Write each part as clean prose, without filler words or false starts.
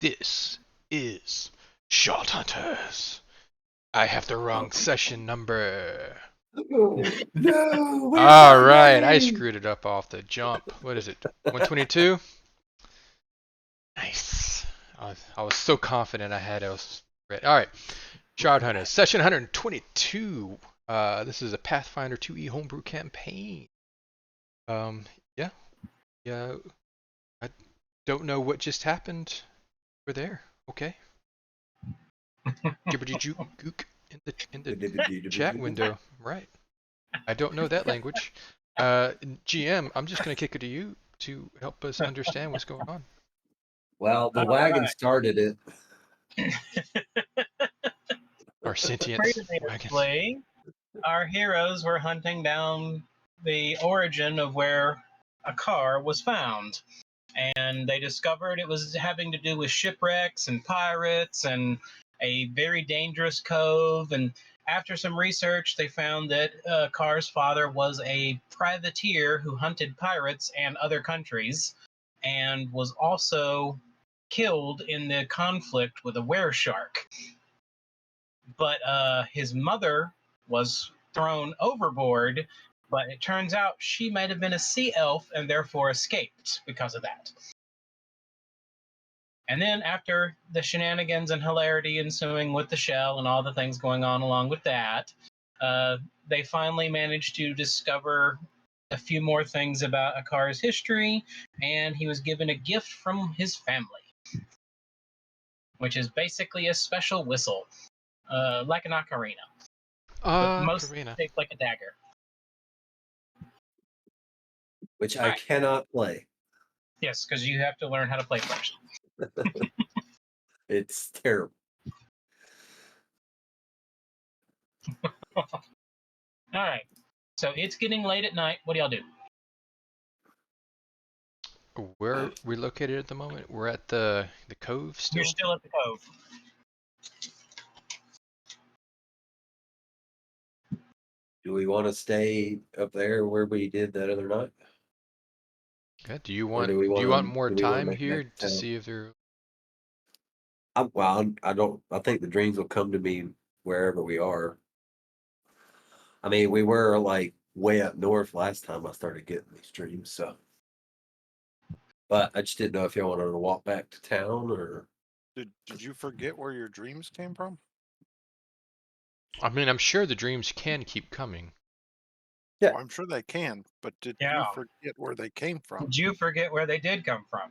This is Shot Hunters. I have the wrong session number. No, where's All my right, I name? screwed it up off the jump. What is it? 122? Nice. I was so confident I had us ready. All right, Shard Hunters, session 122. This is a Pathfinder 2e homebrew campaign. Um, yeah, yeah. I don't know what just happened over there. Okay. Gibbity gook in the chat window. Right. I don't know that language. GM, I'm just gonna kick it to you to help us understand what's going on. Well, the wagon started it. Our sentient wagon. Previously, our heroes were hunting down the origin of where Akkar was found. And they discovered it was having to do with shipwrecks and pirates and a very dangerous cove. And after some research, they found that Akkar's father was a privateer who hunted pirates and other countries and was also killed in the conflict with a were shark. But his mother was thrown overboard, but it turns out she might have been a sea elf and therefore escaped because of that. And then after the shenanigans and hilarity ensuing with the shell and all the things going on along with that, they finally managed to discover a few more things about Akkar's history, and he was given a gift from his family, which is basically a special whistle, like an ocarina, but most Karina. shaped like a dagger. Which I cannot play. Yes, because you have to learn how to play first. It's terrible. All right. So it's getting late at night. What do y'all do? Where are we located at the moment? We're at the cove still. You're still at the cove. Do we want to stay up there where we did that other night? Okay. Do you Or want do we more do we want to time make it here back to town? see if there? I don't. I think the dreams will come to me wherever we are. I mean, we were like way up north last time I started getting these dreams, so. But I just didn't know if y'all wanted to walk back to town or. Did you forget where your dreams came from? I mean, I'm sure the dreams can keep coming. Yeah. Oh, I'm sure they can, but did Yeah. you forget where they came from? Did you forget where they did come from?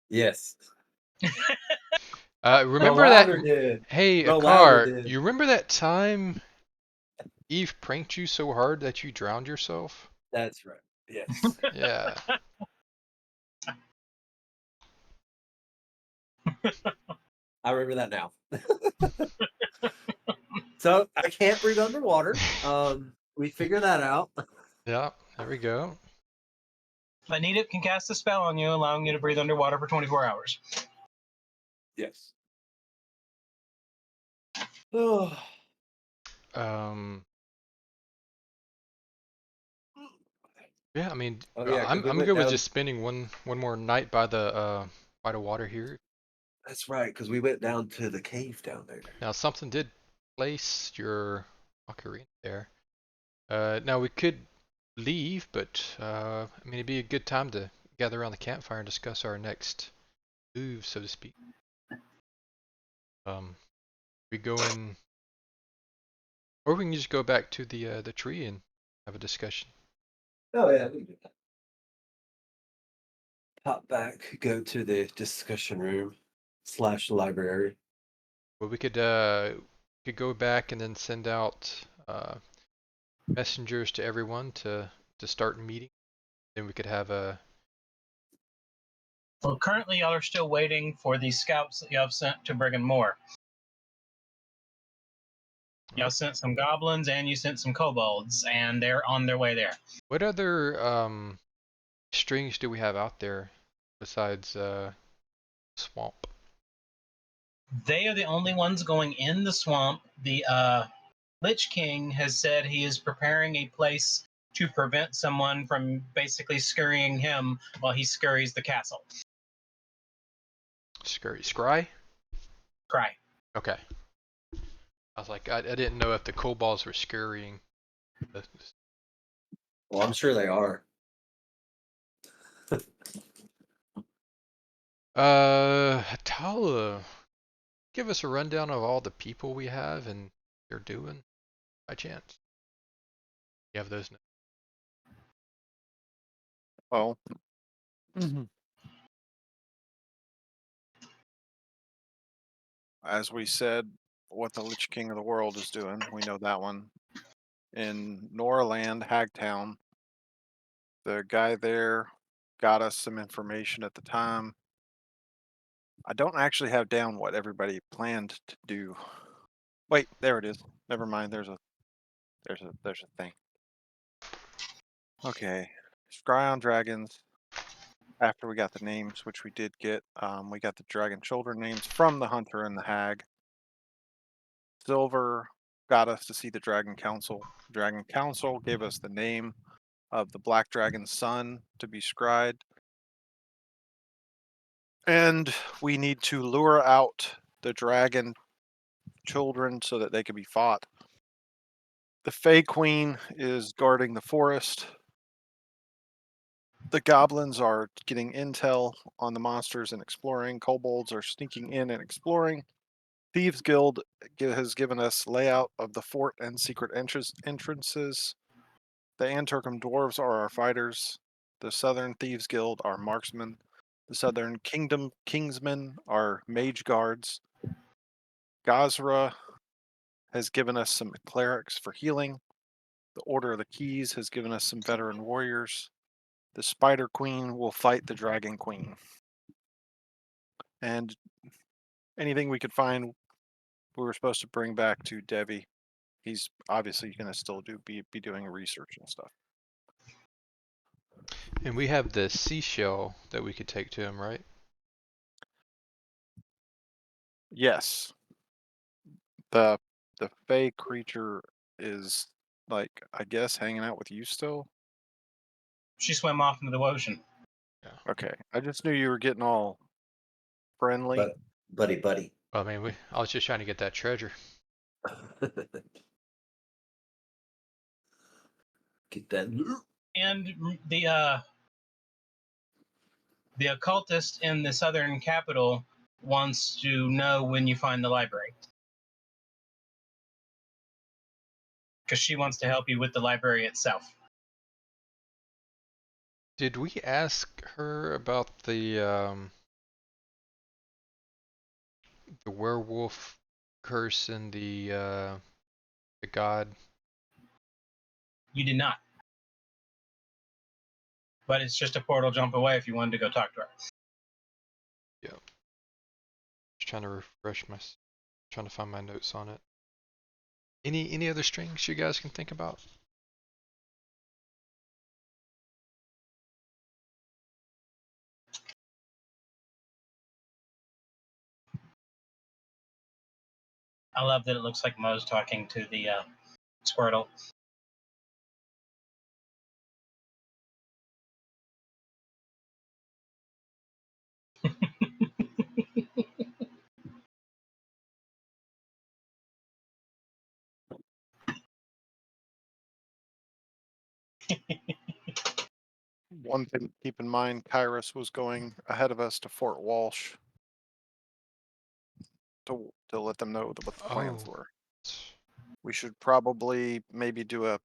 Yes. Remember that? Did. Hey, No, Louder Akkar, did. you remember that time Eve pranked you so hard that you drowned yourself? That's right. Yes. Yeah. I remember that now. So I can't breathe underwater. We figured that out. Yeah, there we go. Anita can cast a spell on you, allowing you to breathe underwater for 24 hours. Yes. Oh. Yeah, I mean, Oh, yeah, 'cause we I'm went good with down. just spending one more night by the water here. That's right, because we went down to the cave down there. Now something did place your ocarina there. Now we could leave, but I mean it'd be a good time to gather around the campfire and discuss our next move, so to speak. We go in, or we can just go back to the tree and have a discussion. Oh yeah, we can do that. Pop back, go to the discussion room / library. Well, we could go back and then send out messengers to everyone to start meeting. Then we could have a. Well, currently, y'all are still waiting for the scouts that y'all sent to Brigham Moore. Y'all sent some goblins and you sent some kobolds, and they're on their way there. What other strings do we have out there besides swamp? They are the only ones going in the swamp. The Lich King has said he is preparing a place to prevent someone from basically scurrying him while he scurries the castle. Scry? Cry. Okay. I was like, I didn't know if the kobolds were scurrying. Well, I'm sure they are. Tala, give us a rundown of all the people we have and they're doing, by chance. You have those. Well, as we said, what the Lich King of the World is doing, we know that one. In Norland, Hagtown, the guy there got us some information at the time. I don't actually have down what everybody planned to do. Wait, there it is. Never mind. There's a thing. Okay, scry on dragons. After we got the names, which we did get, we got the dragon children names from the hunter and the hag. Silver got us to see the Dragon Council. Dragon Council gave us the name of the Black Dragon's son to be scried. And we need to lure out the dragon children so that they can be fought. The Fey Queen is guarding the forest. The goblins are getting intel on the monsters and exploring. Kobolds are sneaking in and exploring. Thieves Guild has given us layout of the fort and secret entrances. The Anturkum Dwarves are our fighters. The Southern Thieves Guild are marksmen. The Southern Kingdom Kingsmen are mage guards. Gazra has given us some clerics for healing. The Order of the Keys has given us some veteran warriors. The Spider Queen will fight the Dragon Queen. And anything we could find, we were supposed to bring back to Devi. He's obviously going to still be doing research and stuff. And we have the seashell that we could take to him, right? Yes. The Fey creature is like, I guess, hanging out with you still. She swam off into the ocean. Okay, I just knew you were getting all friendly. But buddy. Well, I mean, I was just trying to get that treasure. Get that loot. And the occultist in the southern capital wants to know when you find the library. Because she wants to help you with the library itself. Did we ask her about the werewolf curse and the god? You did not. But it's just a portal jump away if you wanted to go talk to her. Yeah. Just trying to refresh trying to find my notes on it. Any other strings you guys can think about? I love that it looks like Mo's talking to the Squirtle. One thing to keep in mind, Kyrus was going ahead of us to Fort Walsh to let them know what the plans were. We should probably maybe do a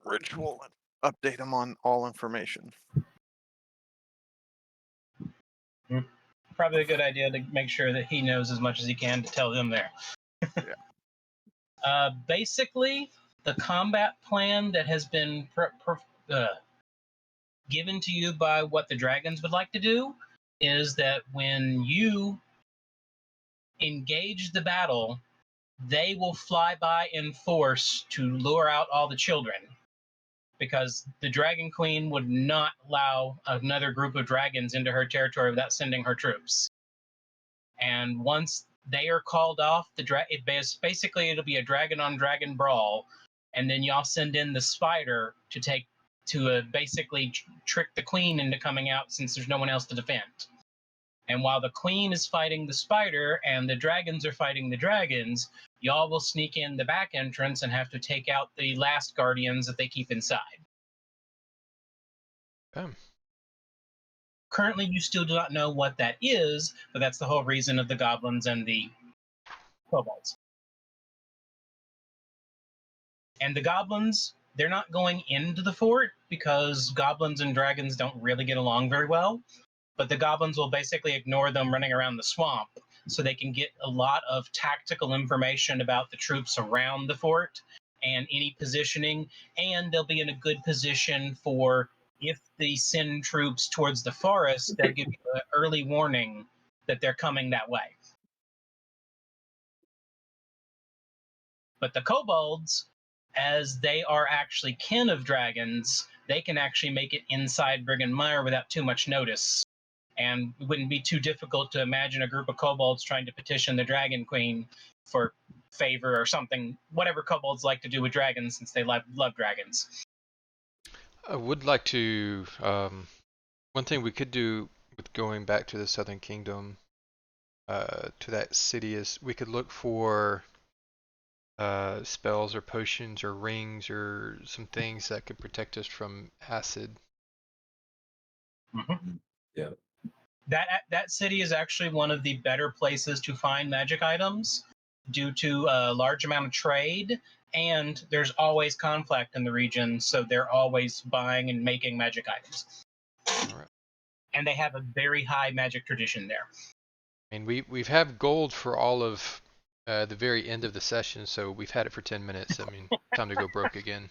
ritual and update them on all information. Probably a good idea to make sure that he knows as much as he can to tell them there. Yeah. Basically, the combat plan that has been given to you by what the dragons would like to do is that when you engage the battle, they will fly by in force to lure out all the children. Because the Dragon Queen would not allow another group of dragons into her territory without sending her troops. And once they are called off, basically it'll be a dragon on dragon brawl and then y'all send in the spider to basically trick the queen into coming out since there's no one else to defend. And while the queen is fighting the spider and the dragons are fighting the dragons, y'all will sneak in the back entrance and have to take out the last guardians that they keep inside. Currently, you still do not know what that is, but that's the whole reason of the goblins and the kobolds. And the goblins, they're not going into the fort because goblins and dragons don't really get along very well. But the goblins will basically ignore them running around the swamp so they can get a lot of tactical information about the troops around the fort and any positioning. And they'll be in a good position for if they send troops towards the forest, they'll give you an early warning that they're coming that way. But the kobolds, as they are actually kin of dragons, they can actually make it inside Brigand Mire without too much notice. And it wouldn't be too difficult to imagine a group of kobolds trying to petition the Dragon Queen for favor or something, whatever kobolds like to do with dragons since they love dragons. I would like to, one thing we could do with going back to the Southern Kingdom, to that city, is we could look for spells or potions or rings or some things that could protect us from acid. Mm-hmm. Yeah. That city is actually one of the better places to find magic items due to a large amount of trade, and there's always conflict in the region, so they're always buying and making magic items. All right. And they have a very high magic tradition there. I mean, we've had gold for all of the very end of the session, so we've had it for 10 minutes. I mean, time to go broke again.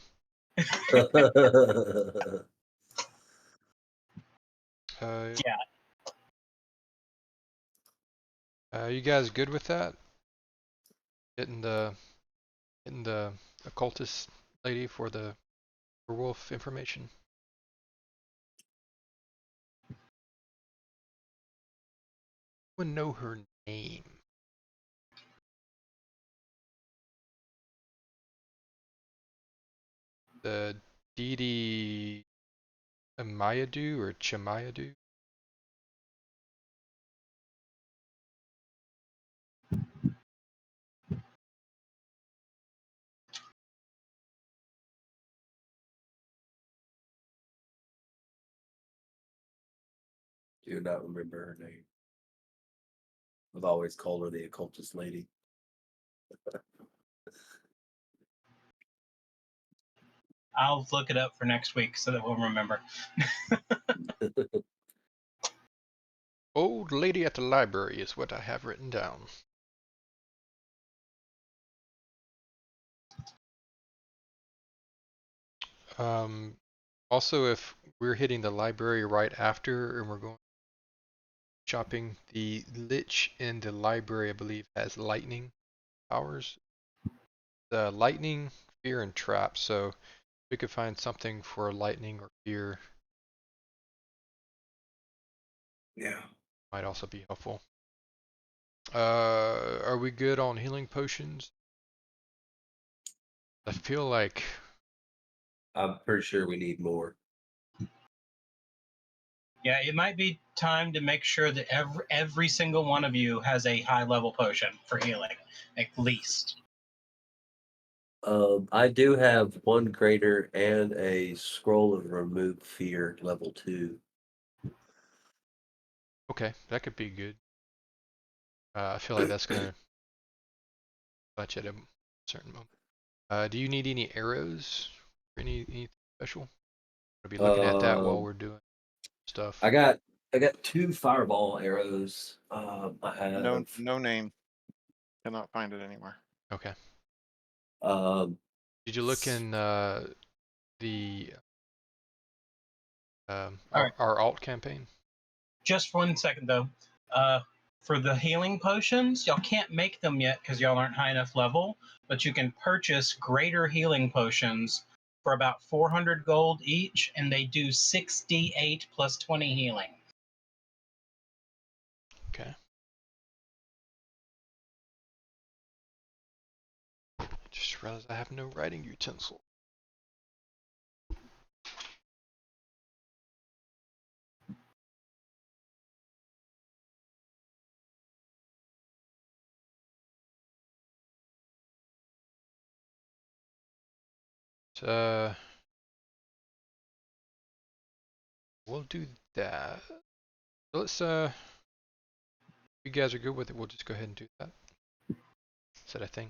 Yeah. You guys good with that? Getting the occultist lady for the werewolf information? I wouldn't know her name. The deity Amayadu or Chamayadu? Do not remember her name. I've always called her the occultist lady. I'll look it up for next week so that we'll remember. Old lady at the library is what I have written down. Also, if we're hitting the library right after and we're going shopping, the lich in the library, I believe, has lightning powers. The lightning, fear, and trap. So we could find something for lightning or fear. Yeah. Might also be helpful. Are we good on healing potions? I feel like I'm pretty sure we need more. Yeah, it might be time to make sure that every single one of you has a high level potion for healing, at least. I do have one greater and a scroll of remove fear level 2. okay, that could be good. I feel like that's gonna touch at a certain moment. Do you need any arrows or anything special? I'll be looking at that while we're doing stuff. I got 2 fireball arrows. I have No name. Cannot find it anywhere. Okay. All Did you look in the right. our alt campaign? Just 1 second though. For the healing potions, y'all can't make them yet because y'all aren't high enough level, but you can purchase greater healing potions for about 400 gold each, and they do 6d8 plus 20 healing. Okay. Just just realized I have no writing utensil. We'll do that. So let's if you guys are good with it, we'll just go ahead and do that. Is that a thing?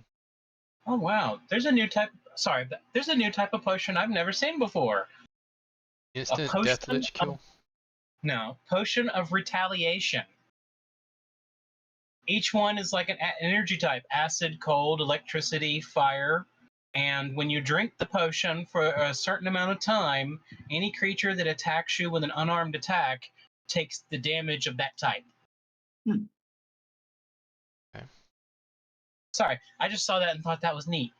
Oh wow, there's a new type. Sorry, there's a new type of potion I've never seen before. Instant potion death lich of- kill? No, potion of retaliation. Each one is like an energy type: acid, cold, electricity, fire. And when you drink the potion for a certain amount of time, any creature that attacks you with an unarmed attack takes the damage of that type. Okay. Sorry, I just saw that and thought that was neat.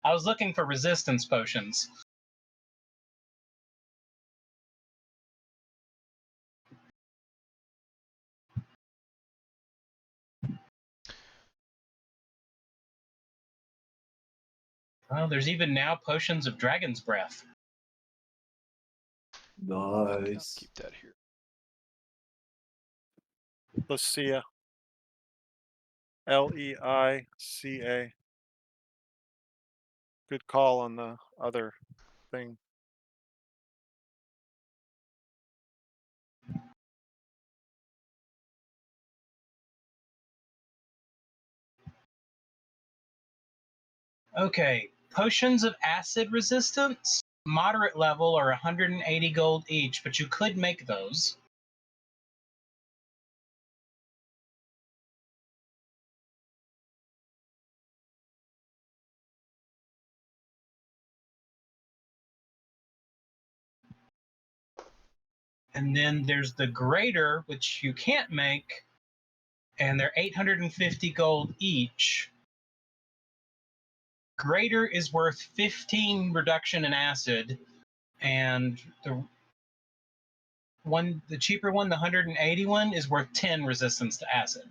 I was looking for resistance potions. Well, there's even now potions of dragon's breath. Okay, I'll Nice. keep that here. Lucia. Leica. Good call on the other thing. Okay, potions of acid resistance, moderate level, are 180 gold each, but you could make those. And then there's the greater, which you can't make, and they're 850 gold each. Greater is worth 15 reduction in acid, and the cheaper one, the 180 is worth 10 resistance to acid.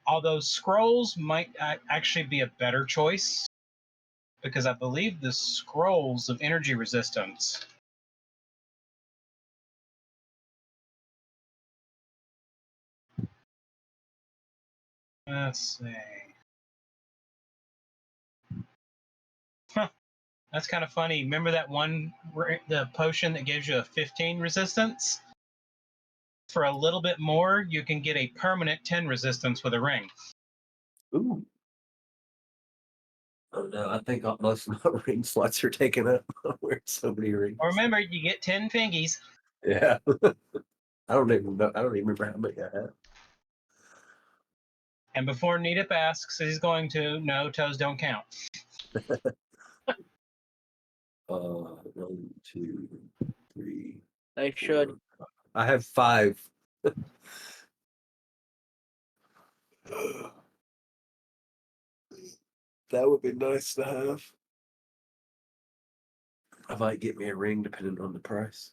Although scrolls might actually be a better choice, because I believe the scrolls of energy resistance. Let's see. Huh, that's kind of funny. Remember that one, the potion that gives you a 15 resistance? For a little bit more, you can get a permanent 10 resistance with a ring. Ooh. Oh no, I think most of my ring slots are taken up. I wear so many rings. Or remember, you get 10 fingies. Yeah. I don't even know. I don't even remember how many I have. And before Needip asks, he's going to, no, toes don't count. 1, 2, 3. They should. 4. I have 5. That would be nice to have. I might get me a ring depending on the price.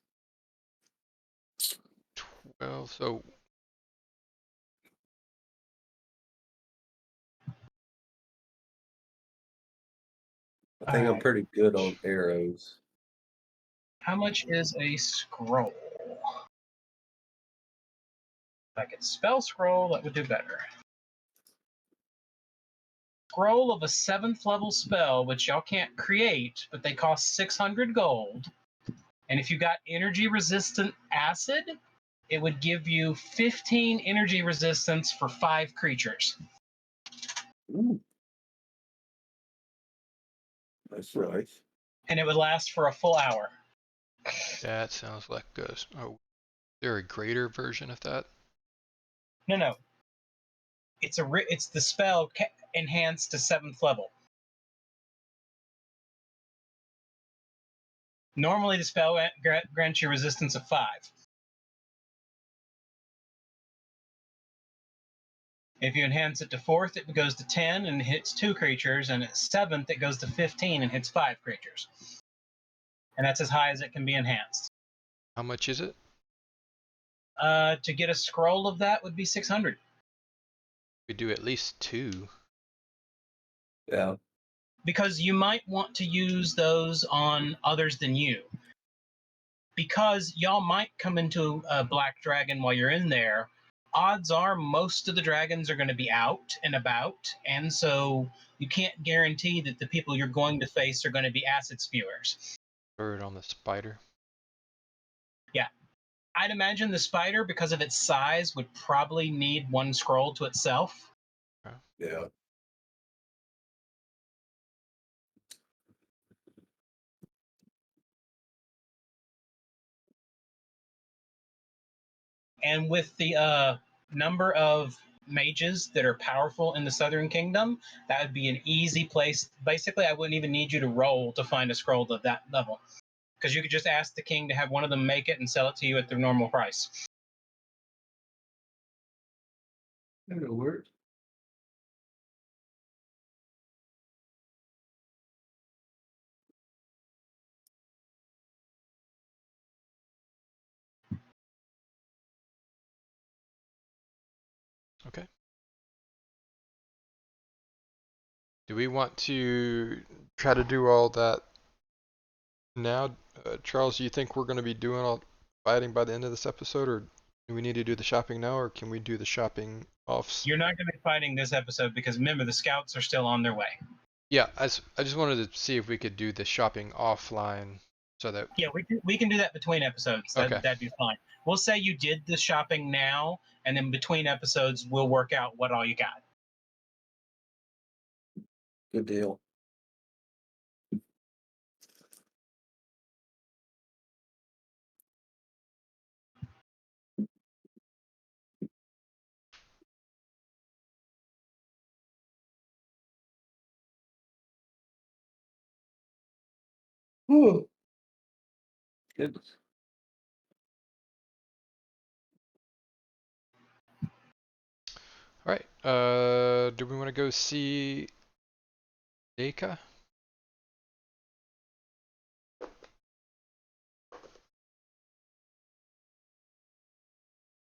12, so I think I'm Alright. pretty good on arrows. How much is a scroll? If I could spell scroll, that would do better. Scroll of a 7th level spell, which y'all can't create, but they cost 600 gold. And if you got energy resistant acid, it would give you 15 energy resistance for 5 creatures. Ooh. That's nice. And it would last for a full hour. that sounds like a. Oh, is there a greater version of that? No. It's the spell enhanced to 7th level. Normally, the spell grants you resistance of 5. If you enhance it to 4th, it goes to 10 and hits 2 creatures, and at 7th, it goes to 15 and hits 5 creatures. And that's as high as it can be enhanced. How much is it? To get a scroll of that would be 600. We do at least 2. Yeah. Because you might want to use those on others than you. Because y'all might come into a black dragon while you're in there, odds are most of the dragons are going to be out and about, and so you can't guarantee that the people you're going to face are going to be acid spewers. Bird on the spider. Yeah. I'd imagine the spider, because of its size, would probably need 1 scroll to itself. Yeah. And with the number of mages that are powerful in the Southern Kingdom, that would be an easy place. Basically, I wouldn't even need you to roll to find a scroll of that level, because you could just ask the king to have one of them make it and sell it to you at the normal price. That'll work. Okay. Do we want to try to do all that now? Charles, do you think we're going to be doing all fighting by the end of this episode, or do we need to do the shopping now, or can we do the shopping off? You're not going to be fighting this episode because remember, the scouts are still on their way. Yeah, I just wanted to see if we could do the shopping offline so that. Yeah, we can do that between episodes. Okay. That'd be fine. We'll say you did the shopping now, and then between episodes, we'll work out what all you got. Good deal. Whew. Goodness. All right. Do we want to go see Deka?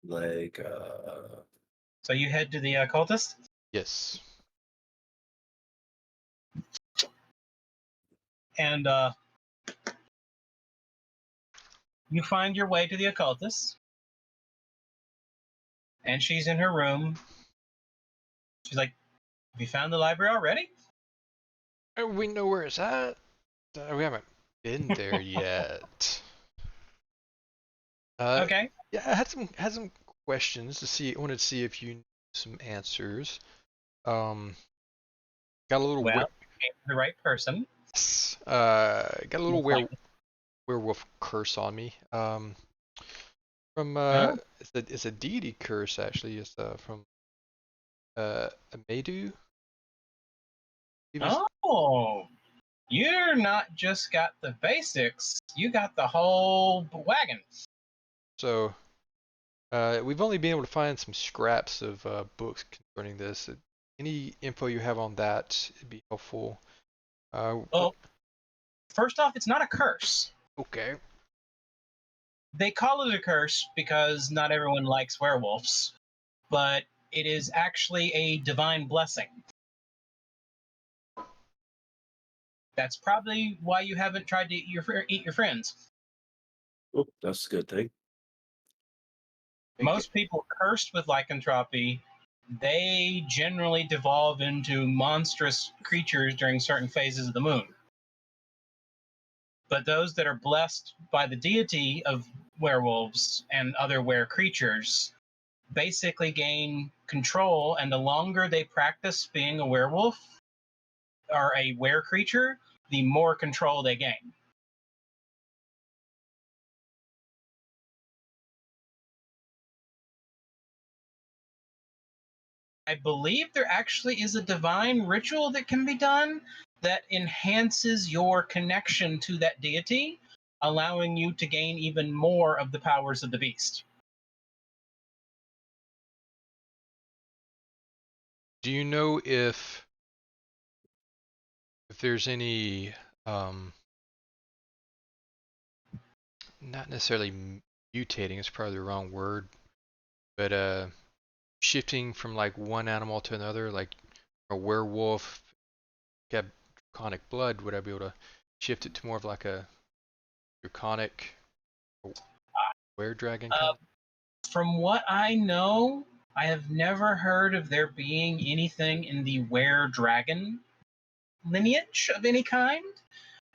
Like, So you head to the cultist, Yes. and you find your way to the occultist, and she's in her room. She's like, "Have you found the library already?" We know where it's at. We haven't been there yet. Okay. Yeah, I had some questions to see. I wanted to see if you knew some answers. Got a little Well, you came to the right person. got a little Looks like- werewolf curse on me. From Oh. it's a deity curse actually. It's from Amedu. Oh, you're not just got the basics; you got the whole wagon. So we've only been able to find some scraps of books concerning this. Any info you have on that would be helpful. Well, first off, it's not a curse. Okay. They call it a curse because not everyone likes werewolves, but it is actually a divine blessing. That's probably why you haven't tried to eat your friends. oh, that's a good thing. Most people cursed with lycanthropy, they generally devolve into monstrous creatures during certain phases of the moon. But those that are blessed by the deity of werewolves and other were creatures basically gain control, and the longer they practice being a werewolf or a were creature, the more control they gain. I believe there actually is a divine ritual that can be done that enhances your connection to that deity. allowing you to gain even more of the powers of the beast. Do you know if there's any not necessarily mutating is probably the wrong word, but shifting from like one animal to another, like a werewolf had draconic blood, would I be able to shift it to more of like a draconic were-dragon kind of? From what I know, I have never heard of there being anything in the were-dragon lineage of any kind.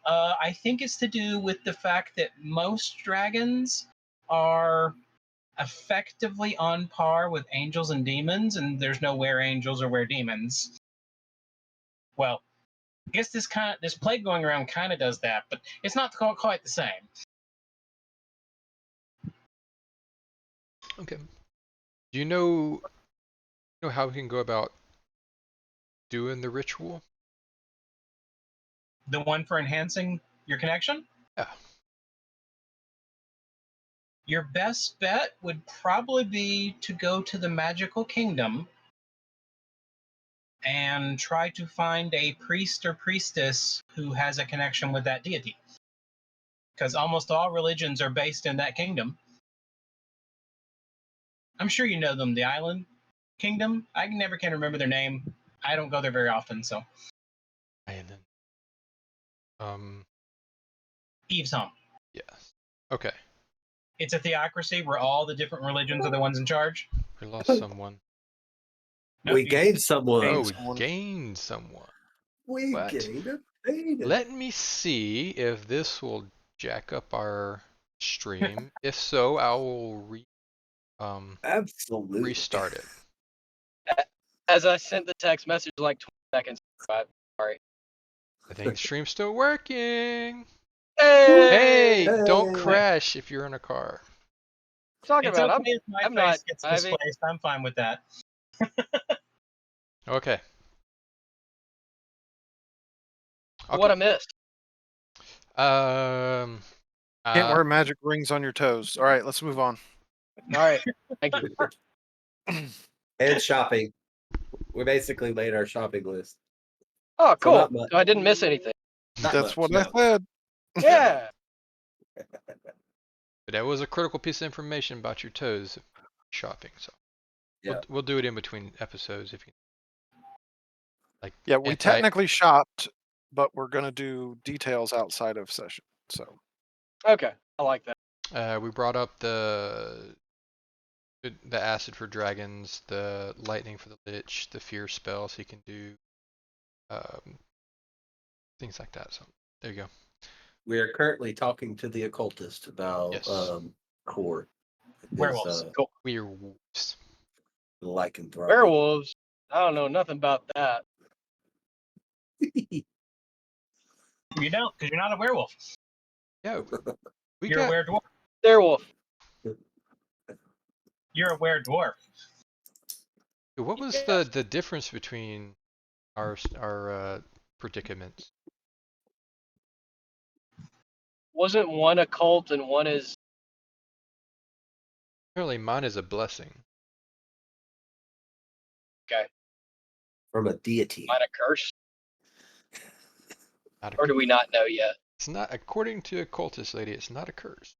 I think it's to do with the fact that most dragons are effectively on par with angels and demons, and there's no were angels or were demons. Well, I guess this plague going around kind of does that, but it's not quite the same. Okay. Do you know how we can go about doing the ritual? The one for enhancing your connection? Yeah. Your best bet would probably be to go to the magical kingdom and try to find a priest or priestess who has a connection with that deity. Because almost all religions are based in that kingdom. I'm sure you know them, the island kingdom. I never can remember their name. I don't go there very often, so. Island. Eve's home. Yes. Okay. It's a theocracy where all the different religions are the ones in charge. We lost someone. Nope, We gained someone. Oh, Gained we someone. gained someone. We What? gained a beta. Let me see if this will jack up our stream. If so, I will Absolutely. restart it. As I sent the text message like 20 seconds ago. Sorry. I think the stream's still working. Hey! Hey, don't Hey. crash if you're in a car. Talking It's about okay if my I'm face not gets driving. displaced. I'm fine with that. Okay. What I missed. Um. Can't uh, wear magic rings on your toes. All right, let's move on. All right. Thank you. And shopping. We basically made our shopping list. Oh, So cool. not much. So I didn't miss anything. Not That's much, what I no. said. Yeah. But that was a critical piece of information about your toes shopping. So Yeah. we'll do it in between episodes if you like. Yeah, we technically shopped, but we're gonna do details outside of session. So Okay. I like that. We brought up the acid for dragons, the lightning for the lich, the fear spells he can do, things like that. So there you go. We are currently talking to the occultist about Yes. core. Werewolves. Cool. Werewolves. Lycanthropy. Werewolves. I don't know nothing about that. You don't, because you're not a werewolf. Yeah, You're a were-dwarf. Werewolf. You're a were-dwarf. What was Yes. the difference between our predicaments? Wasn't one a cult and one is Apparently, mine is a blessing. okay? From a deity. Mine a curse? Not a Or do we not know yet? It's not, according to occultist lady. It's not a curse.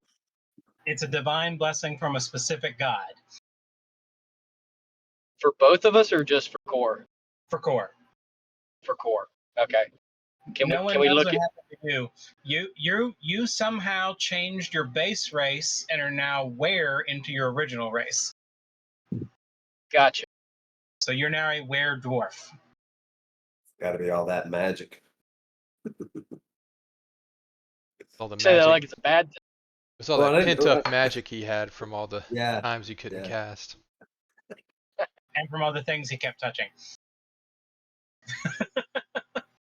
It's a divine blessing from a specific god. For both of us or just for core? For core. For core. Okay. Can No one we knows look what at happened to you. You somehow changed your base race and are now were into your original race. gotcha. So you're now a were-dwarf. Got to be all that magic. All the Say that magic. like it's a bad thing. It's all Well, that I didn't- pent up magic he had from all the Yeah. times he couldn't Yeah. cast. And from other things he kept touching.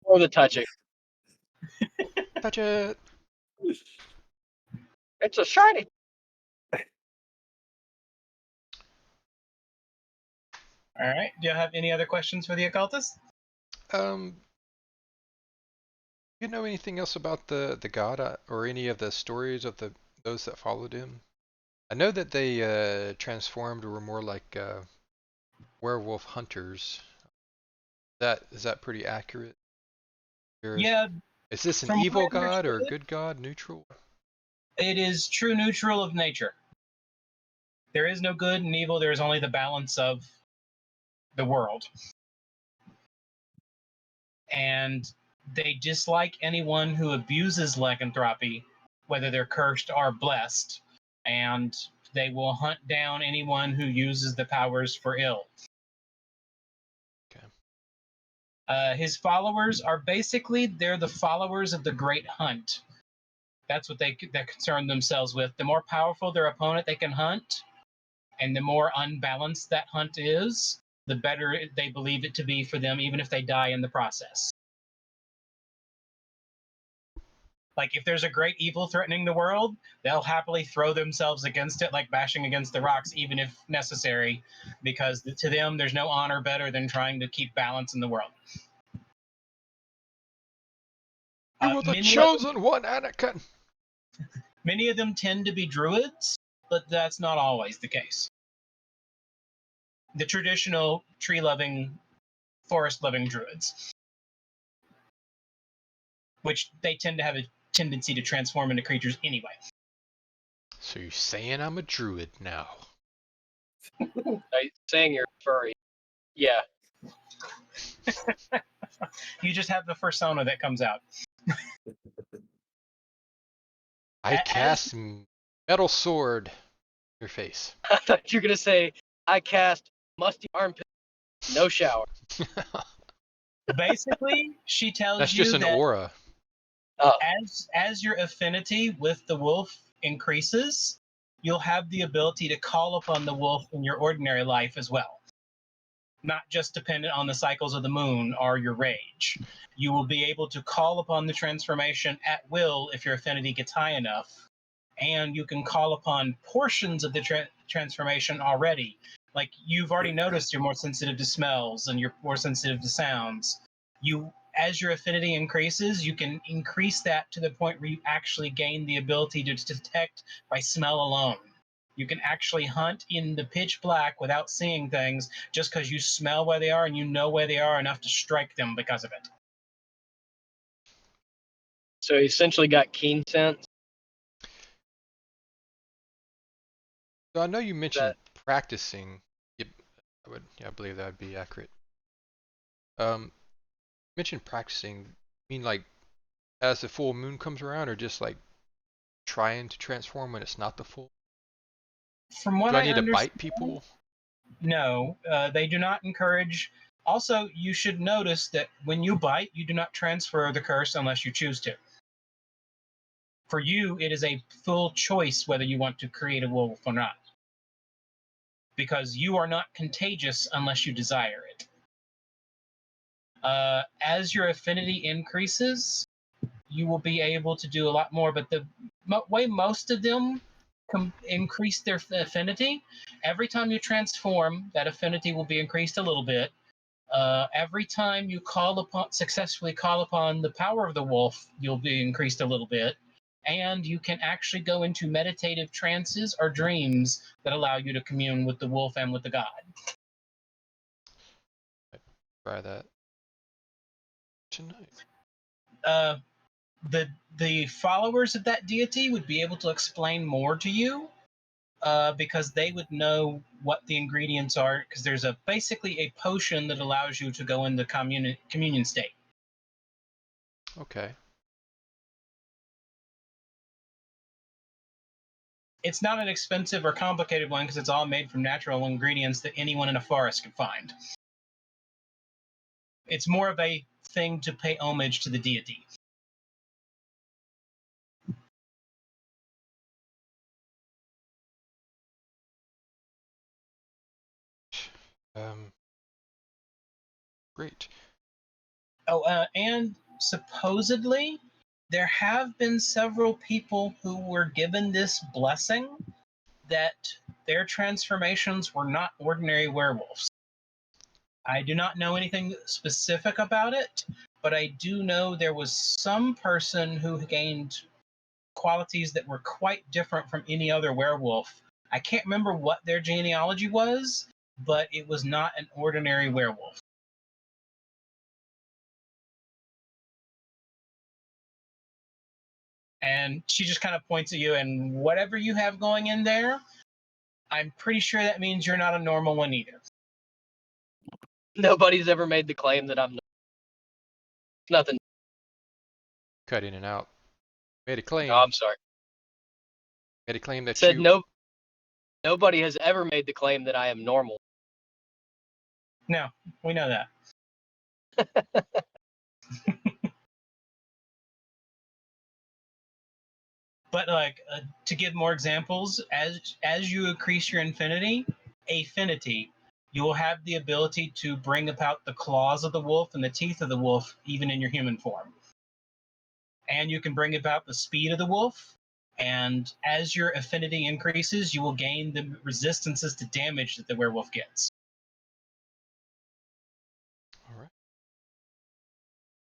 Or the touching. Touch it. It's a shiny. Alright. Do you have any other questions for the occultist? You You know anything else about the god or any of the stories of those that followed him? I know that they transformed or were more like werewolf hunters. Is that pretty accurate? Or Yeah, is this an from what evil I god or a understood, good god, neutral? it is true neutral of nature. There is no good and evil. There is only the balance of the world. And they dislike anyone who abuses lycanthropy, whether they're cursed or blessed, and they will hunt down anyone who uses the powers for ill. Okay. His followers are basically they're the followers of the Great Hunt. That's what they concern themselves with. The more powerful their opponent they can hunt, and the more unbalanced that hunt is, the better they believe it to be for them, even if they die in the process. Like if there's a great evil threatening the world, they'll happily throw themselves against it, like bashing against the rocks, even if necessary, because to them there's no honor better than trying to keep balance in the world. You were the Many of them, chosen one, Anakin. many of them tend to be druids, but that's not always the case. The traditional tree-loving, forest-loving druids, which they tend to have a tendency to transform into creatures anyway. So you're saying I'm a druid now? Saying you're furry. Yeah. You just have the persona that comes out. I As cast metal sword in your face. I thought you were gonna say I cast musty armpit, no shower. basically, she tells That's you just an that aura. Oh, as your affinity with the wolf increases, you'll have the ability to call upon the wolf in your ordinary life as well. Not just dependent on the cycles of the moon or your rage. You will be able to call upon the transformation at will if your affinity gets high enough. And you can call upon portions of the transformation already. Like you've already noticed you're more sensitive to smells and you're more sensitive to sounds. As your affinity increases, you can increase that to the point where you actually gain the ability to detect by smell alone. You can actually hunt in the pitch black without seeing things just because you smell where they are and you know where they are enough to strike them because of it. so he essentially got keen sense. So I know you mentioned That practicing. Yep, I believe that would be accurate. You mentioned practicing. You mean like as the full moon comes around, or just like trying to transform when it's not the full? From what Do I I need to bite understand, people? no, they do not encourage. Also, you should notice that when you bite, you do not transfer the curse unless you choose to. For you, it is a full choice whether you want to create a wolf or not, because you are not contagious unless you desire it. As your affinity increases, you will be able to do a lot more. But the way most of them increase their affinity, every time you transform, that affinity will be increased a little bit. Every time you successfully call upon the power of the wolf, you'll be increased a little bit. And you can actually go into meditative trances or dreams that allow you to commune with the wolf and with the god. Try that tonight. Uh, the followers of that deity would be able to explain more to you, because they would know what the ingredients are. Because there's basically a potion that allows you to go into communion state. Okay. It's not an expensive or complicated one because it's all made from natural ingredients that anyone in a forest can find. It's more of a thing to pay homage to the deity. Um. Great. Oh, and supposedly there have been several people who were given this blessing that their transformations were not ordinary werewolves. I do not know anything specific about it, but I do know there was some person who gained qualities that were quite different from any other werewolf. I can't remember what their genealogy was, but it was not an ordinary werewolf. And she just kind of points at you, and whatever you have going in there, I'm pretty sure that means you're not a normal one either. Nobody's ever made the claim that I'm nothing. Cut in and out. Made a No, claim. I'm sorry. Made a claim that Said you. no. Nobody has ever made the claim that I am normal. No, we know that. But like to give more examples, as you increase your affinity, you will have the ability to bring about the claws of the wolf and the teeth of the wolf, even in your human form. And you can bring about the speed of the wolf. And as your affinity increases, you will gain the resistances to damage that the werewolf gets. All right.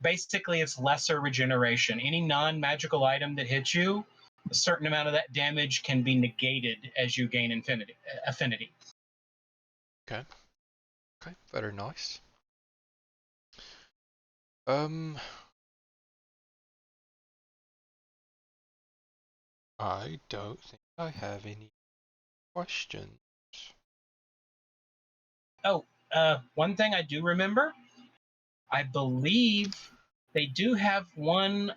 Basically, it's lesser regeneration. Any non-magical item that hits you, a certain amount of that damage can be negated as you gain affinity. Okay. Okay. Very nice. I don't think I have any questions. Oh, one thing I do remember, I believe they do have one.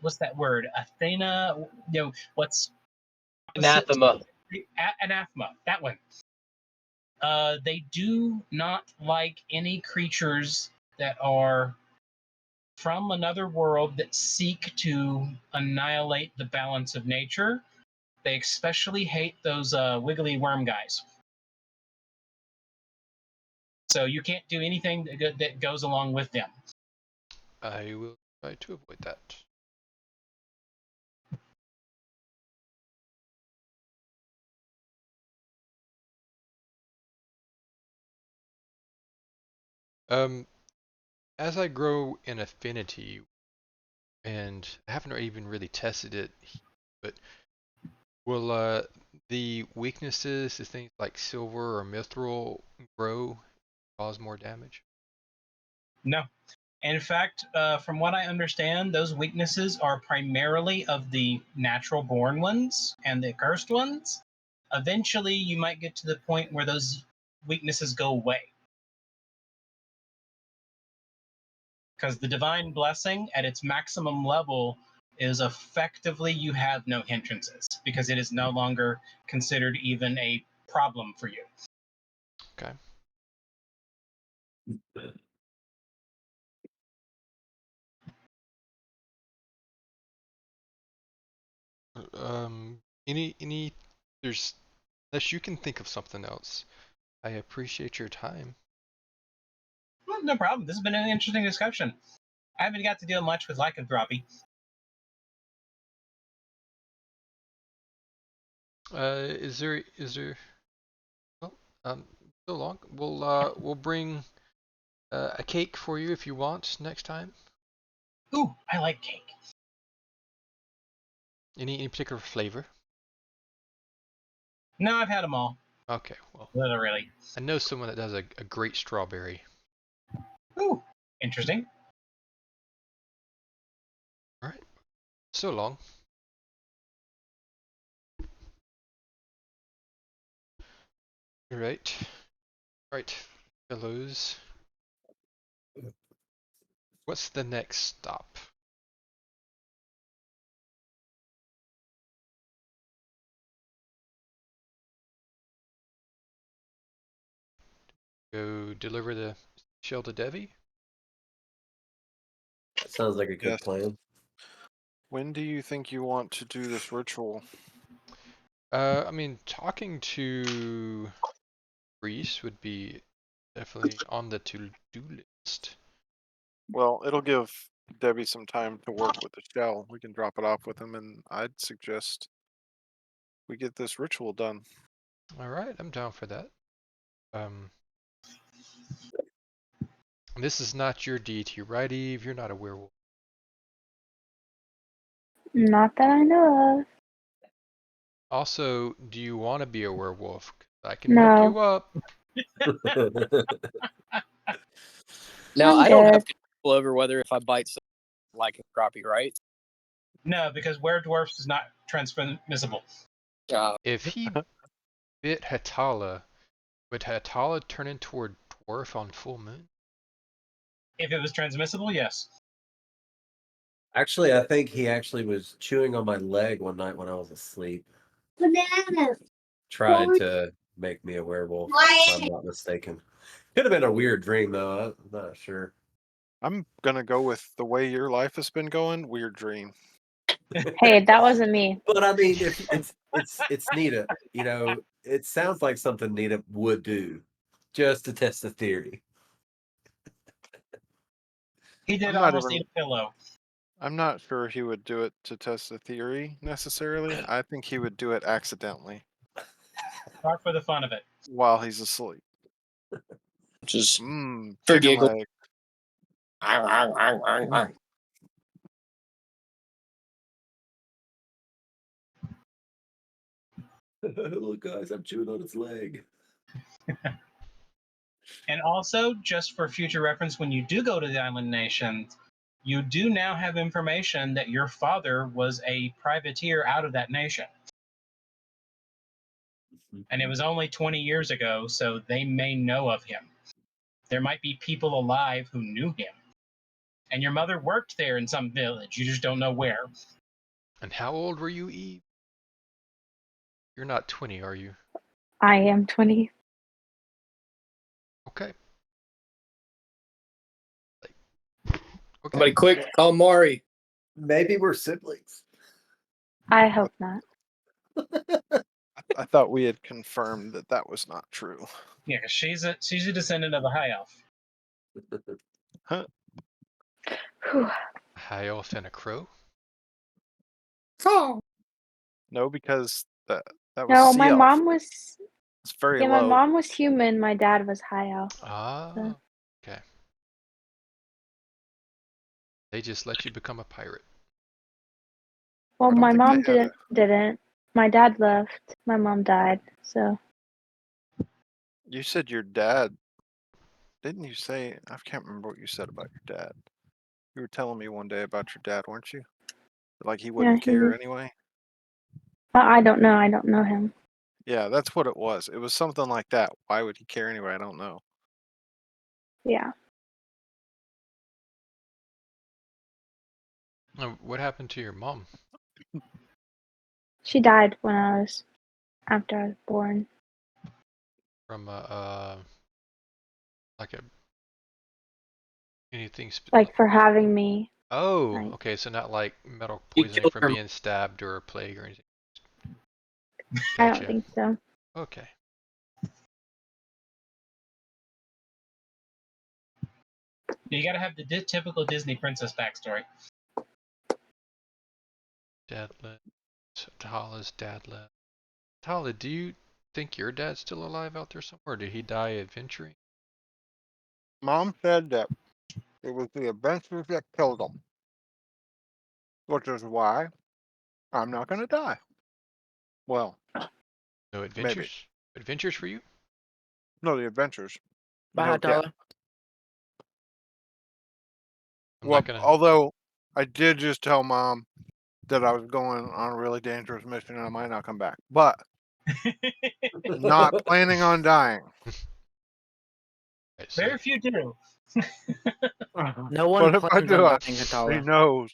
What's that word? Athena. What's Anathema. anathema? That one. They do not like any creatures that are from another world that seek to annihilate the balance of nature. They especially hate those wiggly worm guys. So you can't do anything that goes along with them. I will try to avoid that. As I grow in affinity, and I haven't even really tested it, but will the weaknesses to things like silver or mithril grow, cause more damage? No. And in fact, from what I understand, those weaknesses are primarily of the natural born ones and the cursed ones. Eventually, you might get to the point where those weaknesses go away. Because the divine blessing at its maximum level is effectively you have no hindrances because it is no longer considered even a problem for you. Okay. Any, there's, unless you can think of something else, I appreciate your time. Well, no problem. This has been an interesting discussion. I haven't got to deal much with lycanthropy. Is there, well, so long. We'll bring a cake for you if you want next time. Ooh, I like cake. Any particular flavor? No, I've had them all. Okay, well, Literally. I know someone that does a great strawberry. Ooh, interesting. All right, so long. All right, all right, fellows. What's the next stop? Go deliver the shell to Devi? That sounds like a good Yes. plan. When do you think you want to do this ritual? I mean, talking to Reese would be definitely on the to-do list. Well, it'll give Debbie some time to work with the shell. We can drop it off with him, and I'd suggest we get this ritual done. All right, I'm down for that. I'm This is not your deity, right, Eve? You're not a werewolf. Not that I know of. Also, do you want to be a werewolf? 'Cause I can hook No. you up. Now, I'm I don't have good. control over whether if I bite something like a crappie, right? No, because were-dwarfs is not transmissible. If he bit Hatala, would Hatala turn into a dwarf on full moon? If it was transmissible, yes. Actually, I think he actually was chewing on my leg one night when I was asleep. Banana. Tried to make me a werewolf, if I'm not mistaken. Could have been a weird dream, though. I'm not sure. I'm gonna go with the way your life has been going. Weird dream. Hey, that wasn't me. But I mean, if it's Nita, you know, it sounds like something Nita would do, just to test the theory. He did I'm not almost even. eat a pillow. I'm not sure he would do it to test the theory necessarily. I think he would do it accidentally Or for the fun of it. while he's asleep. Just Mmm, for chicken giggle. leg. Look, guys, I'm chewing on its leg. And also, just for future reference, when you do go to the island nation, you do now have information that your father was a privateer out of that nation. And it was only 20 years ago, so they may know of him. There might be people alive who knew him. And your mother worked there in some village. You just don't know where. And how old were you, Eve? You're not 20, are you? I am 20. Okay. Okay. Somebody quick, call Maury. Maybe we're siblings. I hope not. I thought we had confirmed that that was not true. Yeah, she's a descendant of a high elf. Huh? Whew. A high elf and a crow? No, because that was No, sea my elf. mom was. It's very Yeah, my low. mom was human. My dad was high elf. Ah, okay. They just let you become a pirate. Well, I don't my think mom they had didn't. My dad left. My mom died. So You said your dad. Didn't you say? I can't remember what you said about your dad. You were telling me one day about your dad, weren't you? Like he yeah, wouldn't he care was. anyway. I don't know. I don't know him. Yeah, that's what it was. It was something like that. Why would he care anyway? I don't know. Yeah. What happened to your mom? She died after I was born. From like a anything? Like for having me. Oh, Like okay. So not like metal You poisoning killed from her. being stabbed or a plague or anything. I don't Gotcha. think so. Okay. You got to have the typical Disney princess backstory. Dad left. Tala's dad left. Tala, do you think your dad's still alive out there somewhere? Or did he die adventuring? Mom said that it was the adventures that killed him, which is why I'm not gonna die. Well, No maybe. adventures? Adventures for you? No, the adventures. Bye, No death. Tyler. I'm Well, not gonna. although I did just tell Mom that I was going on a really dangerous mission and I might not come back, but not planning on dying. Right, so Very few do. No one But if I plans on do dying, it, he Hatala. knows.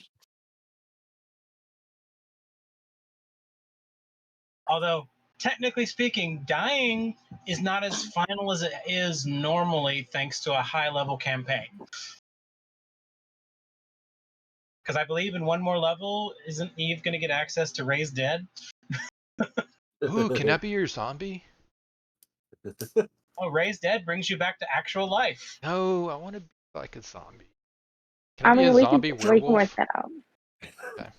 Although, technically speaking, dying is not as final as it is normally thanks to a high level campaign. Because I believe in one more level, isn't Eve going to get access to Raise Dead? ooh, can that be your zombie? Oh, Raise Dead brings you back to actual life. No, I want to be like a zombie. Can I I be a mean, zombie we can work werewolf? that out. Okay.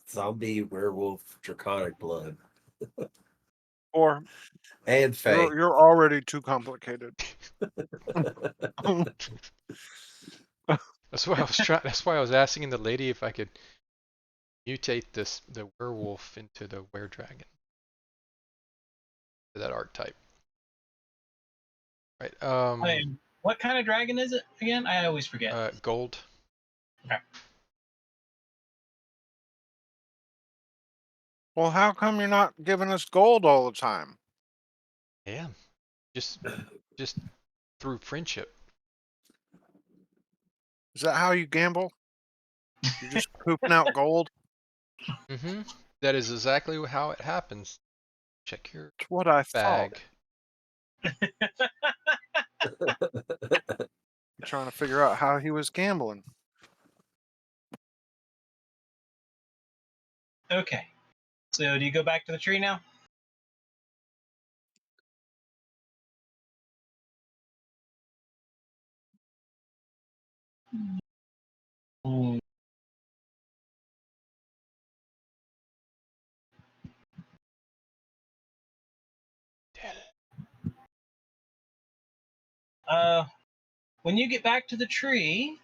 Zombie werewolf draconic blood. Or And Faye. you're already too complicated. That's why I was trying. That's why I was asking the lady if I could mutate the werewolf into the were-dragon. That archetype. Right. What kind of dragon is it again? I always forget. Gold. Okay. Well, how come you're not giving us gold all the time? Yeah. Just through friendship. Is that how you gamble? You're just pooping out gold? Mm-hmm. That is exactly how it happens. Check your That's what I thought. bag. Trying to figure out how he was gambling. Okay. So do you go back to the tree now? Ooh. When you get back to the tree,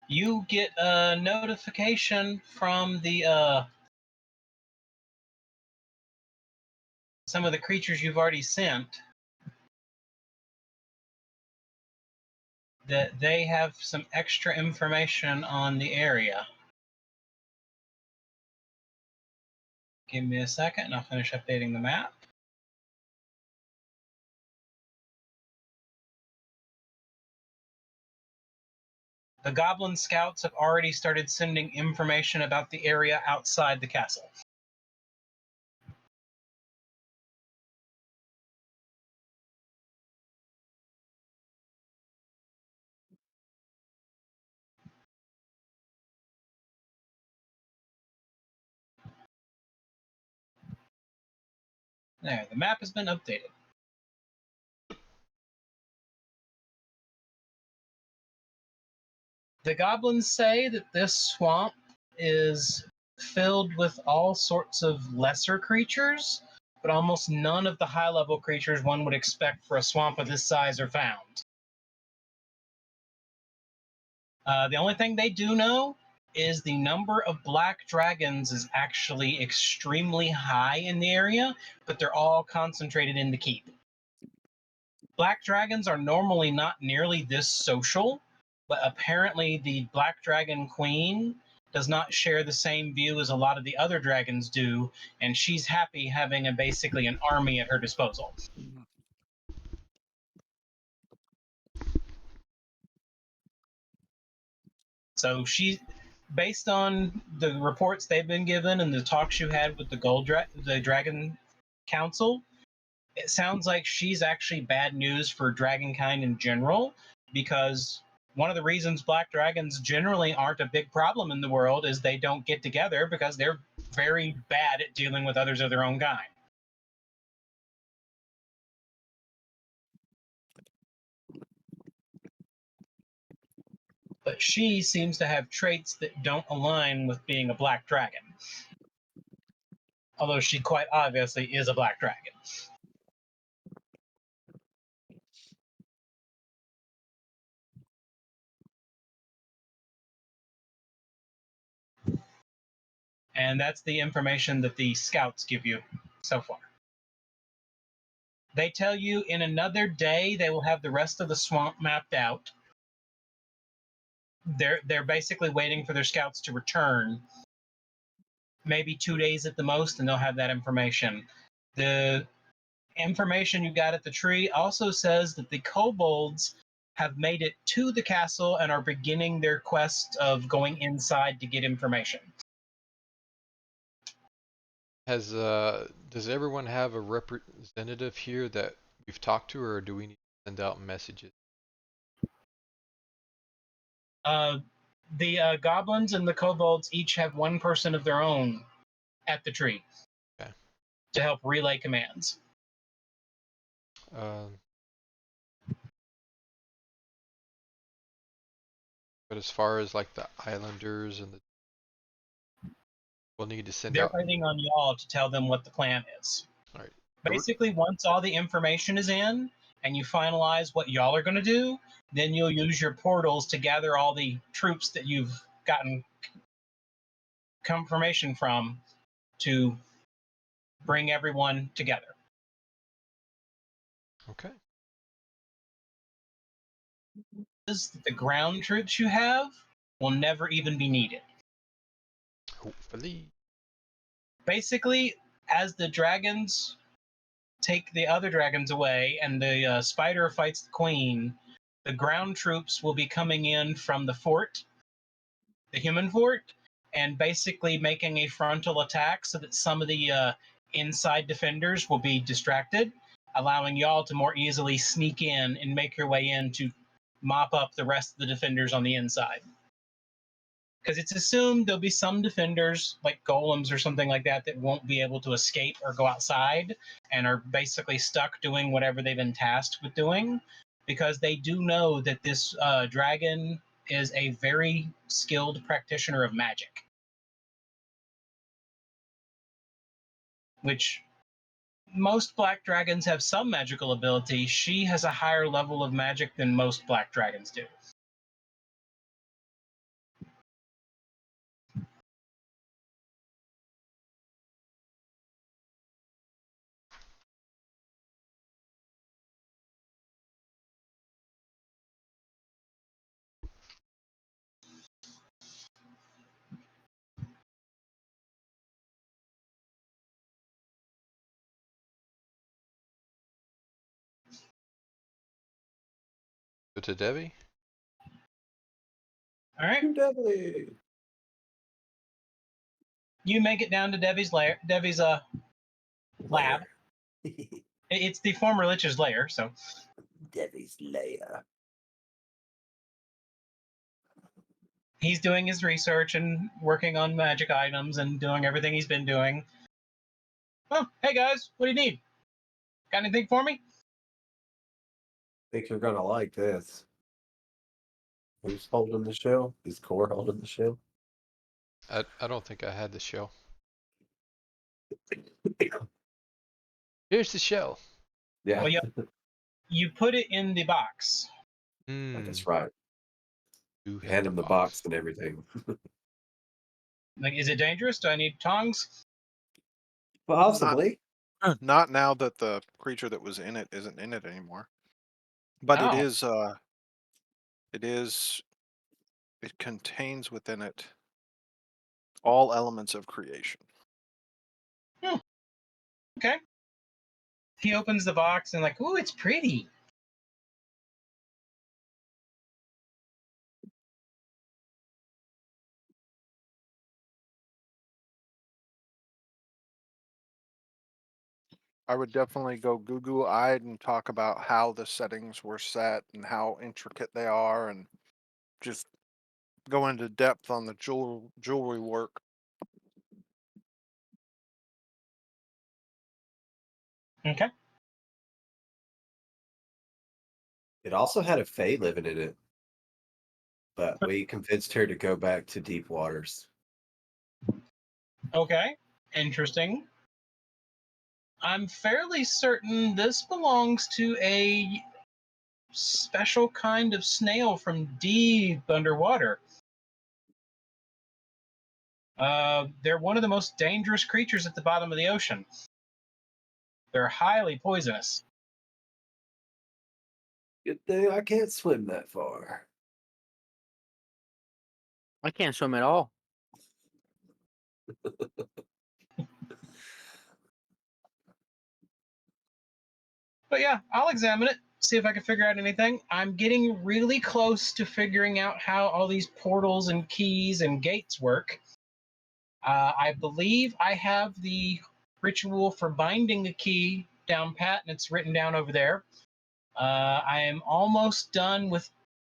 you get a notification from the some of the creatures you've already sent that they have some extra information on the area. Give me a second and I'll finish updating the map. The Goblin Scouts have already started sending information about the area outside the castle. There, the map has been updated. The goblins say that this swamp is filled with all sorts of lesser creatures, but almost none of the high level creatures one would expect for a swamp of this size are found. The only thing they do know is the number of black dragons is actually extremely high in the area, but they're all concentrated in the keep. Black dragons are normally not nearly this social, but apparently the Black Dragon Queen does not share the same view as a lot of the other dragons do, and she's happy having basically an army at her disposal. So she, based on the reports they've been given and the talks you had with the Dragon Council, it sounds like she's actually bad news for dragonkind in general, because one of the reasons black dragons generally aren't a big problem in the world is they don't get together because they're very bad at dealing with others of their own kind. But she seems to have traits that don't align with being a black dragon, although she quite obviously is a black dragon. And that's the information that the scouts give you so far. They tell you in another day they will have the rest of the swamp mapped out. They're basically waiting for their scouts to return, maybe 2 days at the most, and they'll have that information. The information you got at the tree also says that the kobolds have made it to the castle and are beginning their quest of going inside to get information. Does everyone have a representative here that we've talked to, or do we need to send out messages? The goblins and the kobolds each have one person of their own at the tree. Okay. To help relay commands. Um, but as far as like the islanders and the We'll need to send They're out. waiting on y'all to tell them what the plan is. All right. Basically, once all the information is in and you finalize what y'all are going to do, then you'll use your portals to gather all the troops that you've gotten confirmation from to bring everyone together. Okay. The ground troops you have will never even be needed. Hopefully. Basically, as the dragons take the other dragons away and the spider fights the queen, the ground troops will be coming in from the fort, the human fort, and basically making a frontal attack so that some of the inside defenders will be distracted, allowing y'all to more easily sneak in and make your way in to mop up the rest of the defenders on the inside. Because it's assumed there'll be some defenders, like golems or something like that, that won't be able to escape or go outside and are basically stuck doing whatever they've been tasked with doing, because they do know that this dragon is a very skilled practitioner of magic. Which most black dragons have some magical ability. She has a higher level of magic than most black dragons do. Go to Debbie. All right, Debbie. you make it down to Debbie's lair, Debbie's lab. It's the former Lich's lair, so Debbie's lair. he's doing his research and working on magic items and doing everything he's been doing. Oh, hey guys, what do you need? Got anything for me? Think you're gonna like this. Who's holding the shell? Is Core holding the shell? I don't think I had the shell. Here's the shell. Yeah, Well, you put it in the box. that's right. Who had Hand him the box and everything. Like, is it dangerous? Do I need tongs? Possibly. Not now that the creature that was in it isn't in it anymore. But Oh. it contains within it all elements of creation. Okay. He opens the box and like, ooh, it's pretty. I would definitely go goo-eyed and talk about how the settings were set and how intricate they are, and just go into depth on the jewelry work. Okay. It also had a Fae living in it, but we convinced her to go back to deep waters. Okay. Interesting. I'm fairly certain this belongs to a special kind of snail from deep underwater. They're one of the most dangerous creatures at the bottom of the ocean. They're highly poisonous. Good thing I can't swim that far. I can't swim at all. But yeah, I'll examine it, see if I can figure out anything. I'm getting really close to figuring out how all these portals and keys and gates work. I believe I have the ritual for binding the key down pat, and it's written down over there. I am almost done with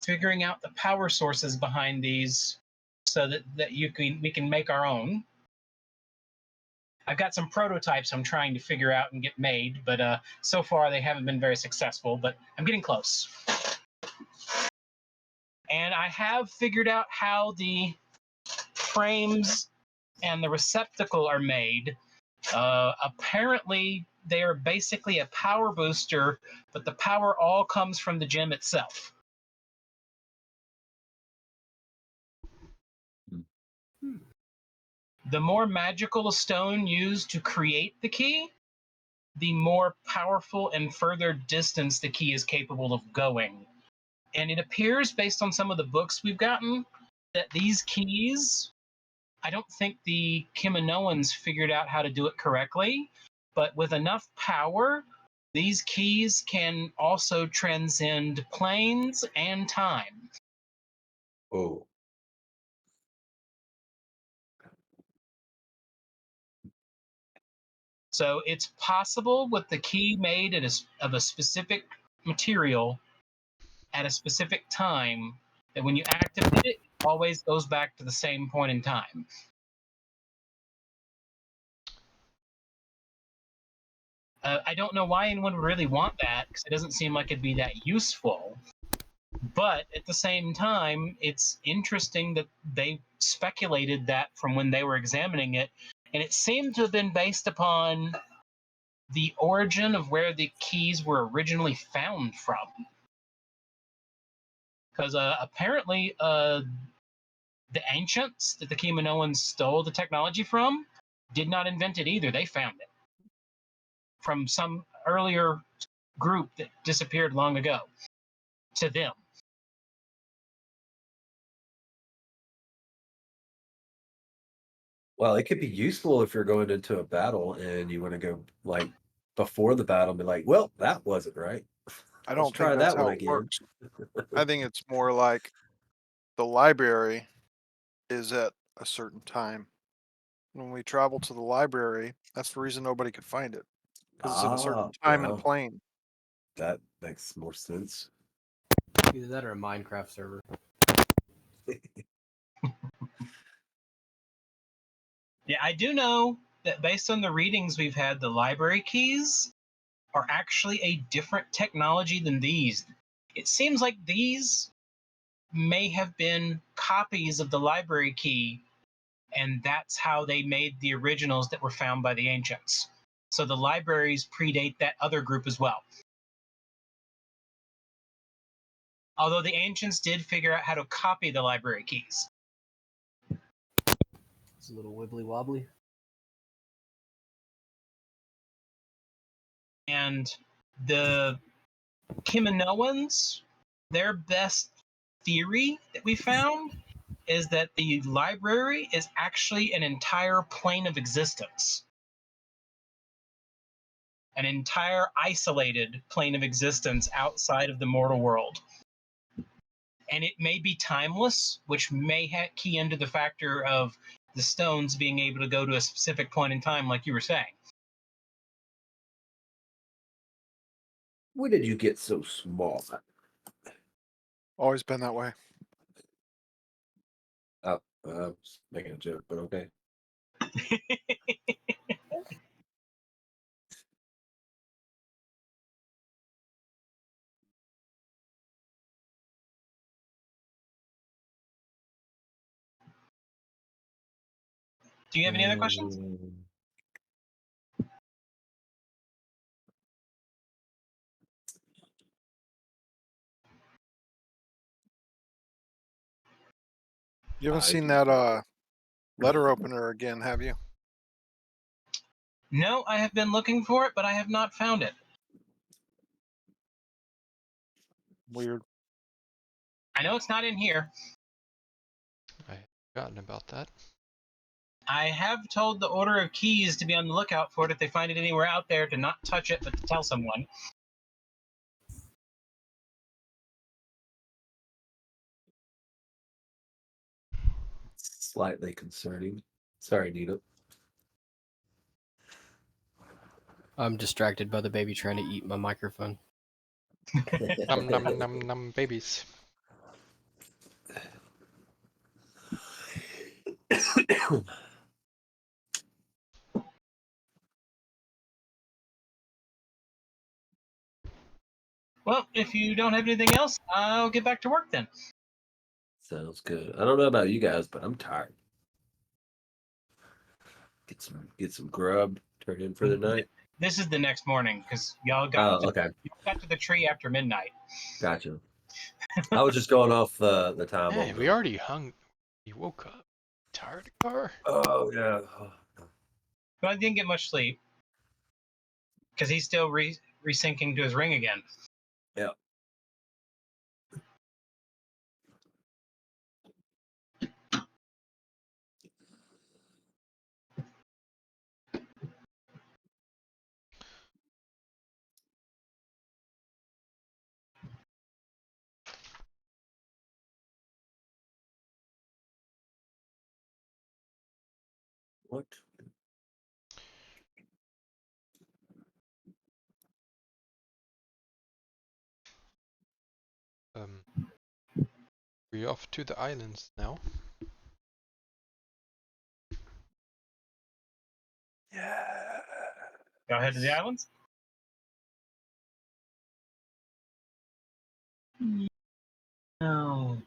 figuring out the power sources behind these, so that we can make our own. I've got some prototypes I'm trying to figure out and get made, but so far they haven't been very successful, but I'm getting close. And I have figured out how the frames and the receptacle are made. Apparently, they are basically a power booster, but the power all comes from the gem itself. The more magical a stone used to create the key, the more powerful and further distance the key is capable of going. And it appears, based on some of the books we've gotten, that these keys, I don't think the Kiminoans figured out how to do it correctly, but with enough power, these keys can also transcend planes and time. Oh, So it's possible with the key made of a specific material at a specific time that when you activate it, it always goes back to the same point in time. I don't know why anyone would really want that, because it doesn't seem like it'd be that useful. But at the same time, it's interesting that they speculated that from when they were examining it, and it seemed to have been based upon the origin of where the keys were originally found from. Because apparently, the ancients that the Kiminoans stole the technology from did not invent it either. They found it from some earlier group that disappeared long ago to them. well, it could be useful if you're going into a battle and you want to go like before the battle and be like, well, that wasn't right. I Let's don't think try that's that one how it again. works. I think it's more like the library is at a certain time. When we travel to the library, that's the reason nobody could find it, because it's at a certain time and Well, plane. that makes more sense. Either that or a Minecraft server. Yeah, I do know that based on the readings we've had, the library keys are actually a different technology than these. It seems like these may have been copies of the library key, and that's how they made the originals that were found by the ancients. So the libraries predate that other group as well. Although the ancients did figure out how to copy the library keys. It's a little wibbly wobbly. And the Kiminoans, their best theory that we found is that the library is actually an entire plane of existence. An entire isolated plane of existence outside of the mortal world. And it may be timeless, which may key into the factor of the stones being able to go to a specific point in time, like you were saying. When did you get so small? Always been that way. Oh, I was making a joke, but okay. Do you have any other questions? You haven't I seen do that not. letter opener again, have you? No, I have been looking for it, but I have not found it. Weird. I know it's not in here. I had forgotten about that. I have told the Order of Keys to be on the lookout for it if they find it anywhere out there, to not touch it, but to tell someone. Slightly concerning. Sorry, Nina. I'm distracted by the baby trying to eat my microphone. Num num num num babies. Well, if you don't have anything else, I'll get back to work then. Sounds good. I don't know about you guys, but I'm tired. get some grub, turn in for the night. This is the next morning because y'all got Okay, y'all got to the tree after midnight. gotcha. I was just going off the time Hey, on we the. already hung. You woke up. Tired, Akkar? Oh yeah. But I didn't get much sleep because he's still resyncing to his ring again. Yeah. What? We're off to the islands now. Yeah. Y'all head to the islands? No.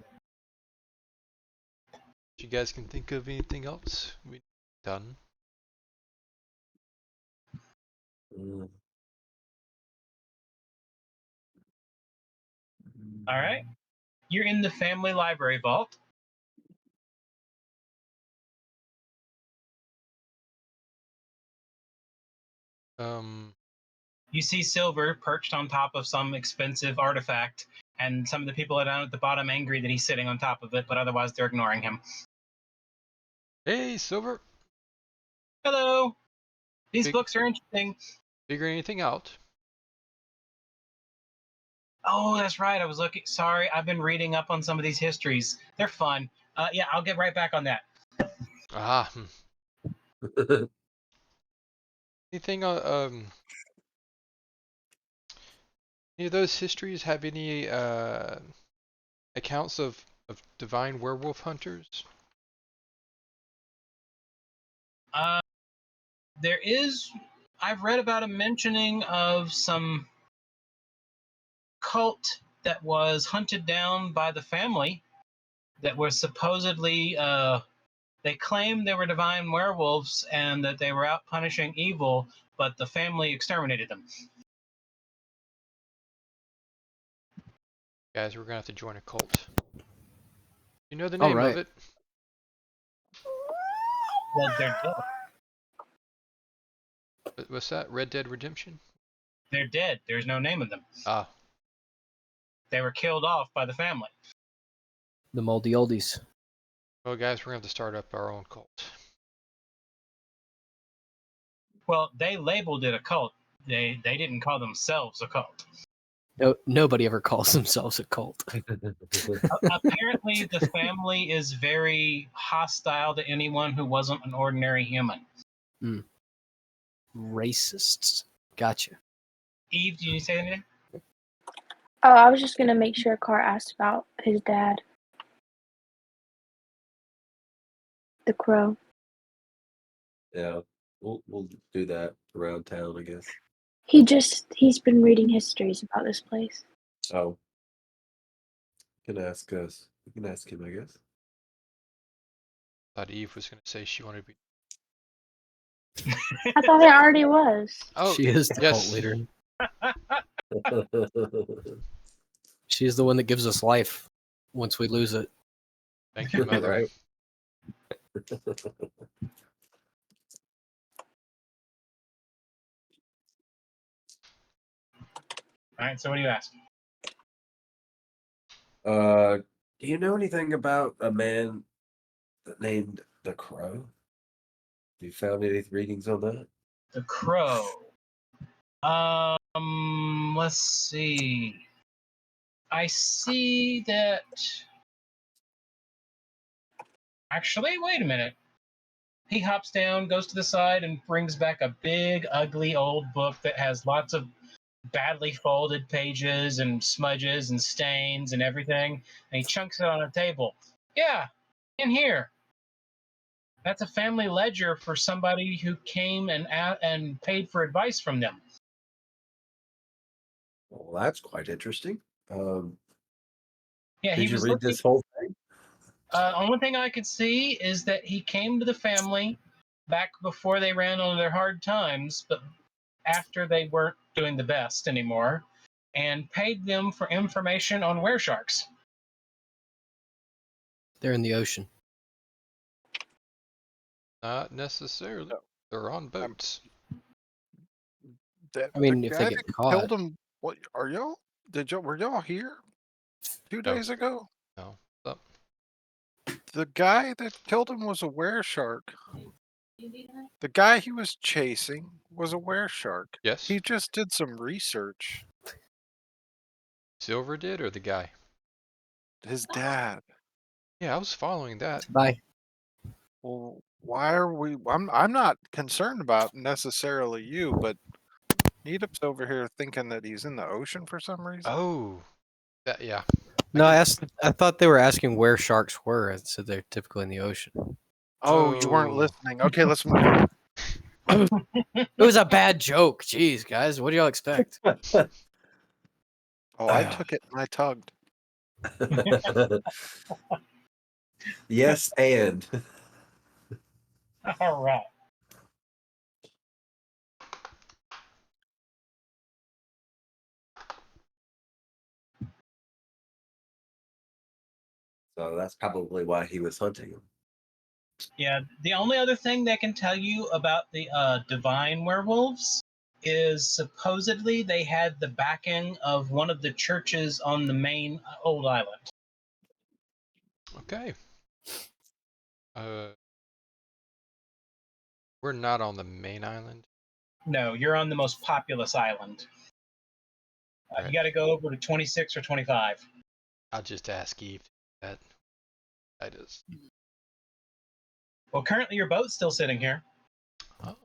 If you guys can think of anything else, we done. Mm. All right. You're in the family library vault. You see Silver perched on top of some expensive artifact, and some of the people are down at the bottom angry that he's sitting on top of it, but otherwise they're ignoring him. Hey, Silver. Hello. These Big- books are interesting. Figure anything out? Oh, that's right. I was looking. Sorry, I've been reading up on some of these histories. They're fun. Yeah, I'll get right back on that. Ah. Anything? Any of those histories have any accounts of divine werewolf hunters? There is. I've read about a mentioning of some cult that was hunted down by the family that were supposedly they claimed they were divine werewolves and that they were out punishing evil, but the family exterminated them. Guys, we're gonna have to join a cult. You know the All name of right. it? Well, they're dead. What's that? Red Dead Redemption? They're dead. There's no name of them. Ah. They were killed off by the family. The moldy oldies. Well, guys, we're gonna have to start up our own cult. Well, they labeled it a cult. They didn't call themselves a cult. No, nobody ever calls themselves a cult. Apparently, the family is very hostile to anyone who wasn't an ordinary human. Racists. Gotcha. Eve, did you say anything? Oh, I was just gonna make sure Carr asked about his dad. The crow. Yeah, we'll do that around town, I guess. He's been reading histories about this place. Oh, you can ask us. You can ask him, I guess. Thought Eve was gonna say she wanted to be. I thought it already was. Oh, She is the yes. cult leader. She is the one that gives us life once we lose it. Thank you, Mother. Right. All right, so what do you ask? Do you know anything about a man named the Crow? Have you found any readings on that? The crow. Let's see. I see that. Actually, wait a minute. He hops down, goes to the side, and brings back a big, ugly old book that has lots of badly folded pages and smudges and stains and everything. And he chunks it on a table. Yeah, in here. That's a family ledger for somebody who came and paid for advice from them. Well, that's quite interesting. Yeah, he Did you was read looking. this whole thing? Only thing I could see is that he came to the family back before they ran on their hard times, but after they weren't doing the best anymore, and paid them for information on weresharks. They're in the ocean. Not necessarily. No. They're on boats. I mean, the if guy they get that caught. killed him. What are y'all? Were y'all here 2 No. days ago? No. Oh, The guy that killed him was a wereshark. The guy he was chasing was a wereshark. yes. He just did some research. Silver did, or the guy? His dad. Yeah, I was following that. Bye. Well, why are we? I'm not concerned about necessarily you, but Needup's over here thinking that he's in the ocean for some reason. Oh, that yeah. No, I I can- asked. I thought they were asking where sharks were, and so they're typically in the ocean. Oh, you weren't Oh. listening. Okay, let's move on. It was a bad joke. Jeez, guys, what do y'all expect? Oh, I took it and I tugged. Yes, and All right. so that's probably why he was hunting him. Yeah, the only other thing they can tell you about the divine werewolves is supposedly they had the backing of one of the churches on the main old island. Okay. We're not on the main island. No, you're on the most populous island. Right. You got to go over to 26 or 25. I'll just ask Eve that. That is. Well, currently your boat's still sitting here. Oh.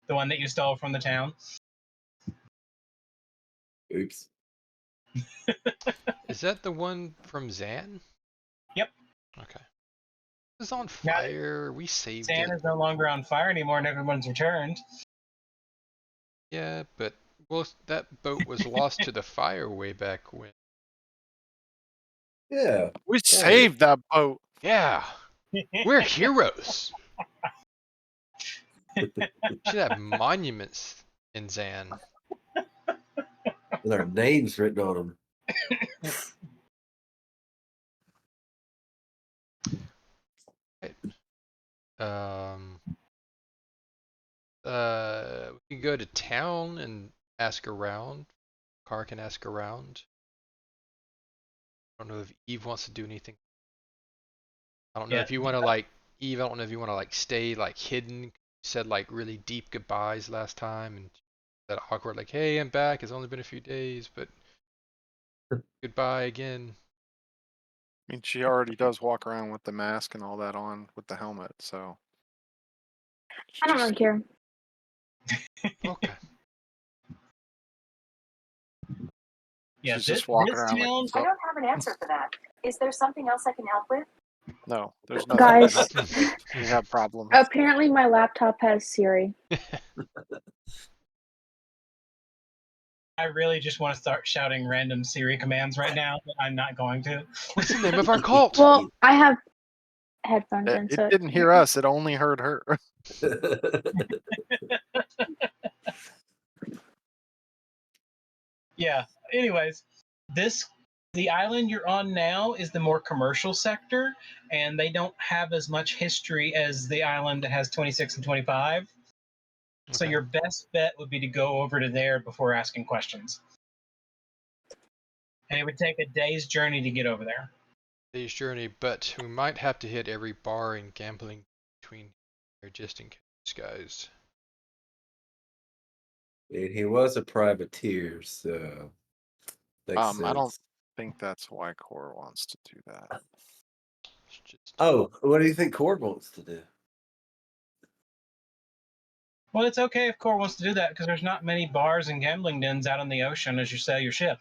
The one that you stole from the town. Oops. Is that the one from Zan? Yep. Okay. It was on Yeah. fire. We saved Sand it. is no longer on fire anymore and everyone's returned. Yeah, but well, that boat was lost to the fire way back when. Yeah. We saved that boat. Yeah, we're heroes. Should have monuments in Zan. With our names written on them. Um. We can go to town and ask around. Car can ask around. I don't know if Eve wants to do anything. I don't know Yeah. if you want to like Eve. I don't know if you want to like stay like hidden. You said like really deep goodbyes last time, and that awkward like, "Hey, I'm back. It's only been a few days, but goodbye again." I mean, she already does walk around with the mask and all that on with the helmet, so. I don't really care. Okay. Yeah, She's this just walking this around like, town, I don't have an answer for that. Is there something else I can help with? no, there's nothing. Guys. to help with. You have problems. Apparently, my laptop has Siri. I really just want to start shouting random Siri commands right now, but I'm not going to. What's the name of our cult? Well, I have headphones in, It so didn't hear us. It only heard her. Yeah. Anyways, the island you're on now is the more commercial sector, and they don't have as much history as the island that has 26 and 25. So Okay. your best bet would be to go over to there before asking questions. And it would take a day's journey to get over there. Day's journey, but we might have to hit every bar and gambling between here just in case, guys. And he was a privateer, so makes I don't sense. think that's why Core wants to do that. It's just Oh, what do you think Cord wants to do? Well, it's okay if Core wants to do that because there's not many bars and gambling dens out on the ocean as you sail your ship.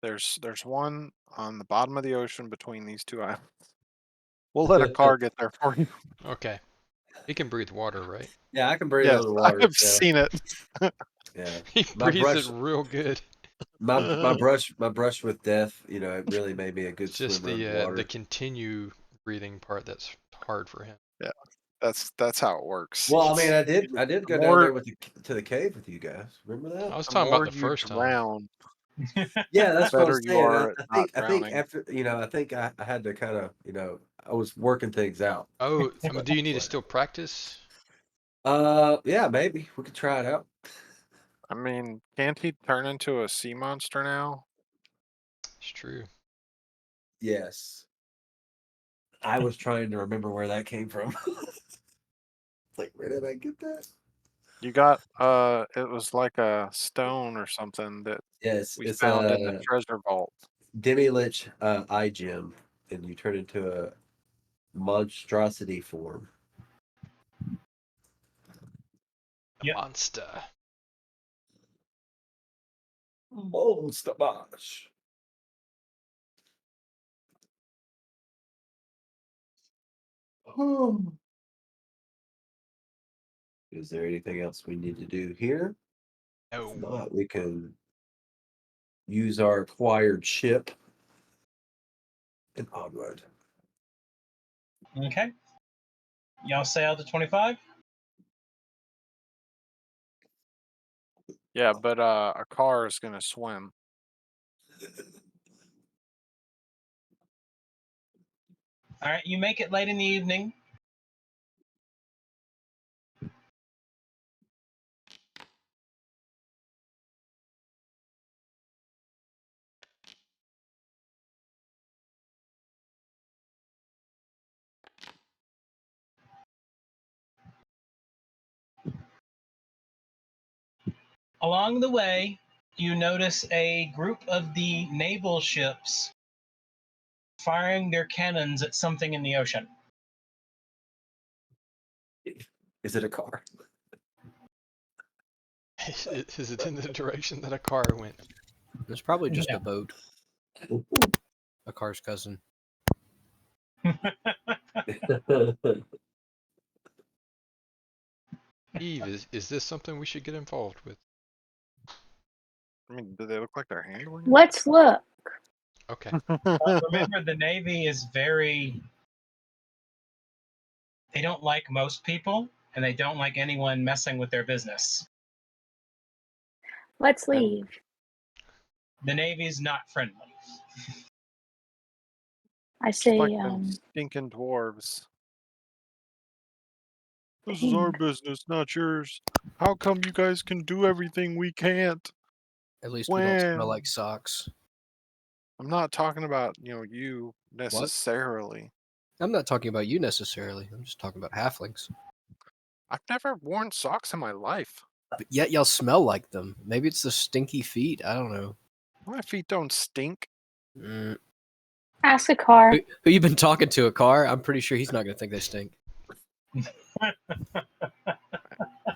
There's one on the bottom of the ocean between these two islands. We'll let a car get there for you. okay. He can breathe water, right? Yeah, I can breathe Yes, underwater. I've yeah. seen it. Yeah. He My breathes brush- it real good. My brush with death, you know, it really made me a good It's just swimmer the underwater. continue breathing part that's hard for him. That's how it works. Well, I mean, It's- I did the go down more there to the cave with you guys. Remember I that? was the talking about more the you first time. drown, Yeah, that's what I better was you saying. are at not I think drowning. after I think I had to kind of I was working things out. Oh, But- do you need to still practice? Yeah, maybe we could try it out. I mean, can't he turn into a sea monster now? It's true. Yes, I was trying to remember where that came from. It's like, where did I get that? You got it was like a stone or something that Yes, we it's found in the a treasure vault. Demi-Lich eye gem, and you turn into a monstrosity form. Yep. Monster. Monster Mash. Is there anything else we need to do here? No. If not, we can use our acquired ship and onward. Okay. Y'all sail to 25? Yeah, but a car is gonna swim. All right, you make it late in the evening. Along the way, you notice a group of the naval ships firing their cannons at something in the ocean. Is it a car? Is it in the direction that a car went? It's probably just No. a boat. A car's cousin. Eve, is this something we should get involved with? I mean, do they look like they're handling it? Let's look. Okay. Remember, the Navy is very. They don't like most people, and they don't like anyone messing with their business. Let's leave. The Navy's not friendly. I Just like say, them stinking dwarves. This is Hey. our business, not yours. How come you guys can do everything we can't? At least we don't smell When? like socks. I'm not talking about, you What? necessarily. I'm not talking about you necessarily. I'm just talking about halflings. I've never worn socks in my life. But yet y'all smell like them. Maybe it's the stinky feet. I don't know. My feet don't stink. Mm. ask a car. Who you been talking to? A car? I'm pretty sure he's not going to think they stink.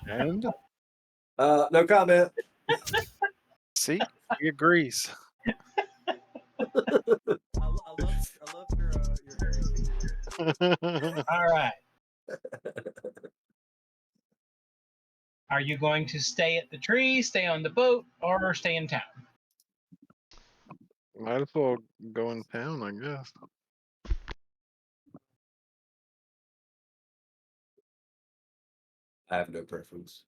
And No comment. see, he agrees. I love your hairy feet. All right. Are you going to stay at the tree, stay on the boat, or stay in town? Might as well go in town, I guess. I have no preference.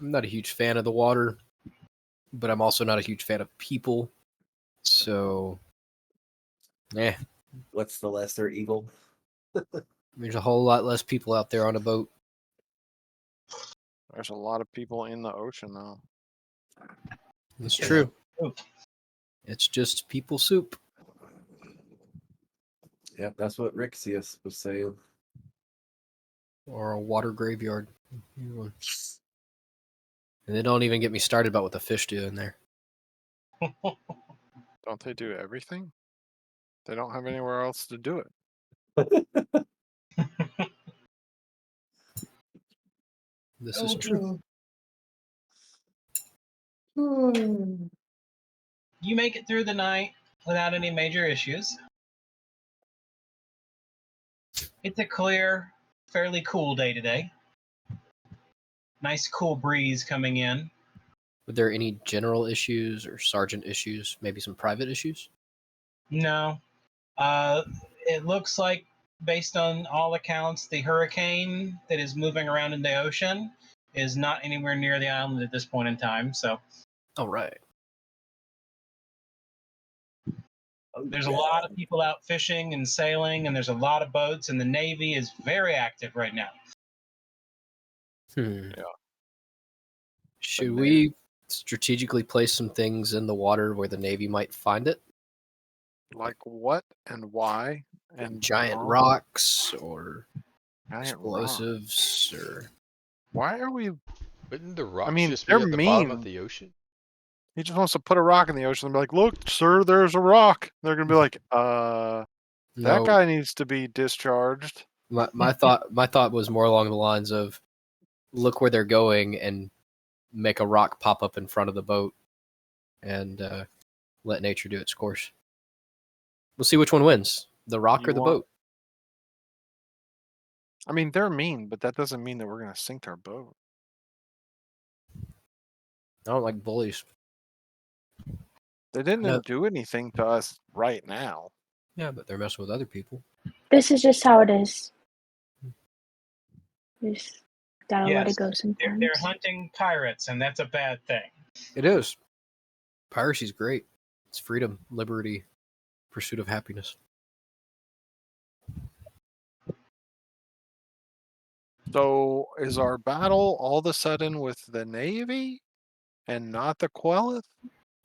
I'm not a huge fan of the water, but I'm also not a huge fan of people. So, What's the lesser evil? there's a whole lot less people out there on a boat. There's a lot of people in the ocean, though. It's Yeah. true. Ooh. It's just people soup. Yep, that's what Rixius was saying. Or a water graveyard. Either one. And they don't even get me started about what the fish do in there. Don't they do everything? They don't have anywhere else to do it. This is true. You make it through the night without any major issues. It's a clear, fairly cool day today. Nice cool breeze coming in. Were there any general issues or sergeant issues? Maybe some private issues? No, It looks like, based on all accounts, the hurricane that is moving around in the ocean is not anywhere near the island at this point in time. So All right. Oh, there's a yeah. lot of people out fishing and sailing, and there's a lot of boats, and the Navy is very active right now. Hmm. Yeah. Should But we strategically place some things in the water where the Navy might find it? Like what and why? And Giant how? rocks or Giant rock. explosives or Why are we? Wouldn't the rocks mean, just they're be at the bottom of mean. the ocean? He just wants to put a rock in the ocean and be like, "Look, sir, there's a rock." They're gonna be like, that no. guy needs to be discharged." My thought was more along the lines of look where they're going and make a rock pop up in front of the boat and let nature do its course. We'll see which one wins, the rock You or the want- boat. I mean, they're mean, but that doesn't mean that we're gonna sink our boat. I don't like bullies. They didn't No. do anything to us right now. Yeah, but they're messing with other people. This is just how it is. Just gotta let Yes, it go sometimes. They're hunting pirates, and that's a bad thing. It is. Piracy's great. It's freedom, liberty, pursuit of happiness. So is our battle all of a sudden with the Navy and not the Queleth?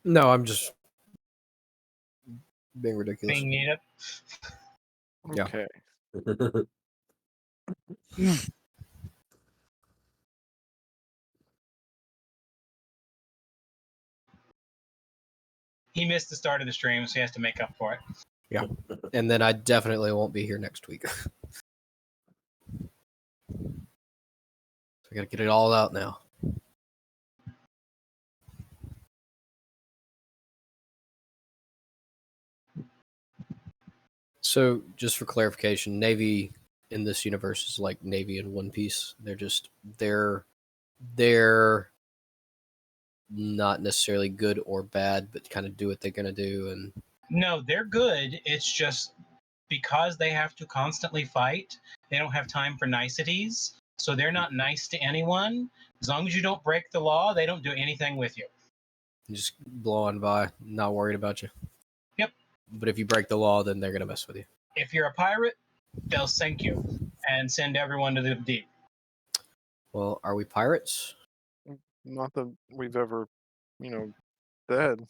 No, I'm just being ridiculous. Being needed. Yeah. Okay. He missed the start of the stream, so he has to make up for it. Yeah. And then I definitely won't be here next week. So I gotta get it all out now. So, just for clarification, Navy in this universe is like Navy in One Piece. They're not necessarily good or bad, but kind of do what they're gonna do. And No, they're good. It's just because they have to constantly fight, they don't have time for niceties. So they're not nice to anyone. As long as you don't break the law, they don't do anything with you. just blow on by, not worried about you. Yep. But if you break the law, then they're gonna mess with you. If you're a pirate, they'll sink you and send everyone to the deep. Well, are we pirates? Not that we've ever, dead.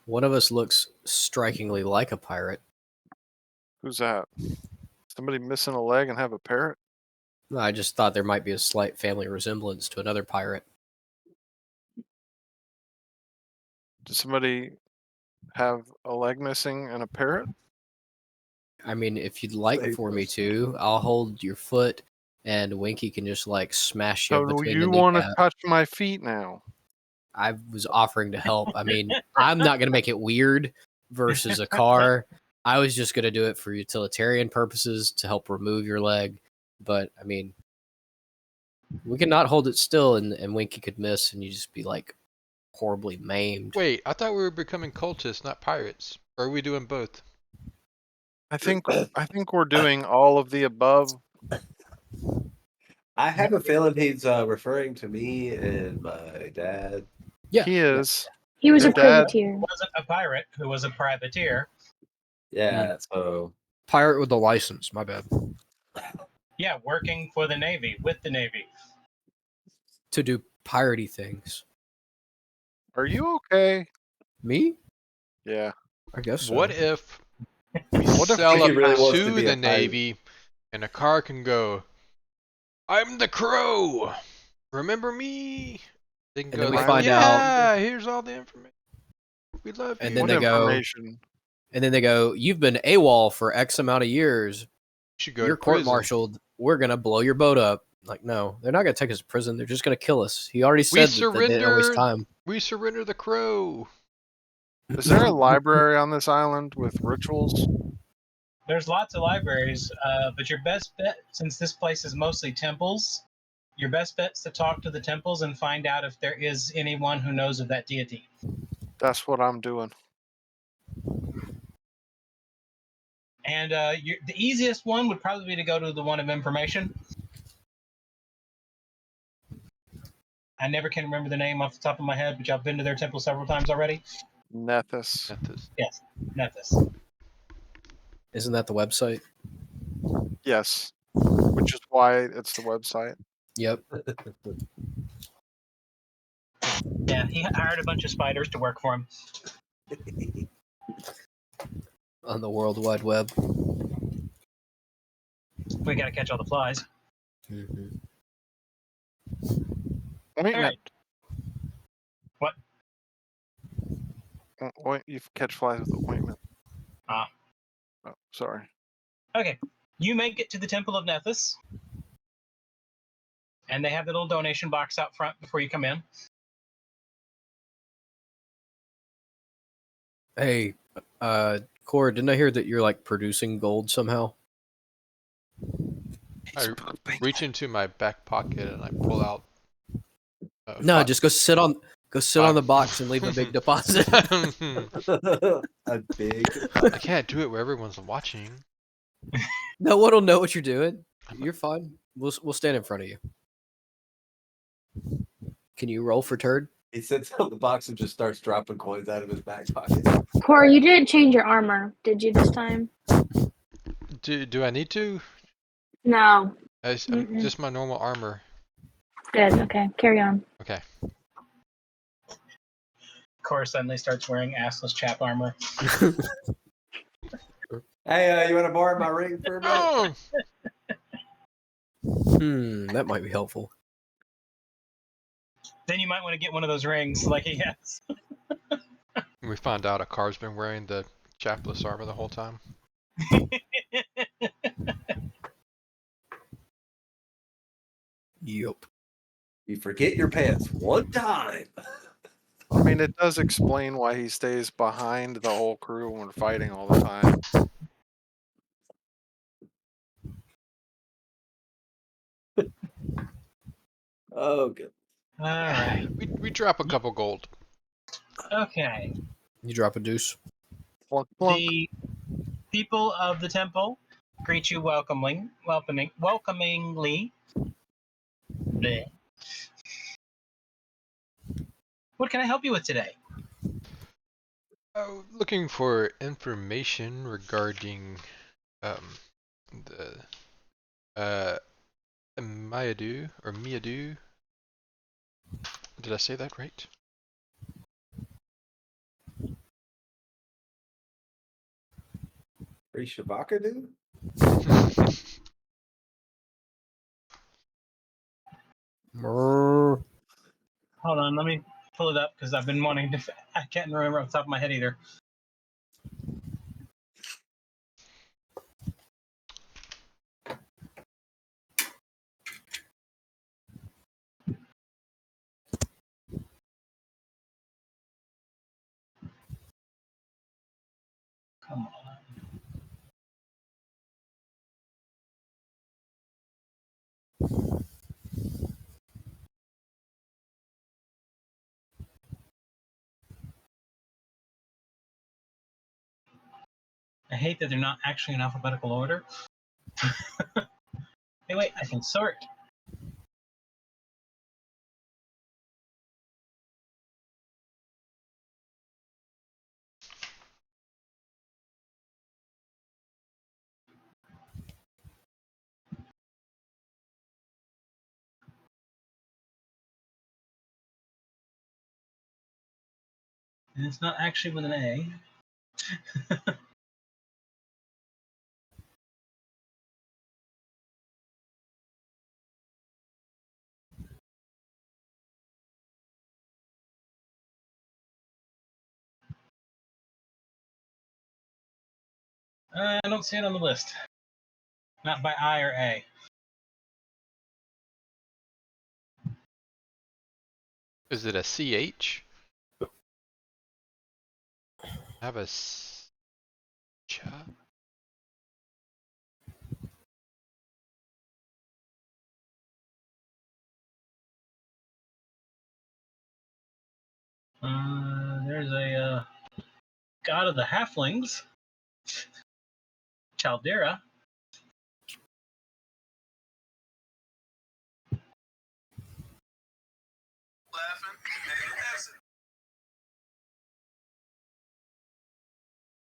One of us looks strikingly like a pirate. Who's that? Somebody missing a leg and have a parrot? I just thought there might be a slight family resemblance to another pirate. Did somebody have a leg missing and a parrot? I mean, if you'd like Safe for me person. to, I'll hold your foot, and Winky can just like smash you So do between you the want to kneecap. touch my feet now? I was offering to help. I mean, I'm not gonna make it weird versus a car. I was just gonna do it for utilitarian purposes to help remove your leg. But I mean, we could not hold it still, and Winky could miss, and you just be like horribly maimed. Wait, I thought we were becoming cultists, not pirates. Or are we doing both? I think we're doing all of the above. I have a feeling he's referring to me and my dad. Yeah, He is. He was Your a dad- privateer. Wasn't a pirate who was a privateer. Yeah, so pirate with a license. My bad. Yeah, working for the Navy, with the Navy. To do piratey things. Are you okay? Me? Yeah. I guess so. What if we What if sell he up really wants to to be the a pirate? Navy and a car can go, I'm the Crow. Remember me? They can And go then we like, find yeah, here's all the information. We love And you. then What they go- information? And then they go, you've been AWOL for X amount of years. You should go You're to prison. court-martialed. We're going to blow your boat up. Like, no, they're not going to take us to prison. They're just going to kill us. He already We said that they didn't waste surrender. time. We surrender the Crow. Is there a library on this island with rituals? There's lots of libraries, but your best bet, since this place is mostly temples, your best bet's to talk to the temples and find out if there is anyone who knows of that deity. That's what I'm doing. And the easiest one would probably be to go to the one of information. I never can remember the name off the top of my head, but I've been to their temple several times already. Nethys. Nethys. Yes, Nethys. Isn't that the website? Yes. Which is why it's the website. Yep. Yeah, he hired a bunch of spiders to work for him. On the World Wide Web. We got to catch all the flies. Mm-hmm. Ointment. What? You catch flies with ointment. Ah. Oh, sorry. Okay, you make it to the Temple of Nethys, and they have the little donation box out front before you come in. Hey, Cora, didn't I hear that you're like producing gold somehow? I reach into my back pocket and I pull out. No, just go sit on the box and leave a big deposit. A big. I can't do it where everyone's watching. No one will know what you're doing. You're fine. We'll stand in front of you. Can you roll for turd? He sits on the box and just starts dropping coins out of his back pocket. Cora, you didn't change your armor, did you this time? Do I need to? No. Just my normal armor. Good. Okay. Carry on. Okay. Cora suddenly starts wearing assless chap armor. Hey, you want to borrow my ring for a minute? Oh! That might be helpful. Then you might want to get one of those rings like he has. We found out Akkar's been wearing the chapless armor the whole time. Yup. You forget your pants one time. I mean, it does explain why he stays behind the whole crew when we're fighting all the time. Oh, good. All right. We drop a couple gold. Okay. You drop a deuce. Plunk, plunk. The people of the temple greet you welcomingly. Bleh. What can I help you with today? Looking for information regarding the Mayadu or Miadu. Did I say that right? Free Shabaka, dude? Hold on, let me pull it up because I've been wanting to. I can't remember off the top of my head either. Come on. I hate that they're not actually in alphabetical order. Hey, wait, I can sort. And it's not actually with an A. I don't see it on the list. Not by I or A. Is it a CH? Have a cha? There's a god of the halflings. Chaldera.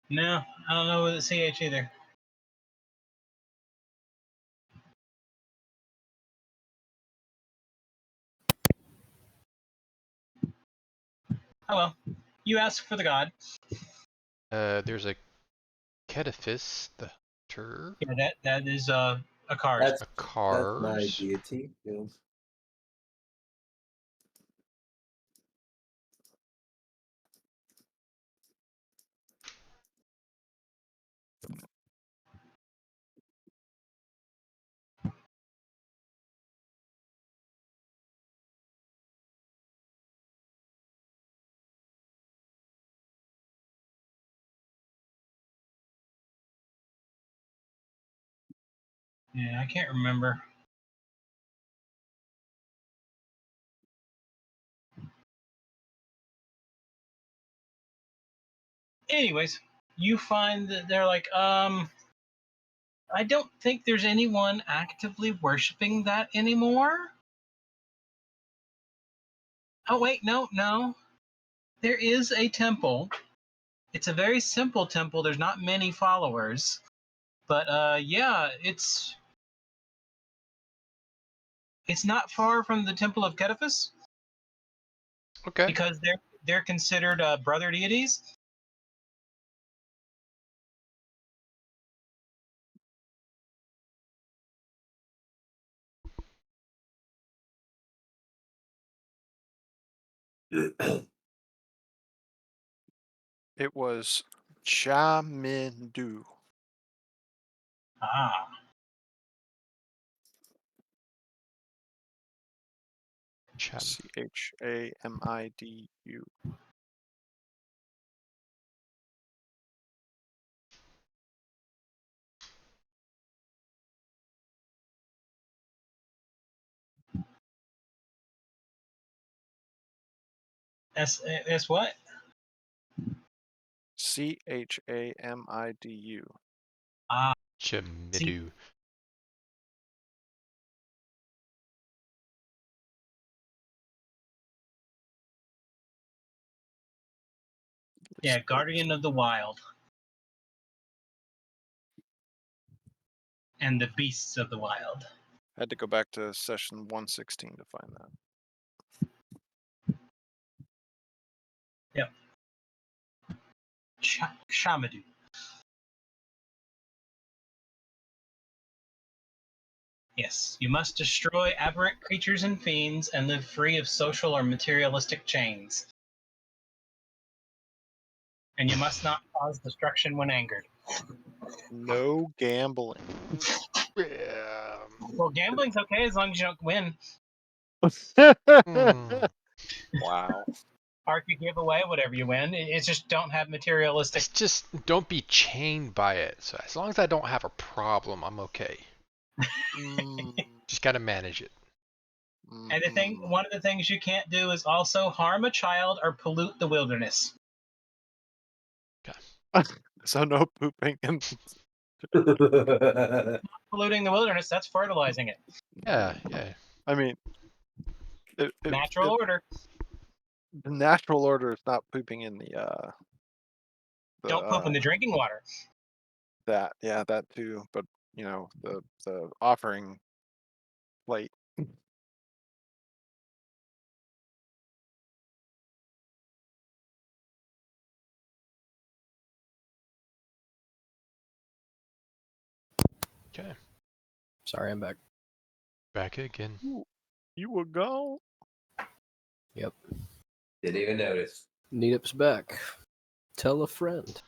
No, I don't know the CH either. Oh well, you ask for the god. There's a Kedifice, the hunter. Yeah, that is a card. That's my Akkars. deity. Yes. Yeah, I can't remember. Anyways, you find that they're like, I don't think there's anyone actively worshiping that anymore. Oh wait, no. There is a temple. It's a very simple temple. There's not many followers. But yeah, it's not far from the Temple of Kedifice Okay. because they're considered brother deities. It was Chamindu. Ah, Cham. Chamidu. that's what? Chamidu. Ah, Chamidu. yeah, Guardian of the Wild and the Beasts of the Wild. Had to go back to session 116 to find that. Yep. Shamadu. Yes, you must destroy aberrant creatures and fiends and live free of social or materialistic chains. And you must not cause destruction when angered. No gambling. Yeah. Well, gambling's okay as long as you don't win. Wow. Or if you give away whatever you win, it's just don't have materialistic. It's just don't be chained by it. So as long as I don't have a problem, I'm okay. Just gotta manage it. And one of the things you can't do is also harm a child or pollute the wilderness. So no pooping and Polluting the wilderness, that's fertilizing it. Yeah. I mean Natural order. the natural order is not pooping in the Don't poop in the drinking water. that too, but the offering plate. Okay. Sorry, I'm back. Back again. You will go. Yep. Didn't even notice. Needup's back. Tell a friend.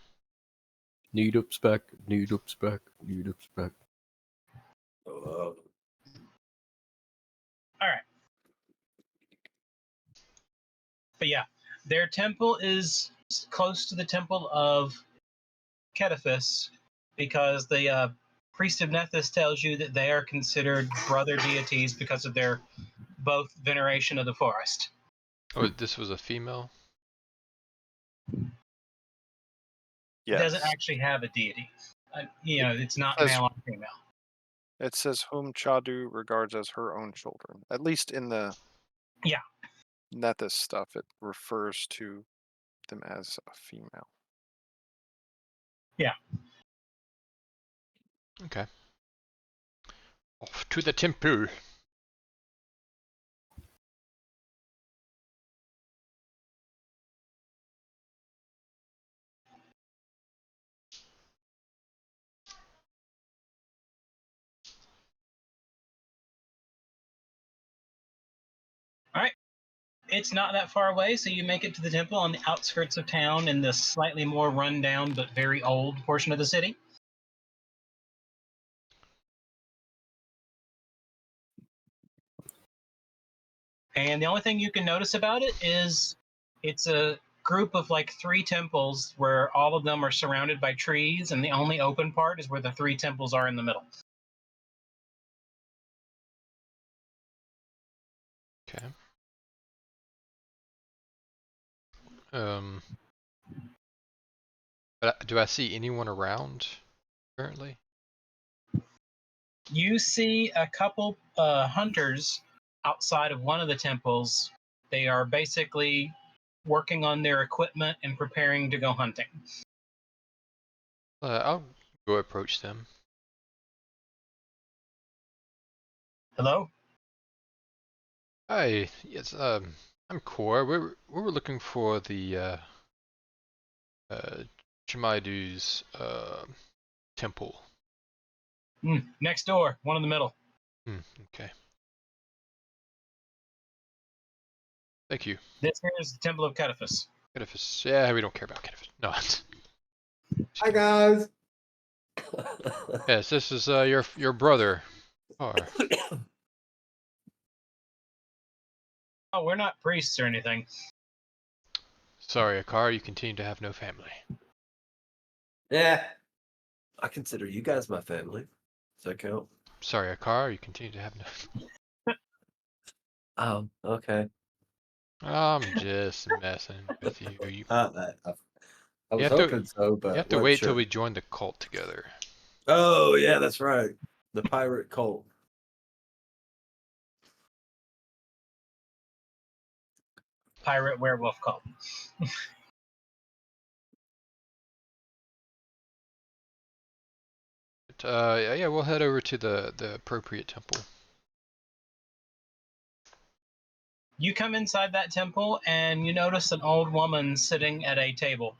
Needup's back. Needup's back. Needup's back. Oh, All right. But yeah, their temple is close to the temple of Kedifice because the priest of Nethys tells you that they are considered brother deities because of their both veneration of the forest. Oh, this was a female? It Yes. doesn't actually have a deity. It's not Says- male or female. It says whom Chadu regards as her own children. At least in the Nethys stuff, it refers to them as a female. Okay. Off to the temple. It's not that far away, so you make it to the temple on the outskirts of town in the slightly more rundown but very old portion of the city. And the only thing you can notice about it is it's a group of like 3 temples where all of them are surrounded by trees, and the only open part is where the 3 temples are in the middle. Okay. But do I see anyone around currently? You see a couple hunters outside of one of the temples. They are basically working on their equipment and preparing to go hunting. I'll go approach them. Hello? Hi, yes, I'm Core. We were looking for the Chimaidu's temple. Next door, one in the middle. Okay. Thank you. This here is the Temple of Cediphus. Cediphus. Yeah, we don't care about Cediphus. No. Hi guys. Yes, this is your brother. Or Oh, we're not priests or anything. sorry, Akkar, you continue to have no family. Yeah. I consider you guys my family. Does that count? Sorry, Akkar, you continue to have no. Oh, okay. I'm just messing with you. I was have to- hoping so, but You have to wasn't wait sure. till we join the cult together. Oh yeah, that's right. The pirate cult. Pirate werewolf cult. But, yeah, we'll head over to the appropriate temple. You come inside that temple and you notice an old woman sitting at a table.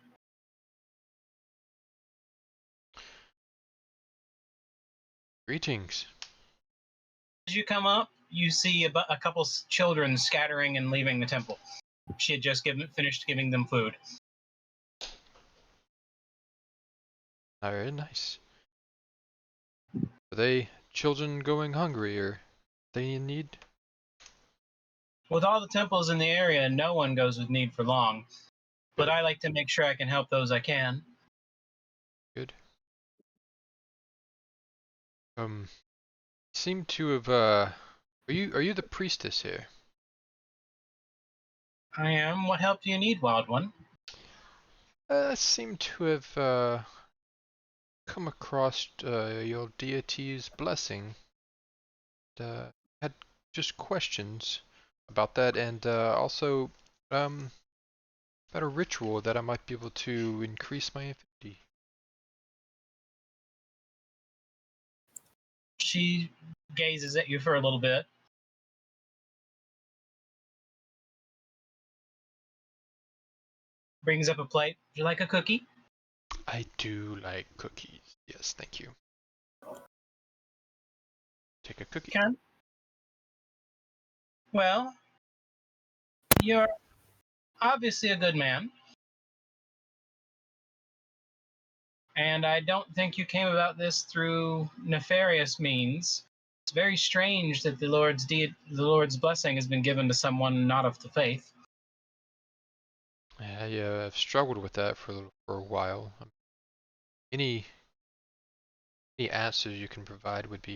Greetings. As you come up, you see a couple children scattering and leaving the temple. She had just finished giving them food. Very nice. Are they children going hungry, or are they in need? With all the temples in the area, no one goes with need for long. But I like to make sure I can help those I can. Good. Seem to have are you the priestess here? I am. What help do you need, Wild One? Seem to have come across your deity's blessing. Had just questions about that, and also about a ritual that I might be able to increase my affinity. She gazes at you for a little bit. Brings up a plate. Would you like a cookie? I do like cookies. Yes, thank you. Take a cookie. Ken? Well, you're obviously a good man. And I don't think you came about this through nefarious means. It's very strange that the Lord's blessing has been given to someone not of the faith. Yeah, I've struggled with that for a while. Any answers you can provide would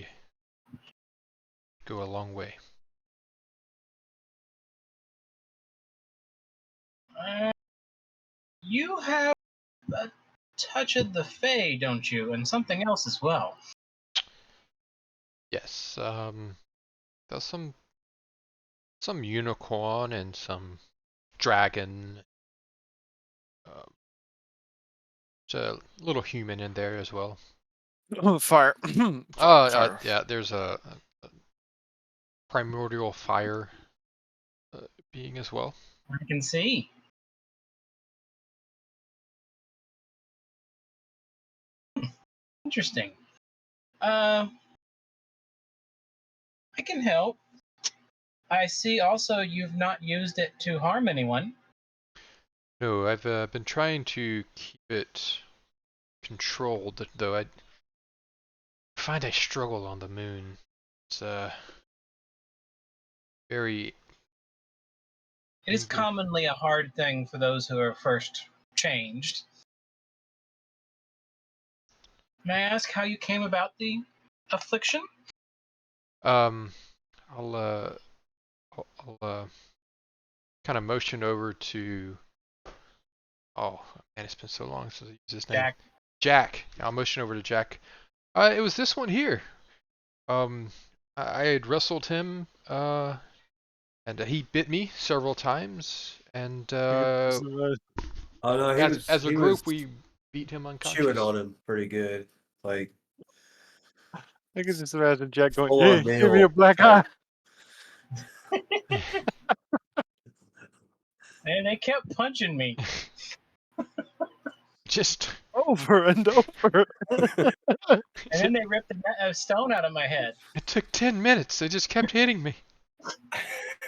go a long way. You have touch of the Fae, don't you? And something else as well. Yes. There's some unicorn and some dragon. There's a little human in there as well. Fire. Sorry. Yeah. There's a primordial fire being as well. I can see. Interesting. I can help. I see also you've not used it to harm anyone. No, I've been trying to keep it controlled, though I find I struggle on the moon. It's very It is angry. commonly a hard thing for those who are first changed. May I ask how you came about the affliction? I'll kind of motion over to. Oh man, it's been so long since I used his name. Jack. Jack. I'll motion over to Jack. It was this one here. I had wrestled him, and he bit me several times, and Oh no, as a he group was we beat him chewing unconscious. on him pretty good, like I can just imagine Jack going, full "Hey, on give me a nail. black eye." And they kept punching me. Just Over and over. And then they ripped a stone out of my head. it took 10 minutes. They just kept hitting me.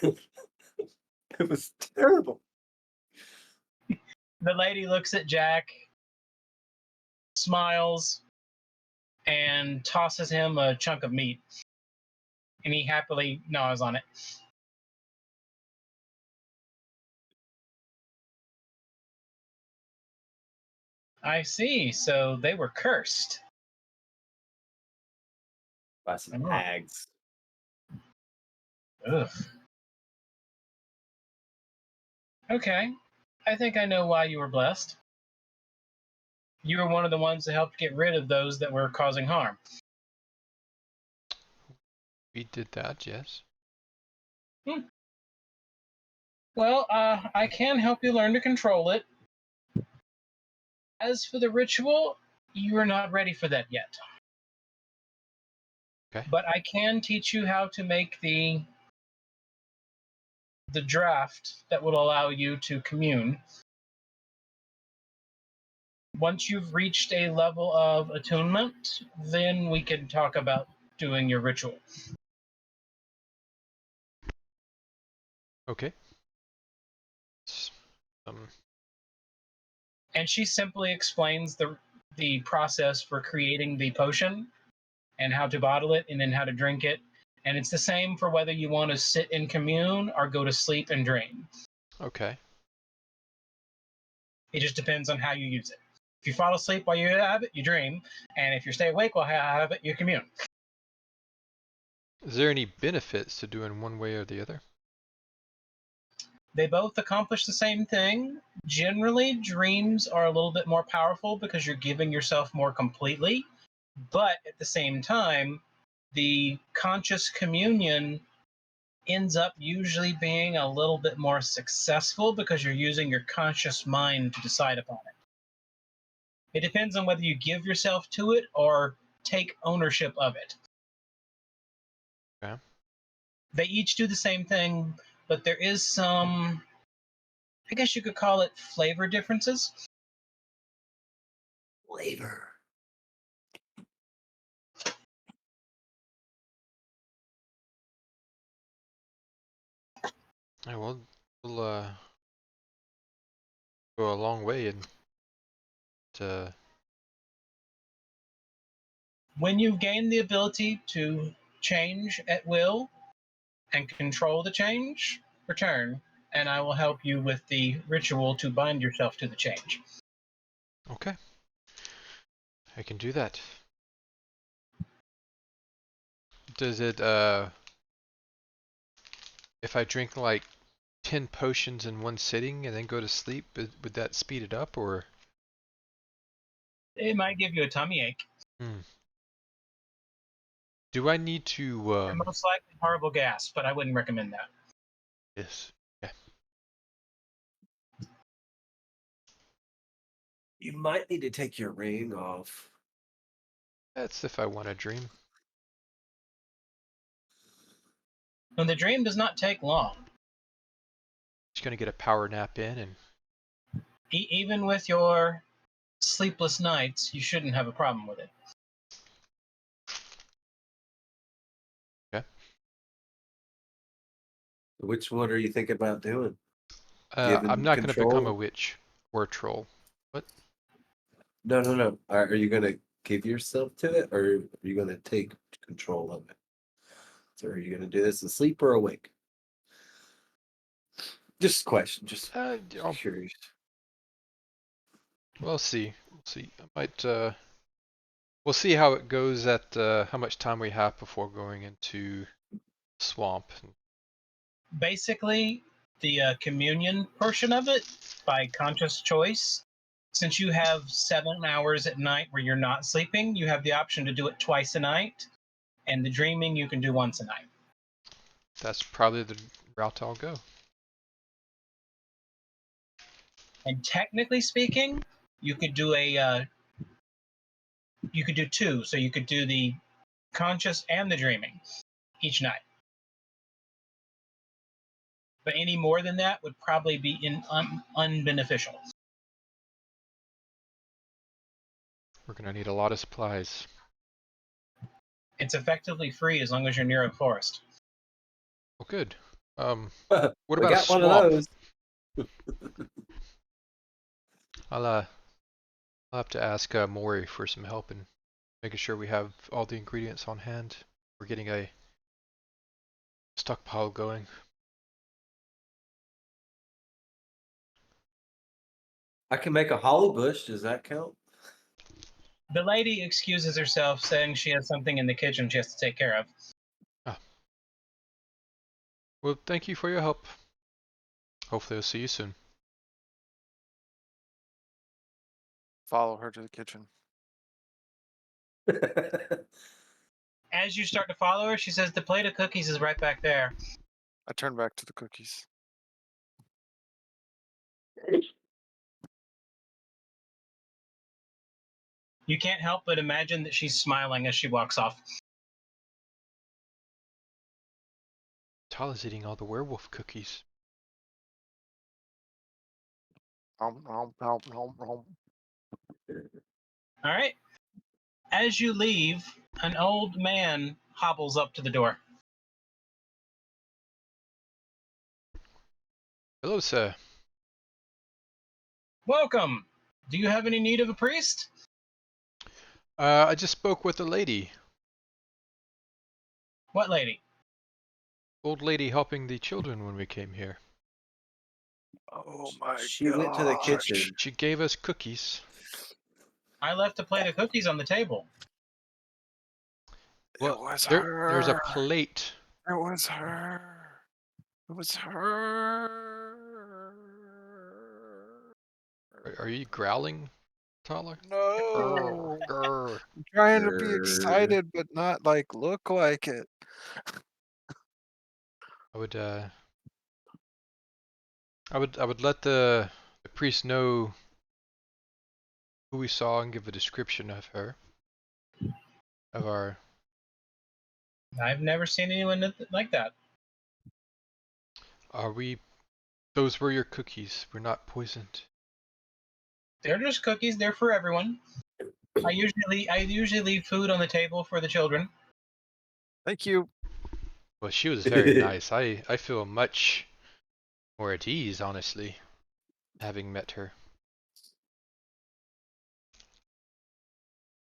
It was terrible. The lady looks at Jack, smiles, and tosses him a chunk of meat. And he happily gnaws on it. I see. So they were cursed. By some Oh. hags. Ugh. Okay. I think I know why you were blessed. You were one of the ones that helped get rid of those that were causing harm. We did that, yes. Well, I can help you learn to control it. As for the ritual, you are not ready for that yet. Okay. But I can teach you how to make the draft that will allow you to commune. Once you've reached a level of attunement, then we can talk about doing your ritual. Okay. And she simply explains the process for creating the potion and how to bottle it and then how to drink it. And it's the same for whether you want to sit and commune or go to sleep and drain. Okay. It just depends on how you use it. If you fall asleep while you have it, you dream. And if you stay awake while you have it, you commune. Is there any benefits to doing one way or the other? They both accomplish the same thing. Generally, dreams are a little bit more powerful because you're giving yourself more completely. But at the same time, the conscious communion ends up usually being a little bit more successful because you're using your conscious mind to decide upon it. It depends on whether you give yourself to it or take ownership of it. Okay. They each do the same thing, but there is some, I guess you could call it flavor differences. Flavor. Yeah, well, we'll go a long way and When you've gained the ability to change at will and control the change, return, and I will help you with the ritual to bind yourself to the change. Okay. I can do that. Does it if I drink like 10 potions in one sitting and then go to sleep, would that speed it up or? It might give you a tummy ache. Do I need to? And most likely horrible gas, but I wouldn't recommend that. Yes. Yeah. You might need to take your ring off. That's if I want to dream. And the dream does not take long. Just gonna get a power nap in, and Even with your sleepless nights, you shouldn't have a problem with it. okay. Which one are you thinking about doing? Given I'm not gonna become a control? witch or a troll. What? No. Are you gonna give yourself to it, or are you gonna take control of it? So are you gonna do this asleep or awake? Just a question. Just I'll, curious. we'll see. We'll see. I might. We'll see how it goes at how much time we have before going into swamp. Basically, the communion portion of it, by conscious choice, since you have 7 hours at night where you're not sleeping, you have the option to do it twice a night, and the dreaming you can do once a night. That's probably the route I'll go. And technically speaking, you could do you could do two, so you could do the conscious and the dreaming each night. But any more than that would probably be unbeneficial. We're gonna need a lot of supplies. It's effectively free as long as you're near a forest. Oh, good. We What about a got one of swamp? those. I'll have to ask Maury for some help in making sure we have all the ingredients on hand. We're getting a stockpile going. I can make a holly bush. Does that count? The lady excuses herself, saying she has something in the kitchen she has to take care of. Ah. Well, thank you for your help. Hopefully, I'll see you soon. Follow her to the kitchen. As you start to follow her, she says, "The plate of cookies is right back there." I turn back to the cookies. You can't help but imagine that she's smiling as she walks off. Tala's eating all the werewolf cookies. Nom. All right. As you leave, an old man hobbles up to the door. Hello, sir. "Welcome. Do you have any need of a priest?" I just spoke with a lady. "What lady?" Old lady helping the children when we came here. Oh my She went to the gosh. kitchen. She gave us cookies. "I left a plate of cookies on the table." It Well, was there's a her. plate. It was her. It was her. Are you growling, Tala? No. Grr. I'm trying to be Grr. excited, but not like look like it. I would let the priest know who we saw and give a description of her. Of our. "I've never seen anyone like that." Are we? Those were your cookies. We're not poisoned. "They're just cookies. They're for everyone. I usually leave food on the table for the children." Thank you. Well, she was very nice. I feel much more at ease, honestly, having met her.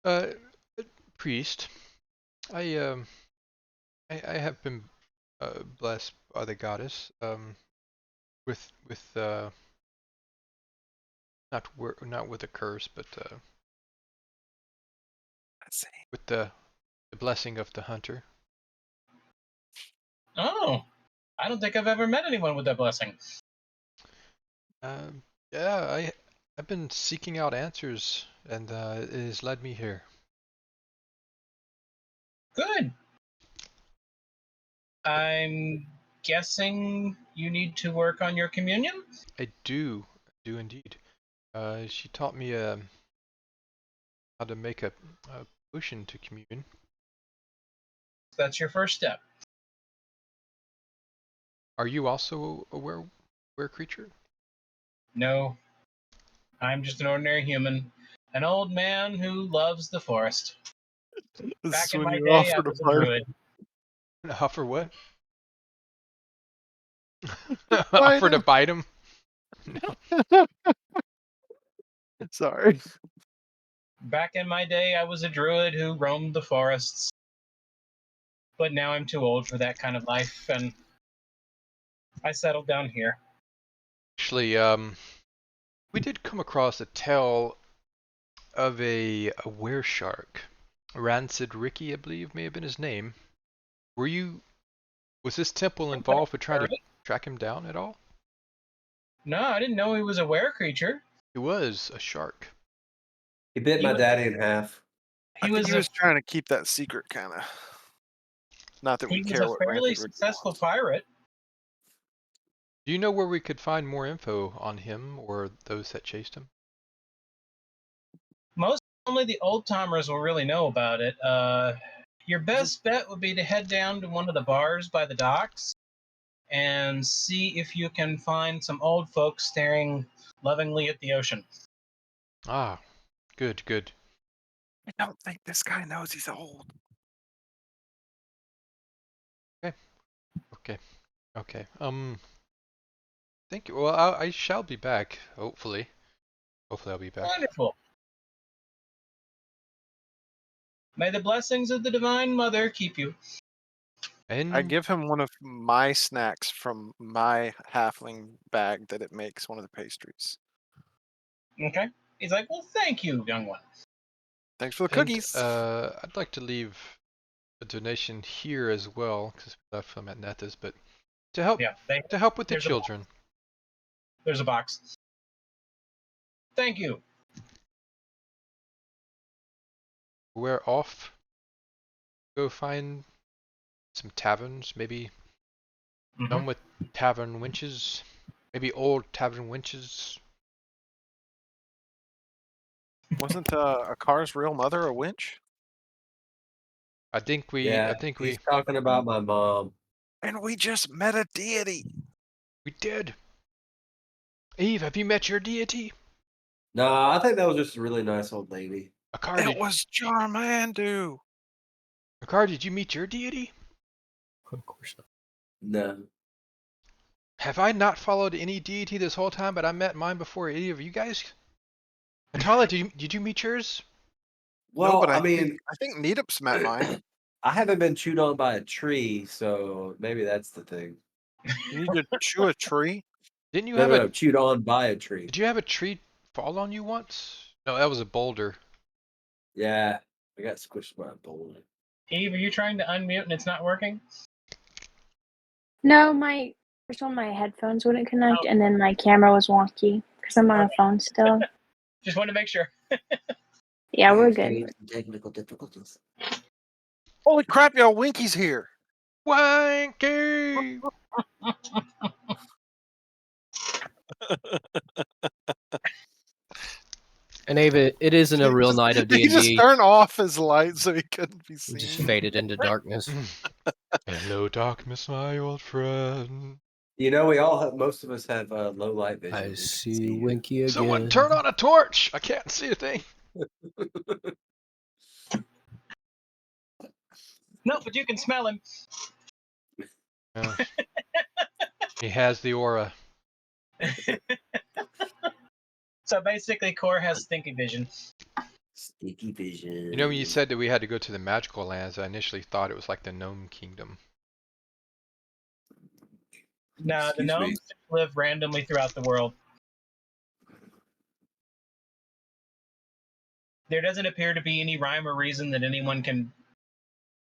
Uh, priest, I I have been blessed by the goddess with not with a curse, but Let's see. with the blessing of the hunter. "Oh, I don't think I've ever met anyone with that blessing." Um, yeah, I've been seeking out answers, and it has led me here. Good. I'm guessing you need to work on your communion? I do indeed. She taught me how to make a potion to commune. That's your first step. Are you also a were creature? No, I'm just an ordinary human. An old man who loves the forest. This Back is in when my you day, I offer to was a fire. druid. Offer what? Bite Offer to him. bite him? Sorry. Back in my day, I was a druid who roamed the forests. But now I'm too old for that kind of life, and I settled down here. Actually, we did come across a tale of a were shark. Rancid Ricky, I believe, may have been his name. Was this temple involved with trying to track him down at all? No, I didn't know he was a were creature. It was a shark. He bit He my was- daddy in half. I He think was he a was trying to keep that secret, kind of. Not that we he was care a what fairly Rancid Ricky successful wants. pirate. Do you know where we could find more info on him or those that chased him? Most only the old timers will really know about it. Your best bet would be to head down to one of the bars by the docks and see if you can find some old folks staring lovingly at the ocean. Ah, good. I don't think this guy knows he's old. Okay. Thank you. Well, I shall be back. Hopefully. Hopefully, I'll be back. Wonderful. May the blessings of the Divine Mother keep you. And I give him one of my snacks from my halfling bag that it makes, one of the pastries. Okay? He's like, well, thank you, young one. Thanks for the cookies. I'd like to leave a donation here as well because we left them at Nethys, but to help Yeah, with the there's a box. children. There's a box. Thank you. We're off. Go find some taverns, maybe Mhm. some with tavern winches, maybe old tavern winches. Wasn't Akkar's real mother a winch? I think we Yeah, he's talking about my mom. And we just met a deity. we did. Eve, have you met your deity? No, I think that was just a really nice old lady. Akkar, It was Charmandu. did you meet your deity? Of course not. No. Have I not followed any deity this whole time, but I met mine before any of you guys? Atala, did you meet yours? Well, No, but I mean, I think Needup's met mine. I haven't been chewed on by a tree, so maybe that's the thing. You need to chew a tree. Didn't you No, have no, chewed on by a tree. Did you have a tree fall on you once? No, that was a boulder. Yeah, I got squished by a boulder. Eve, are you trying to unmute and it's not working? No, my first one, my headphones wouldn't connect, Oh. and then my camera was wonky because I'm on a Okay. phone still. Just wanted to make sure. Yeah, we're good. Experiencing technical difficulties. Holy crap, y'all, Winky's here. Wanky! And Ava, it isn't a real night of He just D&D. turned off his light so he couldn't be It just seen. faded into darkness. Hello, darkness, my old friend. You know, we all have, most of us have low light vision. I We can see you. Winky again. Someone turn on a torch! I can't see a thing. No, but you can smell him. Yeah. He has the aura. So basically, Core has stinky vision. Sticky vision. You know, when you said that we had to go to the magical lands, I initially thought it was like the gnome kingdom. No, the Excuse me. gnomes live randomly throughout the world. There doesn't appear to be any rhyme or reason that anyone can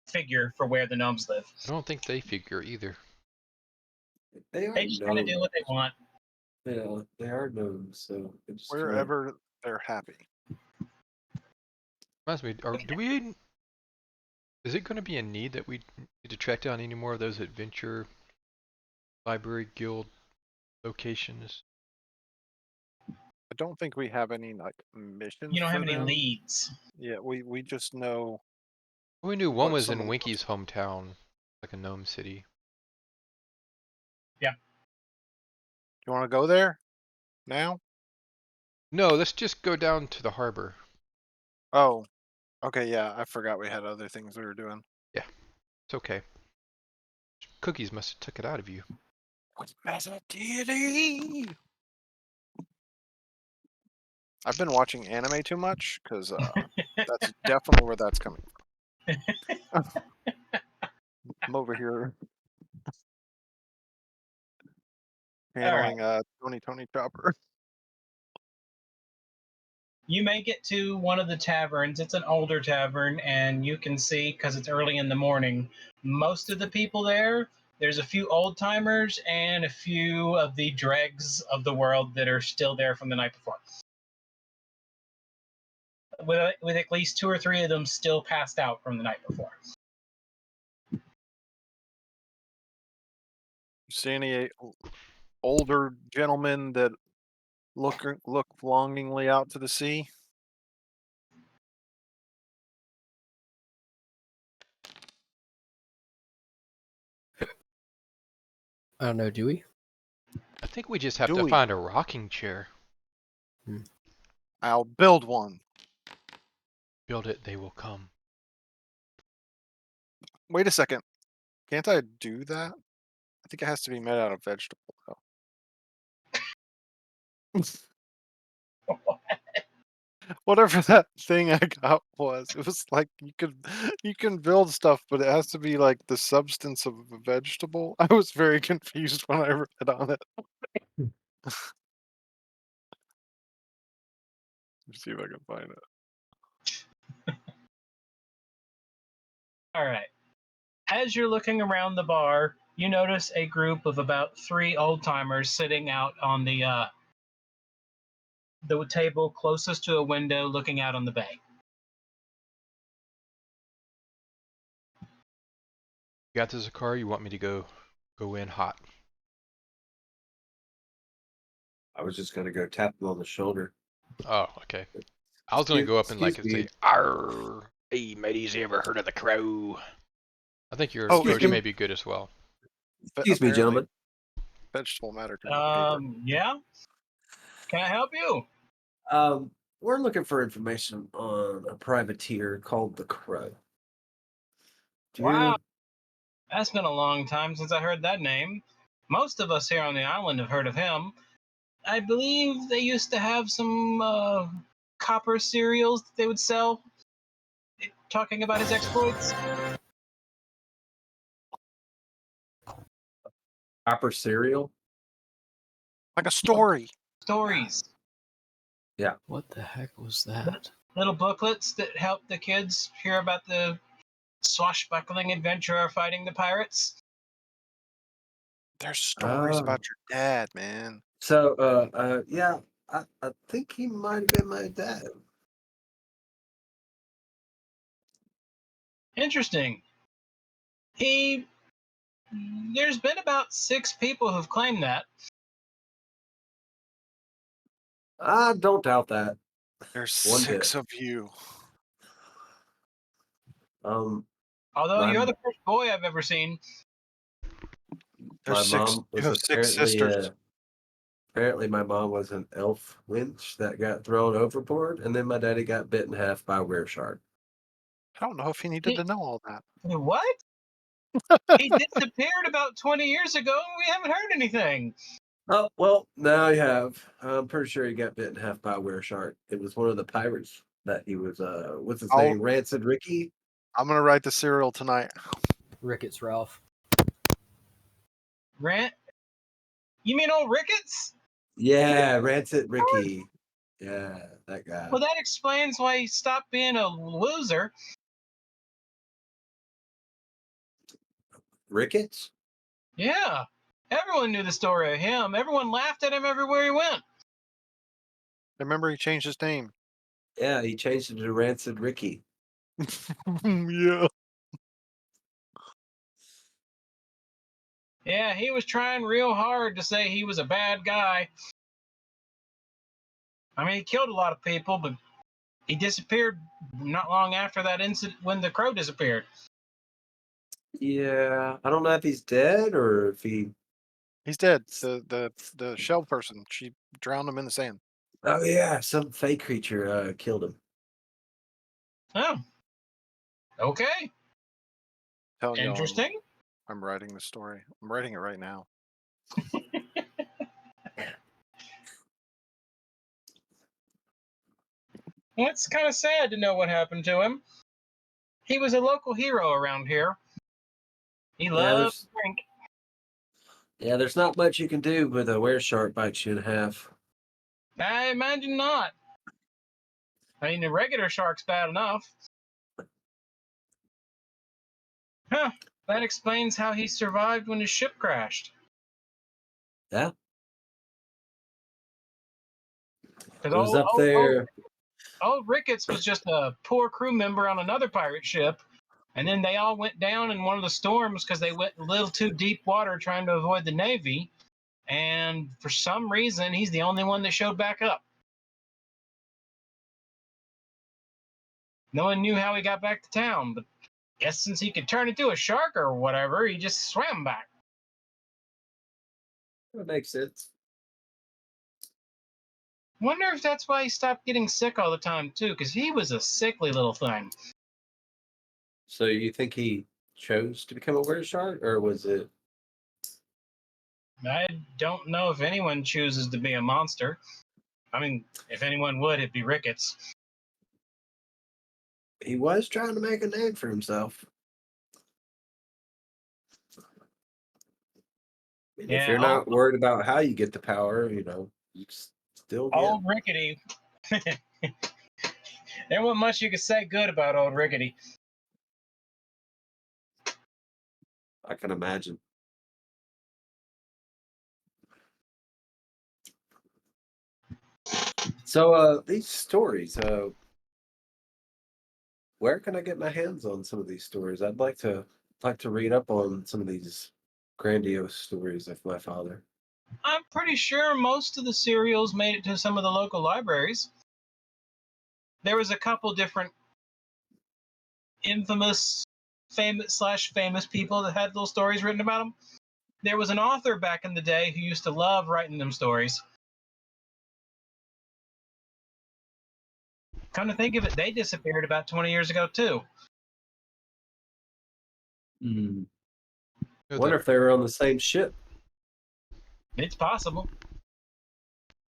figure for where the gnomes live. I don't think they figure either. They are They just kind of do gnomes. what they want. Yeah, they are gnomes, so it's correct. Wherever they're happy. Reminds me, do we? Is it going to be a need that we need to track down any more of those adventure library guild locations? I don't think we have any like missions You don't for have any them. leads. Yeah, we just know. We knew one What was some in of the- Winky's hometown, like a gnome city. You want to go there now? No, let's just go down to the harbor. Oh, okay. Yeah, I forgot we had other things we were doing. Yeah, it's okay. Cookies must have took it out of you. What's deity? I've been watching anime too much because that's definitely where that's coming from. I'm over here All right. handling Tony Chopper. You may get to one of the taverns. It's an older tavern, and you can see, because it's early in the morning, most of the people there. There's a few old timers and a few of the dregs of the world that are still there from the night before. With at least 2 or 3 of them still passed out from the night before. See any older gentlemen that look longingly out to the sea? I don't know. Do we? I think we just have Do to we? find a rocking chair. I'll build one. Build it, they will come. Wait a second. Can't I do that? I think it has to be made out of vegetable though. Whatever that thing I got was, it was like you can build stuff, but it has to be like the substance of a vegetable. I was very confused when I read on it. Let's see if I can find it. All right. As you're looking around the bar, you notice a group of about 3 old timers sitting out on the table closest to a window looking out on the bay. You got this, Akkar? You want me to go in hot? I was just gonna go tap them on the shoulder. Oh, okay. I was gonna go up and like Excuse say, me. "Arr, hey mateys, you ever heard of the crow?" I think your Oh, approach me. may be good as well. Excuse me, Apparently, gentlemen. vegetable matter can make paper. Yeah. Can I help you? We're looking for information on a privateer called the Crow. Do Wow. you? That's been a long time since I heard that name. Most of us here on the island have heard of him. I believe they used to have some copper cereals that they would sell, talking about his exploits. Copper cereal? Like a story. Stories. What the heck was that? Little booklets that help the kids hear about the swashbuckling adventure of fighting the pirates. There's stories Oh. about your dad, man. So, yeah, I think he might have been my dad. Interesting. There's been about 6 people who've claimed that. I don't doubt that. There's One 6 bit. of you. Although My- you're the first boy I've ever seen. There's my 6. mom You was have 6 sisters. apparently my mom was an elf winch that got thrown overboard, and then my daddy got bit in half by a were shark. I don't know if you needed to know all that. What? He disappeared about 20 years ago and we haven't heard anything. Oh, well, now I have. I'm pretty sure he got bit in half by a were shark. It was one of the pirates that he was, what's his I'll- name? Rancid Ricky? I'm gonna write the cereal tonight. Ricketts Ralph. Rant? You mean old Ricketts? Yeah, Rancid Ricky. Yeah, that guy. Well, that explains why he stopped being a loser. Ricketts? Yeah. Everyone knew the story of him. Everyone laughed at him everywhere he went. I remember he changed his name. Yeah, he changed it to Rancid Ricky. Yeah. Yeah, he was trying real hard to say he was a bad guy. I mean, he killed a lot of people, but he disappeared not long after that incident when the crow disappeared. Yeah, I don't know if he's dead or if he. He's dead. The shell person, she drowned him in the sand. Oh yeah, some fake creature killed him. Oh, okay. Telling y'all Interesting. I'm writing the story. I'm writing it right now. Well, it's kind of sad to know what happened to him. He was a local hero around here. He Yeah, loved to drink. there's not much you can do with a were shark bites you in half. I imagine not. I mean, the regular shark's bad enough. Huh. That explains how he survived when his ship crashed. Yeah, Because it was up there. old Ricketts was just a poor crew member on another pirate ship, and then they all went down in one of the storms because they went a little too deep water trying to avoid the Navy. And for some reason, he's the only one that showed back up. No one knew how he got back to town, but I guess since he could turn into a shark or whatever, he just swam back. That makes sense. Wonder if that's why he stopped getting sick all the time too, because he was a sickly little thing. So you think he chose to become a were shark, or was it? I don't know if anyone chooses to be a monster. I mean, if anyone would, it'd be Ricketts. He was trying to make a name for himself. I mean, if Yeah, you're not worried about how you get the power, you still get. old Rickety. There wasn't much you could say good about old Rickety. I can imagine. So, these stories, where can I get my hands on some of these stories? I'd like to read up on some of these grandiose stories of my father. I'm pretty sure most of the serials made it to some of the local libraries. There was a couple different infamous, famous people that had little stories written about them. There was an author back in the day who used to love writing them stories. Come to think of it, they disappeared about 20 years ago too. Hmm. No, Wonder if they were on the same ship. It's possible.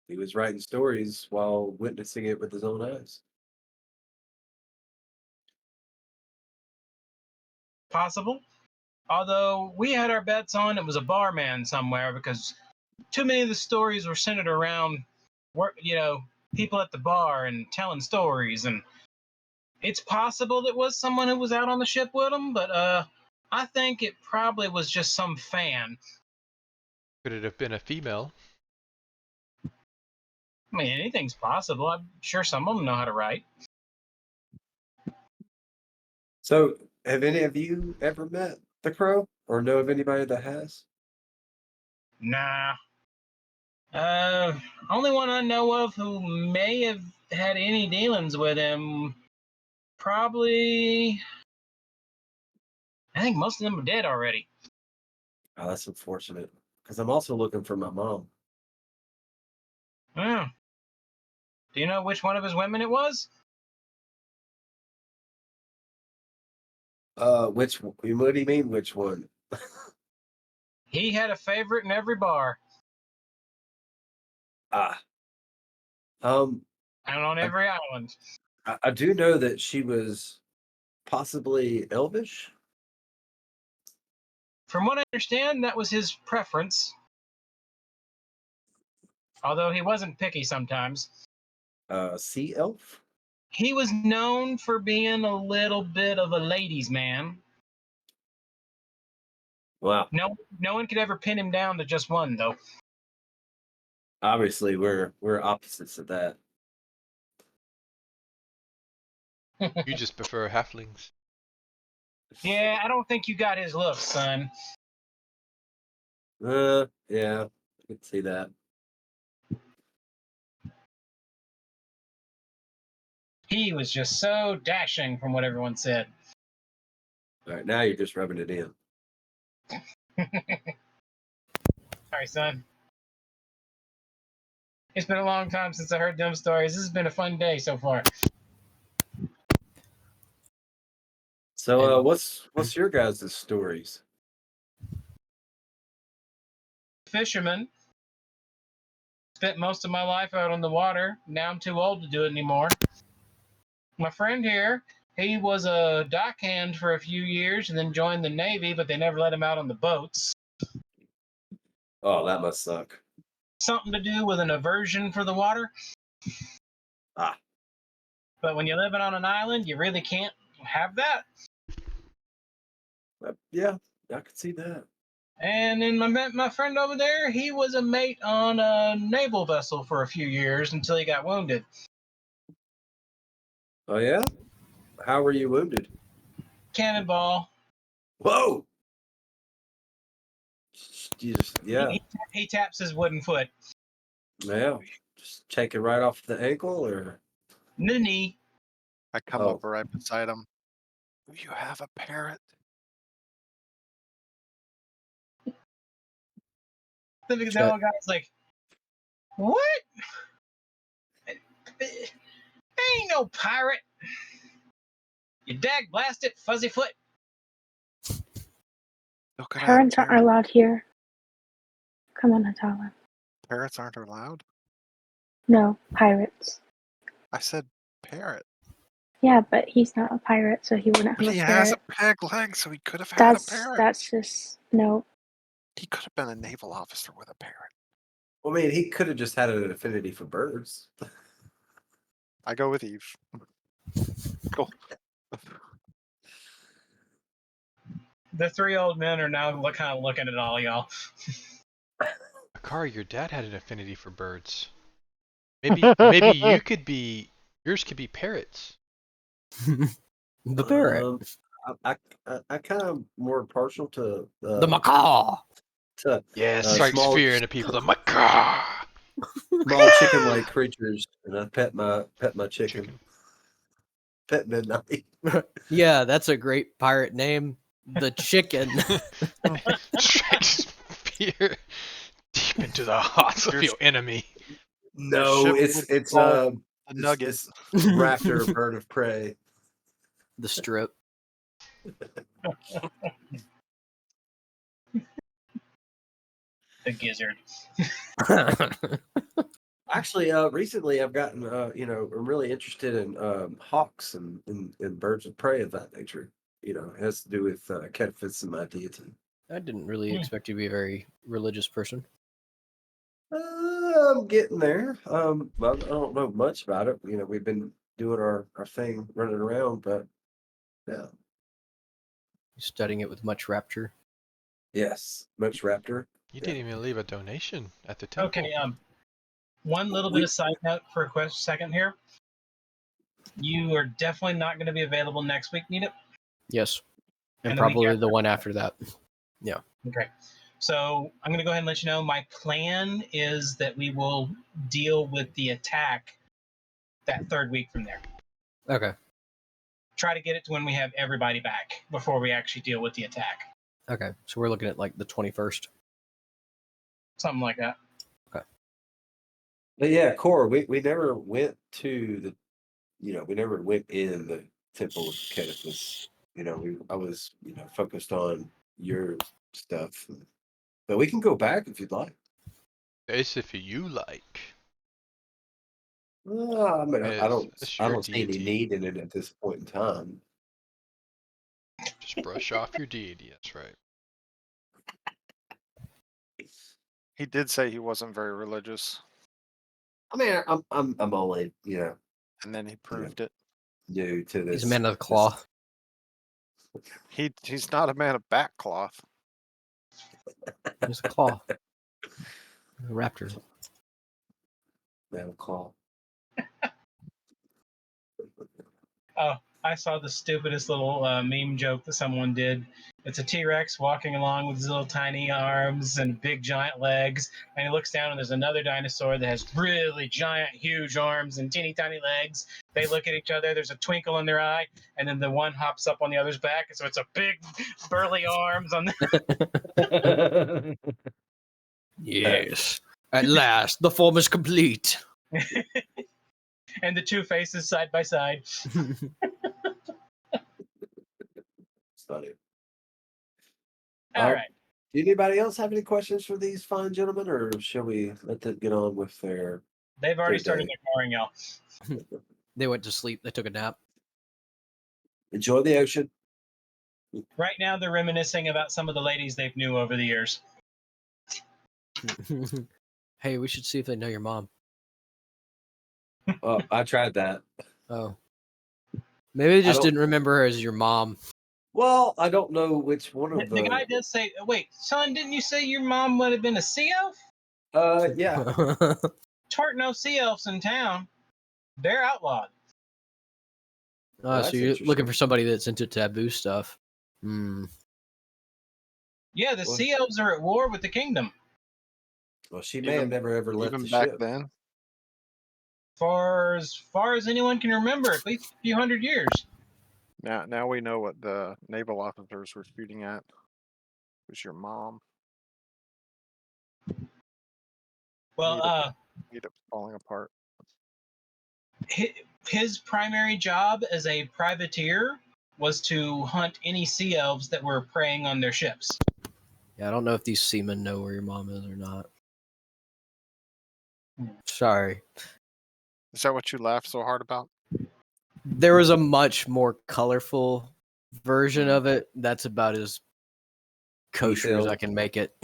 He was writing stories while witnessing it with his own eyes. Possible. Although we had our bets on it was a barman somewhere because too many of the stories were centered around work, people at the bar and telling stories, and it's possible it was someone who was out on the ship with them, but I think it probably was just some fan. Could it have been a female? I mean, anything's possible. I'm sure some of them know how to write. So, have any of you ever met the Crow or know of anybody that has? Nah. Only one I know of who may have had any dealings with him, probably. I think most of them are dead already. Oh, that's unfortunate. Because I'm also looking for my mom. Hmm. Do you know which one of his women it was? What do you mean, which one? He had a favorite in every bar Ah, um, and on I, every island. I do know that she was possibly elvish. From what I understand, that was his preference. Although he wasn't picky sometimes. Sea elf. He was known for being a little bit of a ladies' man. Wow. No one could ever pin him down to just one, though. Obviously, we're opposites of that. You just prefer halflings. Yeah, I don't think you got his looks, son. Yeah, I can see that. He was just so dashing from what everyone said. All right, now you're just rubbing it in. Sorry, son. It's been a long time since I heard them stories. This has been a fun day so far. So, what's your guys' stories? Fisherman. Spent most of my life out on the water. Now I'm too old to do it anymore. My friend here, he was a dockhand for a few years and then joined the Navy, but they never let him out on the boats. Oh, that must suck. Something to do with an aversion for the water. Ah. But when you're living on an island, you really can't have that. Yeah, I could see that. And then my friend over there, he was a mate on a naval vessel for a few years until he got wounded. Oh yeah, how were you wounded? Cannonball. Whoa! Yeah, He taps his wooden foot. yeah. Just take it right off the ankle, or The knee. I come Oh. over right beside him. Do you have a parrot? The old guy's like, what? Ain't no pirate. You dag blast it, fuzzy foot. Look at Parents aren't parrot. allowed here. Come on, Natalia. Parrots aren't allowed? No, pirates. I said parrot. Yeah, but he's not a pirate, so he wouldn't But have he a has parrot. a peg leg, so he could have had a parrot. That's just no. He could have been a naval officer with a parrot. I mean, he could have just had an affinity for birds. I go with Eve. Cool. The three old men are now kind of looking at all y'all. Akkar, your dad had an affinity for birds. Maybe you could be. Yours could be parrots. The parrot. I kind of more partial to The macaw. to Yeah, strikes small, fear into people. The macaw. small chicken-like creatures, and I pet my chicken. Pet midnight. Yeah, that's a great pirate name. The chicken. Strikes fear deep into the hearts of Here's- your enemy. No, ship it's would be called the it's, nugget. it's raptor bird of prey. The strip. The gizzard. Actually, recently I've gotten, I'm really interested in hawks and birds of prey of that nature. You know, it has to do with catfish and my deity. I didn't really expect you to be a very religious person. I'm getting there. Well, I don't know much about it. You know, we've been doing our thing, running around, but yeah, Studying it with much rapture. yes, much raptor. You Yeah. didn't even leave a donation at the temple. Okay, one little bit of side note for a second here. You are definitely not going to be available next week, Nita. Yes. And And the week probably after. the one after that. Okay. So I'm going to go ahead and let you know my plan is that we will deal with the attack that third week from there. Okay. Try to get it to when we have everybody back before we actually deal with the attack. Okay. So we're looking at like the 21st. Something like that. But yeah, Core, we never went to the, we never went in the temple of Cataphys. I was, focused on your stuff. But we can go back if you'd like. As if you like. I mean, That's I your don't see any deity. need in it at this point in time. Just brush off your deity. That's right. He did say he wasn't very religious, I mean, I'm only, and then he proved it. new to this. He's a man of the cloth. He's not a man of backcloth. There's a claw. A raptor. Man, call. Oh, I saw the stupidest little meme joke that someone did. It's a T-Rex walking along with his little tiny arms and big giant legs, and he looks down and there's another dinosaur that has really giant, huge arms and teeny tiny legs. They look at each other. There's a twinkle in their eye, and then the one hops up on the other's back, so it's a big, burly arms on the. Yes. At last, the form is complete. And the two faces side by side. Funny. All right. Did anybody else have any questions for these fine gentlemen, or shall we let them get on with their? They've already Good started day. ignoring y'all. They went to sleep. They took a nap. Enjoy the ocean. Right now, they're reminiscing about some of the ladies they've knew over the years. Hey, we should see if they know your mom. Oh, I tried that. Oh. Maybe they just don't- didn't remember her as your mom. Well, I don't know which one of The guy does say, "Wait, son, didn't you say your mom would have been a sea elf?" Yeah. Tart no sea elves in town. They're outlawed. Oh, That's so you're looking interesting. for somebody that's into taboo stuff. Hmm. Yeah, the Well- sea elves are at war with the kingdom. Well, she may have never ever left Even the back ship. then. For as far as anyone can remember, at least a few hundred years. Now we know what the naval officers were shooting at. It was your mom. Well, Ended up falling apart. his primary job as a privateer was to hunt any sea elves that were preying on their ships. Yeah, I don't know if these seamen know where your mom is or not. Hmm. Sorry. Is that what you laughed so hard about? There was a much more colorful version of it. That's about as kosher as I Detailed. can make it.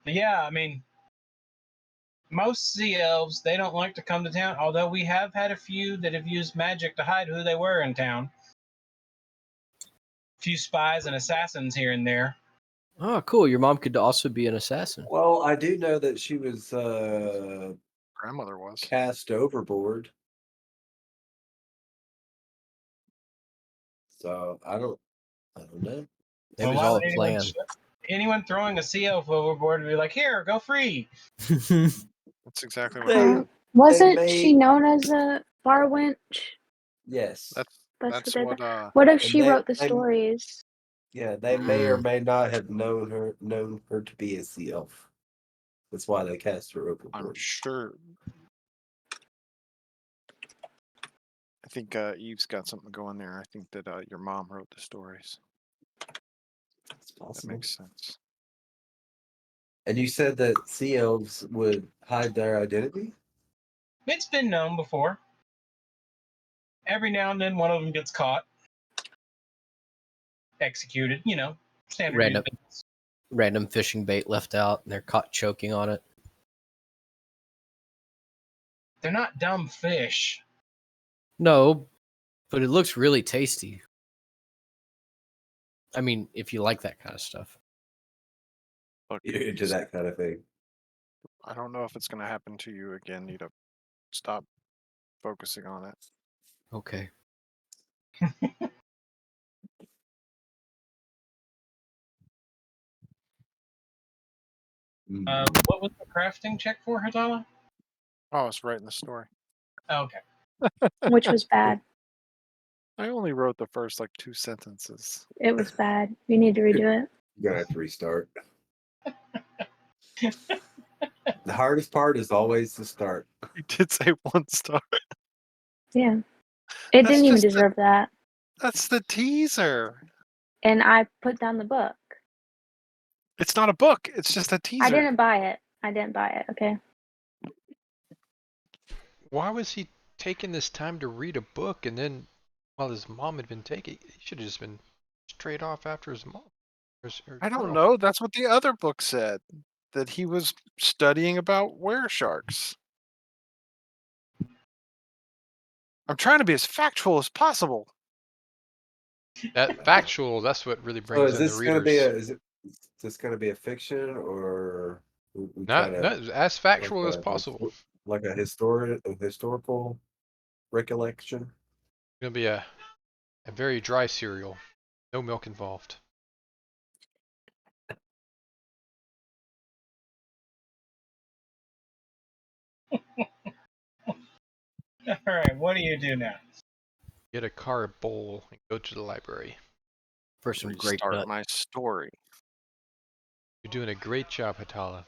But yeah, I mean, most sea elves, they don't like to come to town, although we have had a few that have used magic to hide who they were in town. A few spies and assassins here and there. Oh, cool. Your mom could also be an assassin. Well, I do know that she was Grandmother was. cast overboard. So I don't know. It Well, was why all would a plan. anyone throwing a sea elf overboard would be like, "Here, go free." That's exactly what They- happened. Wasn't may- she known as a far wench? Yes. That's they what What if And she they- wrote the they- stories? Yeah, they may or may not have known her to be a sea elf. That's why they cast her I'm overboard. sure. I think Eve's got something going there. I think that your mom wrote the stories. It's That possible. makes sense. And you said that sea elves would hide their identity? It's been known before. Every now and then, one of them gets caught, executed. Standard. Random. business. Random fishing bait left out and they're caught choking on it. They're not dumb fish. No, but it looks really tasty. I mean, if you like that kind of stuff. Look, You're into that kind of thing. I don't know if it's going to happen to you again. Need to stop focusing on it. Okay. What was the crafting check for, Hatala? Oh, it's right in the story. Okay. Which was bad. I only wrote the first like 2 sentences. It was bad. You need to redo it. You're gonna have to restart. The hardest part is always the start. You did say 1 star. Yeah. It That's didn't even just the- deserve that. That's the teaser. And I put down the book. It's not a book. It's just a teaser. I didn't buy it. Okay. Why was he taking this time to read a book and then while his mom had been taking he should have just been straight off after his mom. I don't know. That's what the other book said. That he was studying about were sharks. I'm trying to be as factual as possible. That factual, that's what really So brings is in the this gonna be readers. is this gonna be a fiction or we try Not, to not as like factual as possible. like a historical recollection? It's gonna be a very dry cereal. No milk involved. All right, what do you do now? Get a car bowl and go to the library. For some great Restart nut. my story. You're doing a great job, Hatala.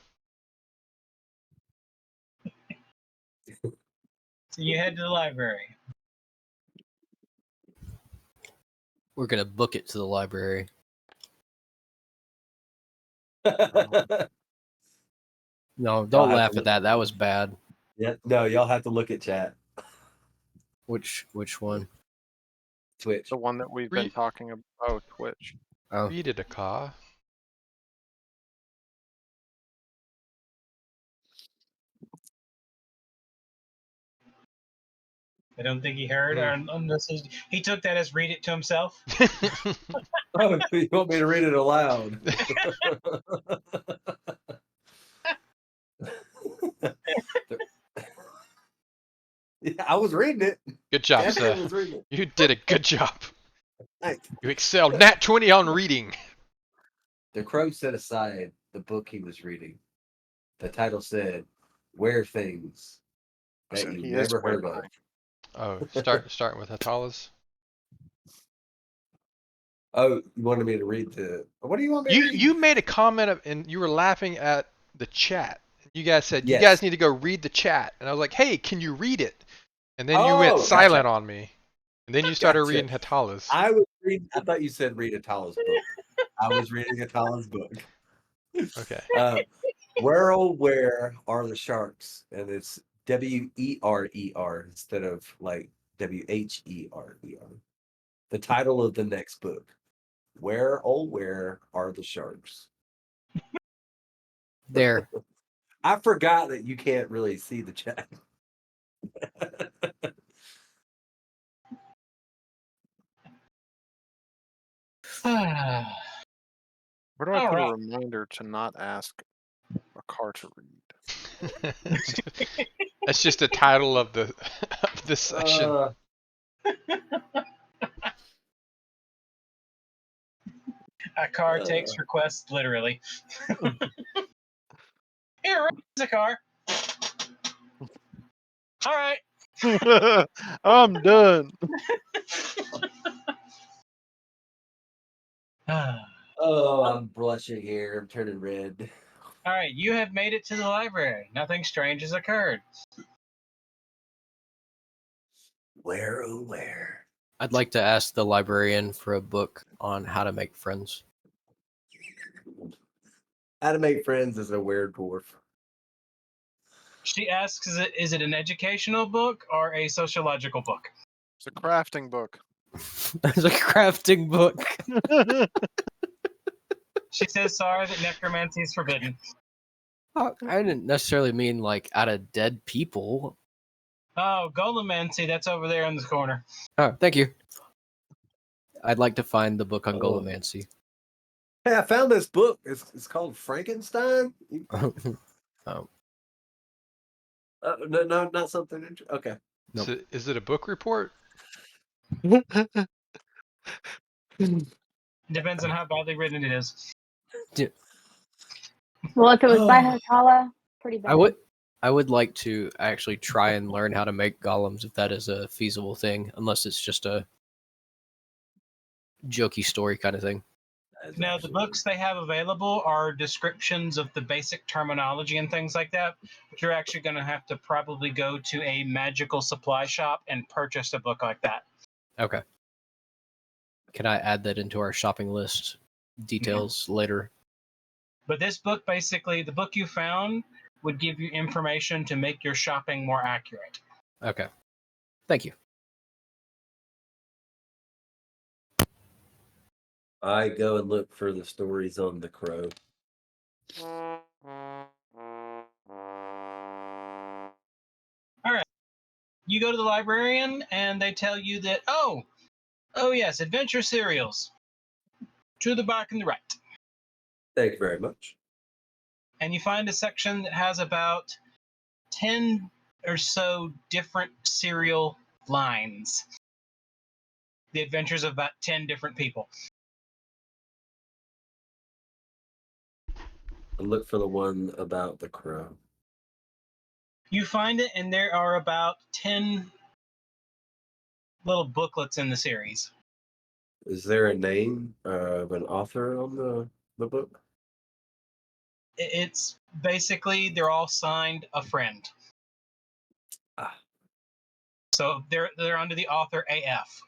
So you head to the library. We're gonna book it to the library. No, don't have laugh to at that. That was bad. Yeah, no, y'all have to look at chat. Which one? Twitch. The one that we've been Read, talking about. Oh, Twitch. Oh, read it, Akkar. I don't think he heard, or unless he took that as read it to himself. Oh, you want me to read it aloud? Yeah, I was reading it. Good job, Definitely sir. was reading it. You did a good job. Thanks. You excelled. Nat 20 on reading. The crow set aside the book he was reading. The title said, "Where Things That So You he is Never Heard wearing Oh, starting with Hatala's. Oh, you wanted me to read the. What do you want me to You read? you made a comment and you were laughing at the chat. You guys said you Yes. guys need to go read the chat, and I was like, hey, can you read it? And then you went Oh, silent gotcha. on me, and then you started Gotcha. reading Hatala's. I was reading. I thought you said read Atala's book. I was reading Atala's book. Okay. Where oh where are the sharks? And it's WERER instead of like WHERER. The title of the next book. Where oh where are the sharks? there. I forgot that you can't really see the chat. All Where do I put right. a reminder to not ask a car to read? That's just the title of the of this session. Akkar takes requests literally. Here, raise a car. All right. I'm done. Oh, I'm blushing here. I'm turning red. All right, you have made it to the library. Nothing strange has occurred. Where oh where? I'd like to ask the librarian for a book on how to make friends. How to Make Friends is a weird dwarf. She asks, is it an educational book or a sociological book? It's a crafting book. There's a crafting book. She says, sorry that necromancy is forbidden. I didn't necessarily mean like out of dead people. Oh, Golemancy, that's over there in the corner. Oh, thank you. I'd like to find the book on Oh. Golemancy. Hey, I found this book. It's called Frankenstein. Oh, No, not something. Okay. nope. Is it a book report? Depends on how badly written it is. Well, if it was by Oh. Hatala, pretty bad. I would like to actually try and learn how to make golems if that is a feasible thing, unless it's just a jokey story kind of thing. Now, the books they have available are descriptions of the basic terminology and things like that, but you're actually going to have to probably go to a magical supply shop and purchase a book like that. Okay. Can I add that into our shopping list details later? But this book, basically, the book you found would give you information to make your shopping more accurate. Okay. Thank you. I go and look for the stories on the crow. you go to the librarian, and they tell you that, oh yes, adventure serials to the back and the right. Thank you very much. And you find a section that has about 10 or so different serial lines. The adventures of about 10 different people. I look for the one about the crow. You find it, and there are about 10 little booklets in the series. Is there a name of an author on the book? It's basically, they're all signed a friend. Ah. So they're under the author AF.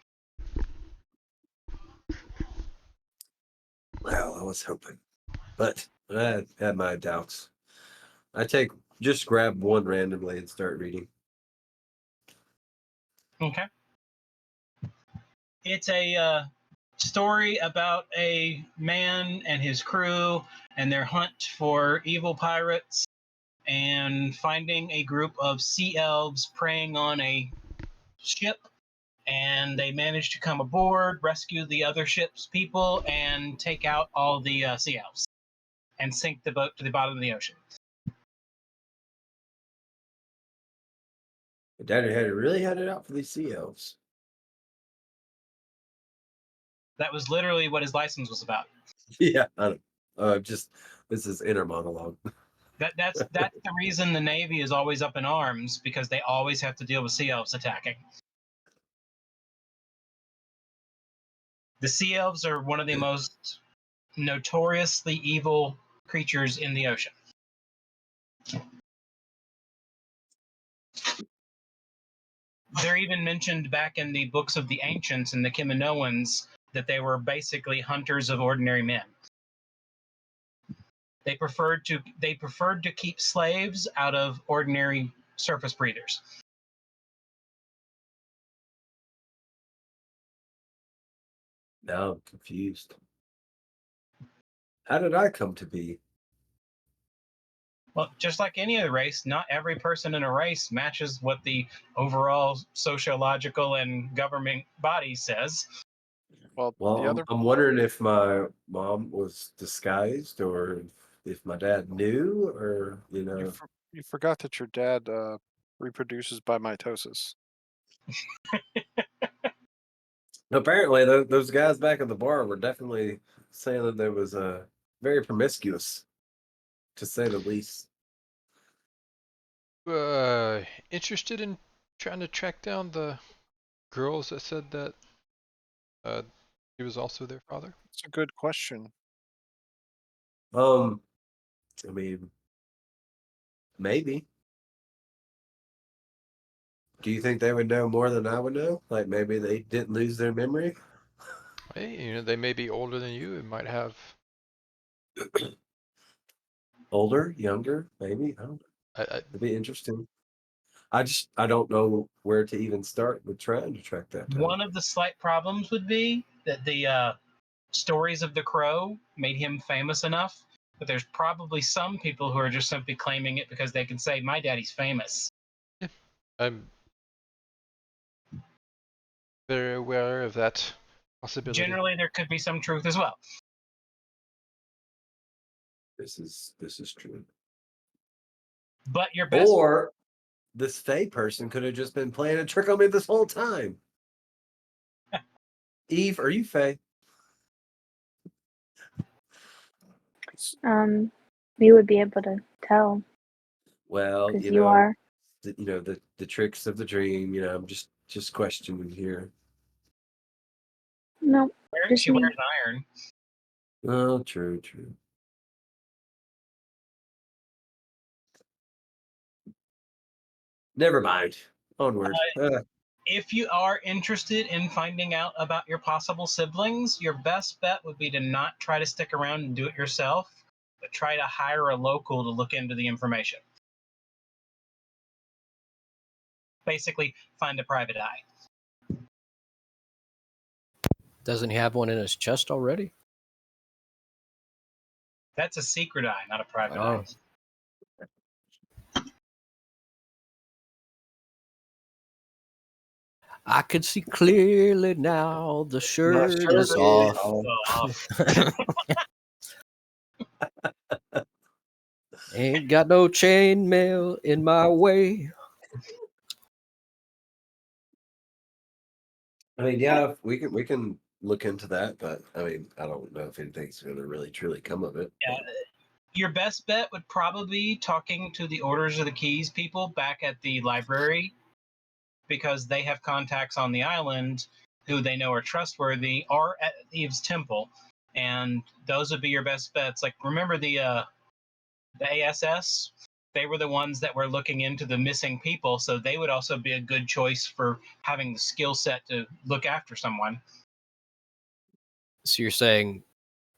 Well, I was hoping, but I had my doubts. Just grab one randomly and start reading. Okay. It's a story about a man and his crew and their hunt for evil pirates and finding a group of sea elves preying on a ship. And they manage to come aboard, rescue the other ship's people, and take out all the sea elves and sink the boat to the bottom of the ocean. My daddy had really had it out for these sea elves. That was literally what his license was about. Yeah, I don't. This is inner monologue. That's the reason the Navy is always up in arms, because they always have to deal with sea elves attacking. The sea elves are one of the most notoriously evil creatures in the ocean. They're even mentioned back in the books of the ancients and the Kiminoans that they were basically hunters of ordinary men. They preferred to keep slaves out of ordinary surface breathers. Now I'm confused. How did I come to be? Well, just like any other race, not every person in a race matches what the overall sociological and government body says. Well, Well, the other I'm wondering if my mom was disguised, or if my dad knew, or you forgot that your dad reproduces by mitosis. Apparently those guys back at the bar were definitely saying that there was very promiscuous, to say the least. Interested in trying to track down the girls that said that he was also their father? It's a good question. I mean, maybe. Do you think they would know more than I would know? Like maybe they didn't lose their memory? Hey, they may be older than you and might have. Older, younger, maybe. I don't know. I, It'd be interesting. I don't know where to even start with trying to track that down. One of the slight problems would be that the stories of the crow made him famous enough, but there's probably some people who are just simply claiming it because they can say, my daddy's famous. I'm very aware of that possibility. Generally, there could be some truth as well. This is true. But your best Or this Faye person could have just been playing a trick on me this whole time. Eve, are you Faye? You would be able to tell Well, because you are. the tricks of the dream. I'm just questioning here. No, just she me. wears iron. Oh, true. Never mind. Onward. If you are interested in finding out about your possible siblings, your best bet would be to not try to stick around and do it yourself, but try to hire a local to look into the information. Basically, find a private eye. Doesn't he have one in his chest already? That's a secret eye, not a private Oh. eye. I can see clearly now. The shirt is off. Ain't got no chain mail in my way. I mean, yeah, we can look into that, but I mean, I don't know if anything's going to really truly come of it. Yeah. Your best bet would probably be talking to the Orders of the Keys people back at the library, because they have contacts on the island who they know are trustworthy, or at Eve's Temple, and those would be your best bets. Like, remember the ASS? They were the ones that were looking into the missing people, so they would also be a good choice for having the skill set to look after someone. So you're saying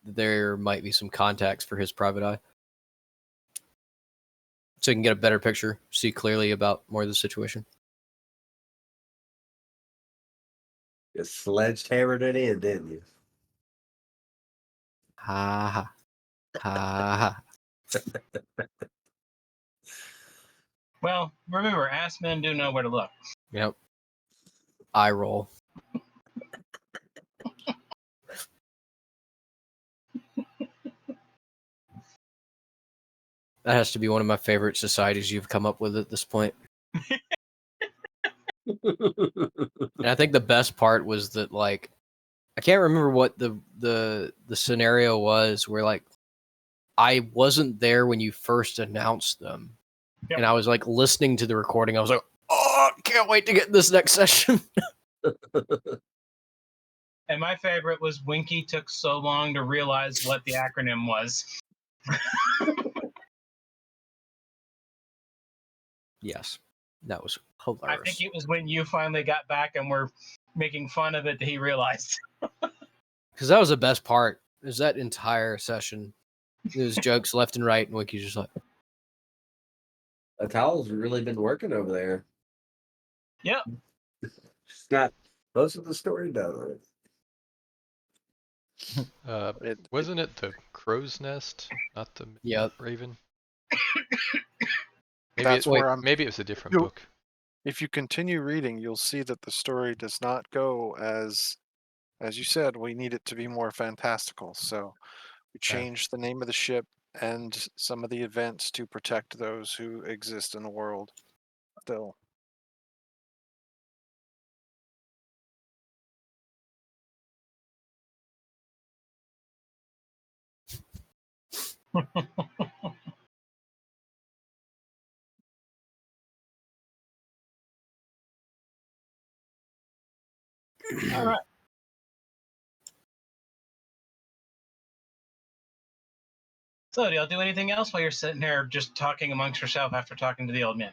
there might be some contacts for his private eye? So you can get a better picture, see clearly about more of the situation? You sledgehammered it in, didn't you? Ha ha. Ha ha. Well, remember, ass men do know where to look. Yep. Eye roll. That has to be one of my favorite societies you've come up with at this point. And I think the best part was that, like, I can't remember what the scenario was where, like, I wasn't there when you first announced them. Yep. And I was like listening to the recording. I was like, oh, can't wait to get this next session. And my favorite was Winky took so long to realize what the acronym was. Yes, that was I hilarious. think it was when you finally got back and were making fun of it that he realized. Because that was the best part, is that entire session. It was jokes left and right, and Winky's just like, The towel's really been working over there. Yep. She's got most of the story done. Wasn't it the crow's nest, not the yep. raven? That's where I'm. Maybe it was a different You- book. If you continue reading, you'll see that the story does not go as you said. We need it to be more fantastical, so we changed the name of the ship and some of the events to protect those who exist in the world. Still, All right. So, do y'all do anything else while you're sitting here just talking amongst yourself after talking to the old man?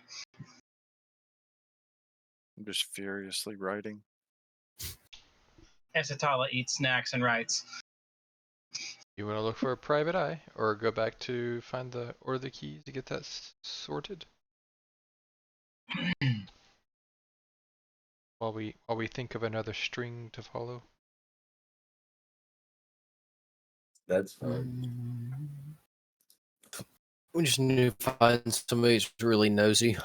I'm just furiously writing. Esatala eats snacks and writes. You want to look for a private eye, or go back to find the keys to get that sorted? While we think of another string to follow. That's fine. We just need to find somebody who's really nosy,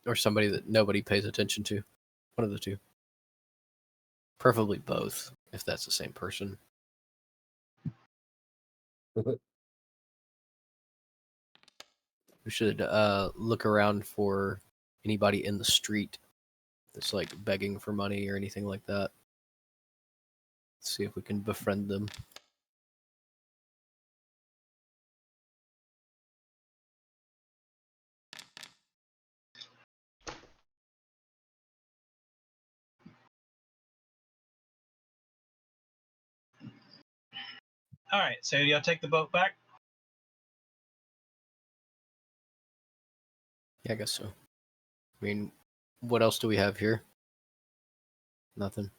or somebody that nobody pays attention to. One of the two. Preferably both, if that's the same person. We should look around for anybody in the street that's like begging for money or anything like that. See if we can befriend them. All right, so y'all take the boat back? Yeah, I guess so. I mean, what else do we have here? Nothing.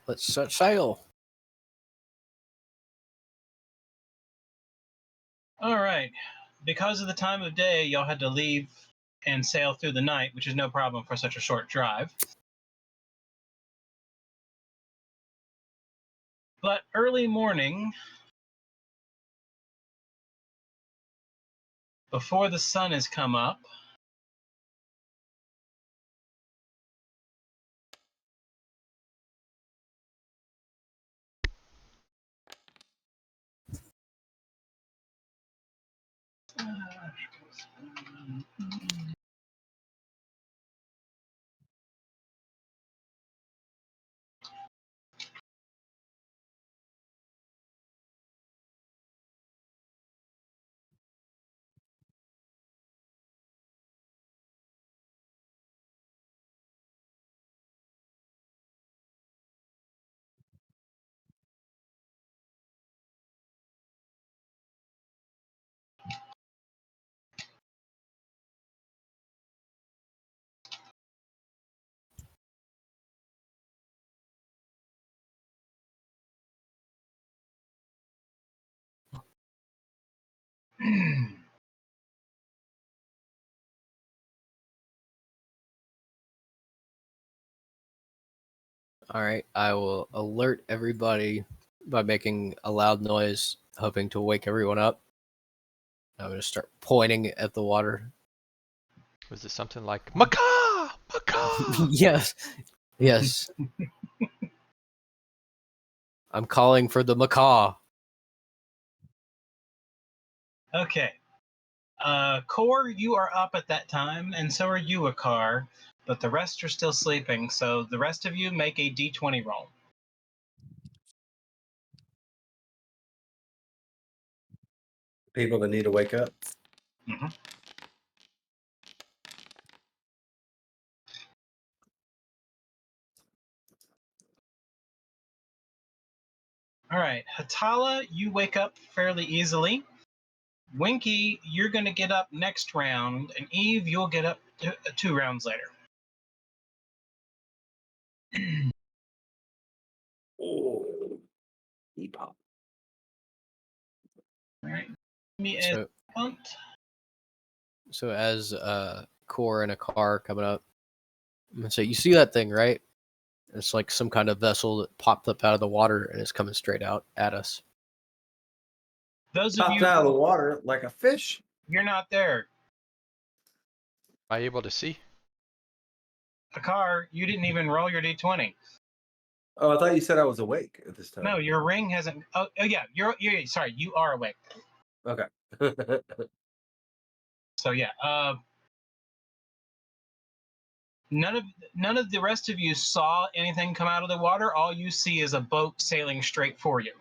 Let's set sail. All right. Because of the time of day, y'all had to leave and sail through the night, which is no problem for such a short drive. But early morning, Before the sun has come up, All right, I will alert everybody by making a loud noise, hoping to wake everyone up. I'm going to start pointing at the water. Was it something like macaw, macaw? Yes, yes. I'm calling for the macaw. okay. Core, you are up at that time, and so are you, Akkar, but the rest are still sleeping, so the rest of you make a d20 roll. People that need to wake up. Mm-hmm. All right, Hatala, you wake up fairly easily. Winky, you're going to get up next round, and Eve, you'll get up 2 rounds later. Oh, pop. All right, give me a So, punt. so as Core and a car coming up, I'm gonna say, you see that thing, right? It's like some kind of vessel that popped up out of the water and is coming straight out at us. Those of Popped you, out of the water like a fish. you're not there. Am I able to see? Akkar, you didn't even roll your d20. Oh, I thought you said I was awake at this time. No, your ring hasn't. Oh yeah, you're sorry, you are awake. Okay. So yeah, none of the rest of you saw anything come out of the water. All you see is a boat sailing straight for you.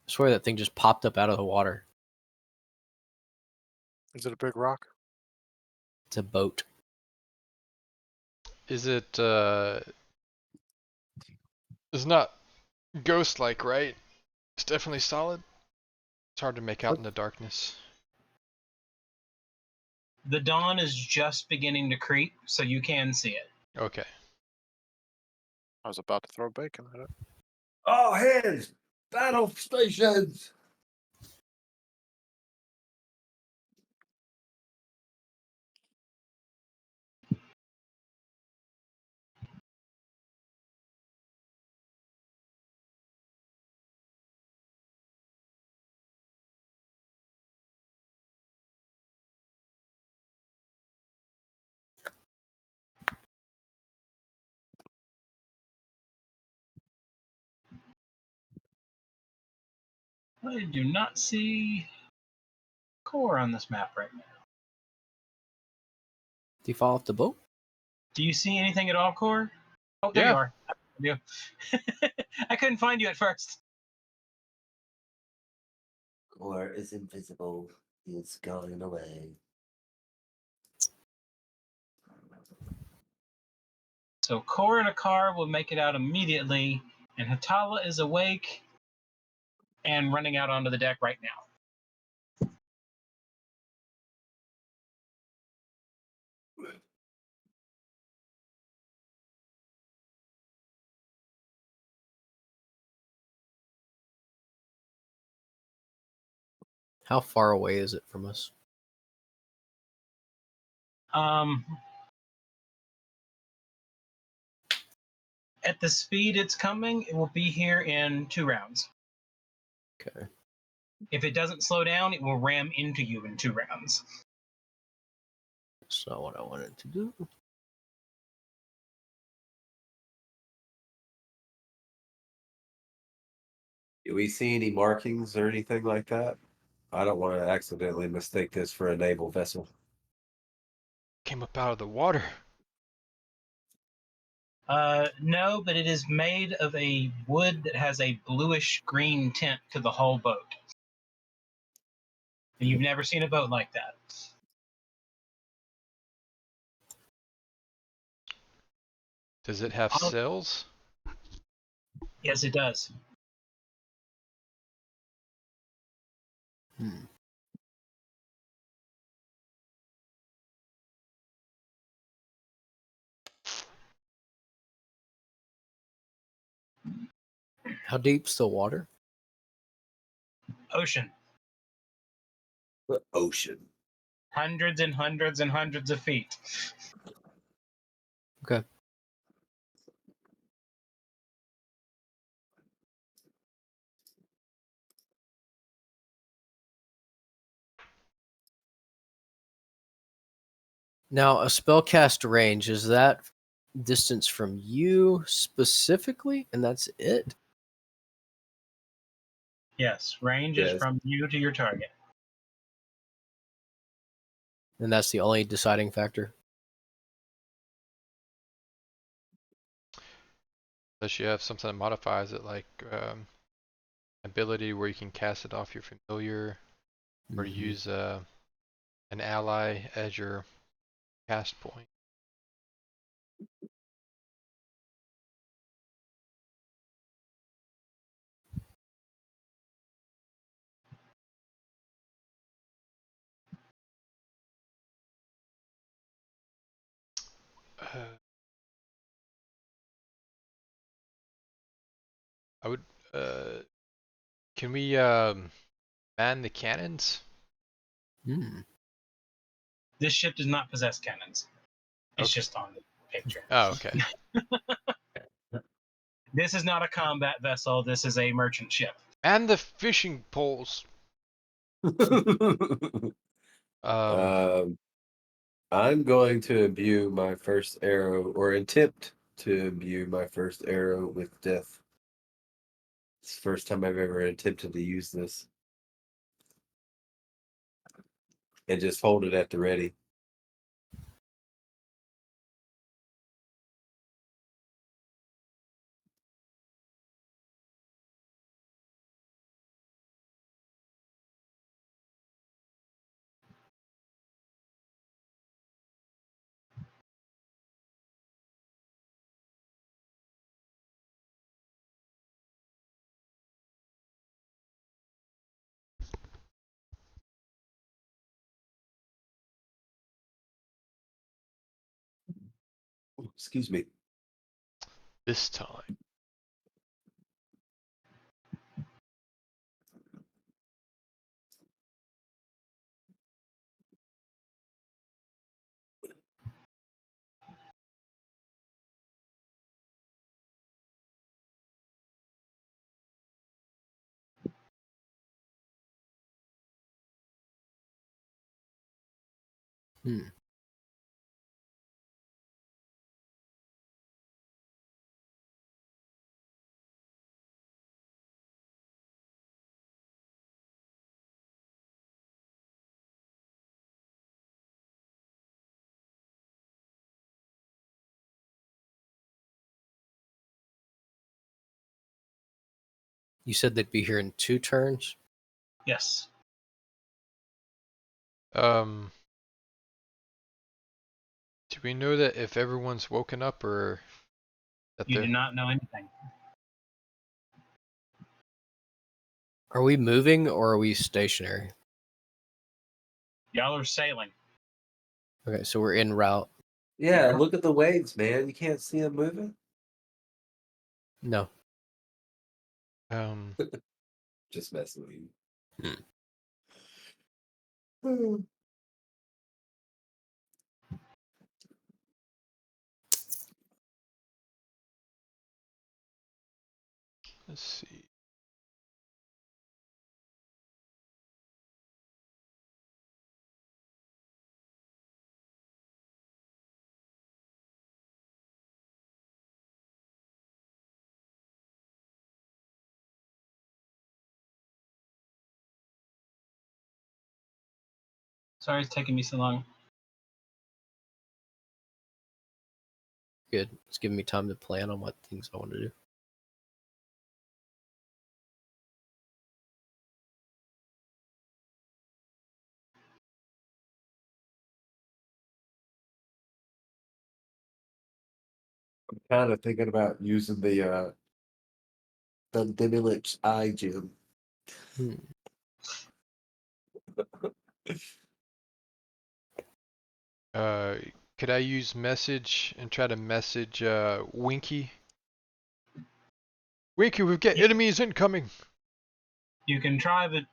I swear that thing just popped up out of the water. Is it a big rock? It's a boat. Is it? It's not ghost-like, right? It's definitely solid. It's hard to make out in the darkness. The dawn is just beginning to creep, so you can see it. Okay. I was about to throw bacon at it. All hands, battle stations. I do not see core on this map right now. Do you fall off the boat? Do you see anything at all, core? Oh, there you Yeah. are. I couldn't find you at first. Or is invisible. It's going away. So core and Akkar will make it out immediately, and Hatala is awake and running out onto the deck right now. How far away is it from us? At the speed it's coming, it will be here in 2 rounds. Okay. If it doesn't slow down, it will ram into you in 2 rounds. That's not what I wanted to do. Do we see any markings or anything like that? I don't want to accidentally mistake this for a naval vessel. Came up out of the water. No, but it is made of a wood that has a bluish green tint to the whole boat. And you've never seen a boat like that. Does it have I'll- sails? Yes, it does. Hmm. How deep's the water? Ocean. The ocean. Hundreds and hundreds and hundreds of feet. Okay. Now, a spellcast range, is that distance from you specifically? And that's it? Yes, range is Yes. from you to your target. And that's the only deciding factor? Unless you have something that modifies it, like ability where you can cast it off your familiar, or Mhm. use an ally as your cast point. Uh, I would. Can we man the cannons? Hmm. This ship does not possess cannons. It's Okay. just on the picture. Oh, okay. This is not a combat vessel. This is a merchant ship. And the fishing poles. Um, I'm going to imbue my first arrow, or attempt to imbue my first arrow with death. It's the first time I've ever attempted to use this. And just hold it at the ready. Excuse me. this time. Hmm. You said they'd be here in 2 turns? Yes. Um, do we know that if everyone's woken up, or that You do they're not know anything. Are we moving or are we stationary? Y'all are sailing. Okay, so we're en route. Yeah, look at the waves, man. You can't see them moving? No. um Just messing with you. Hmm. let's see. Sorry it's taking me so long. Good. It's giving me time to plan on what things I want to do. I'm kind of thinking about using the Demilich eye gem. Hmm. Could I use message and try to message Winky? Winky, we've got enemies incoming. You can try, but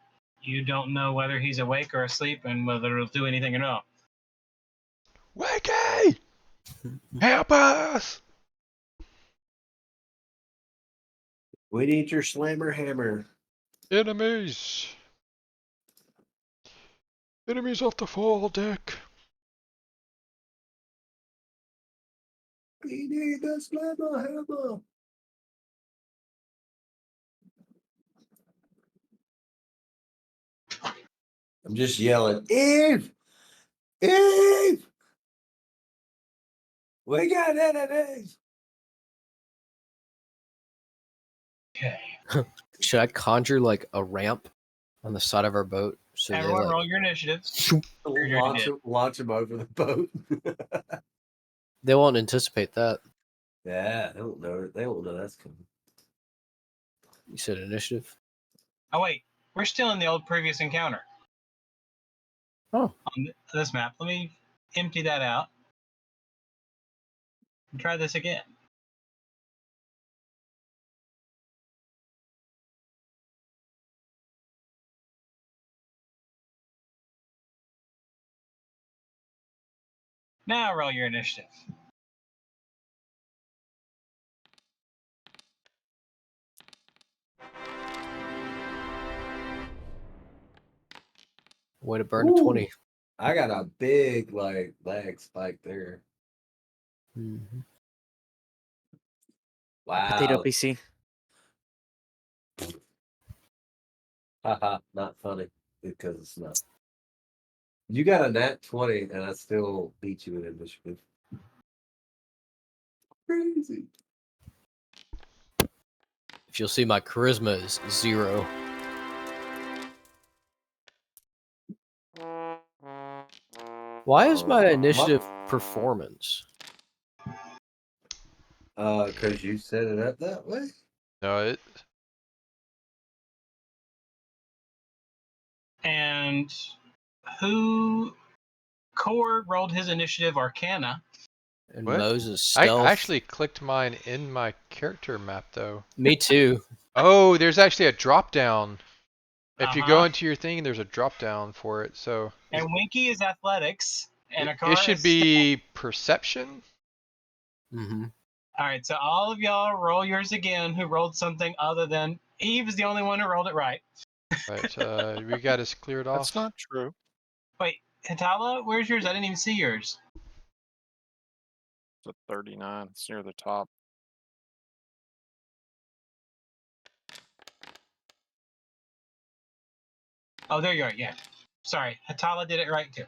you don't know whether he's awake or asleep and whether it'll do anything or not. Winky! Help us! We need your slammer hammer. Enemies! Enemies off the fall deck. We need the slammer hammer. I'm just yelling, Eve! Eve! We got enemies! Okay. Should I conjure like a ramp on the side of our boat so Everyone they like roll your initiative. Launch them over the boat. they won't anticipate that? Yeah, they won't know. They won't know that's coming. You said initiative. Oh, wait. We're still in the old previous encounter. Oh. On this map. Let me empty that out. And try this again. Now roll your initiative. Way to burn Ooh. a 20. I got a big lag spike there. Mm-hmm. Wow. PC. Haha, not funny because it's not. You got a nat 20 and I still beat you in initiative. Crazy. If you'll see, my charisma is 0. Why is my initiative performance? Because you set it up that way. No, And who? Core rolled his initiative Arcana. And What? Moses I stealth. actually clicked mine in my character map though. Me too. Oh, there's actually a drop down. If you go Uh-huh. into your thing, there's a drop down for it. So And Winky is athletics. And it Akkar should is be perception. Mm-hmm. All right, so all of y'all roll yours again who rolled something other than Eve is the only one who rolled it right. Right. We got us cleared off. That's not true. Wait, Hitala, where's yours? I didn't even see yours. It's a 39. It's near the top. Oh, there you are. Yeah. Sorry, Hitala did it right too.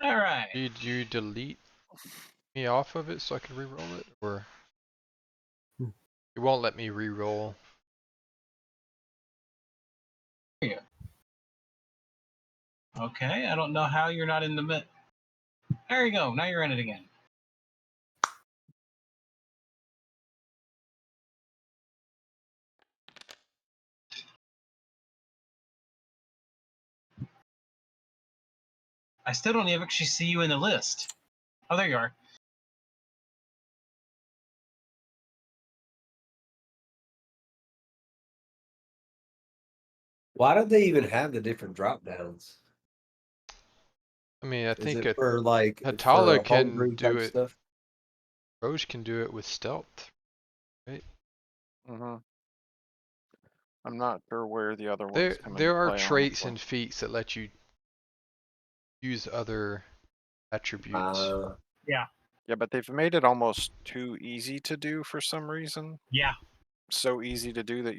All right. Did you delete me off of it so I could re-roll it, or it won't let me re-roll? Okay, I don't know how you're not in the mid. There you go. Now you're in it again. I still don't even actually see you in the list. Oh, there you are. Why do they even have the different drop downs? I mean, I Is think it for like Hatala for can homebrew do type it. stuff? Roche can do it with stealth, right? Mm-hmm. I'm not sure where the other ones There, come into there are play, traits honestly. and feats that let you use other attributes. Yeah. Yeah, but they've made it almost too easy to do for some reason. Yeah. So easy to do that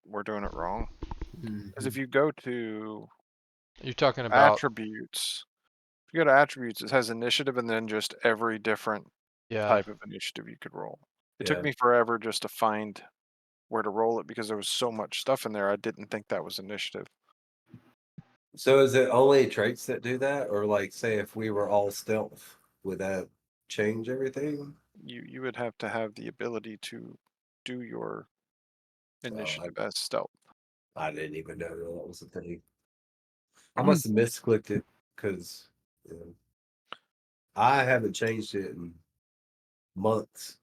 we're doing it wrong. Because if you go to You're talking about attributes, if you go to attributes, it has initiative and then just every different yeah. type of initiative you could roll. It took Yeah. me forever just to find where to roll it because there was so much stuff in there. I didn't think that was initiative. So is it only traits that do that, or like say if we were all stealth, would that change everything? You would have to have the ability to do your initiative as stealth. I didn't even know that was a thing. I must have misclicked it because I haven't changed it in months,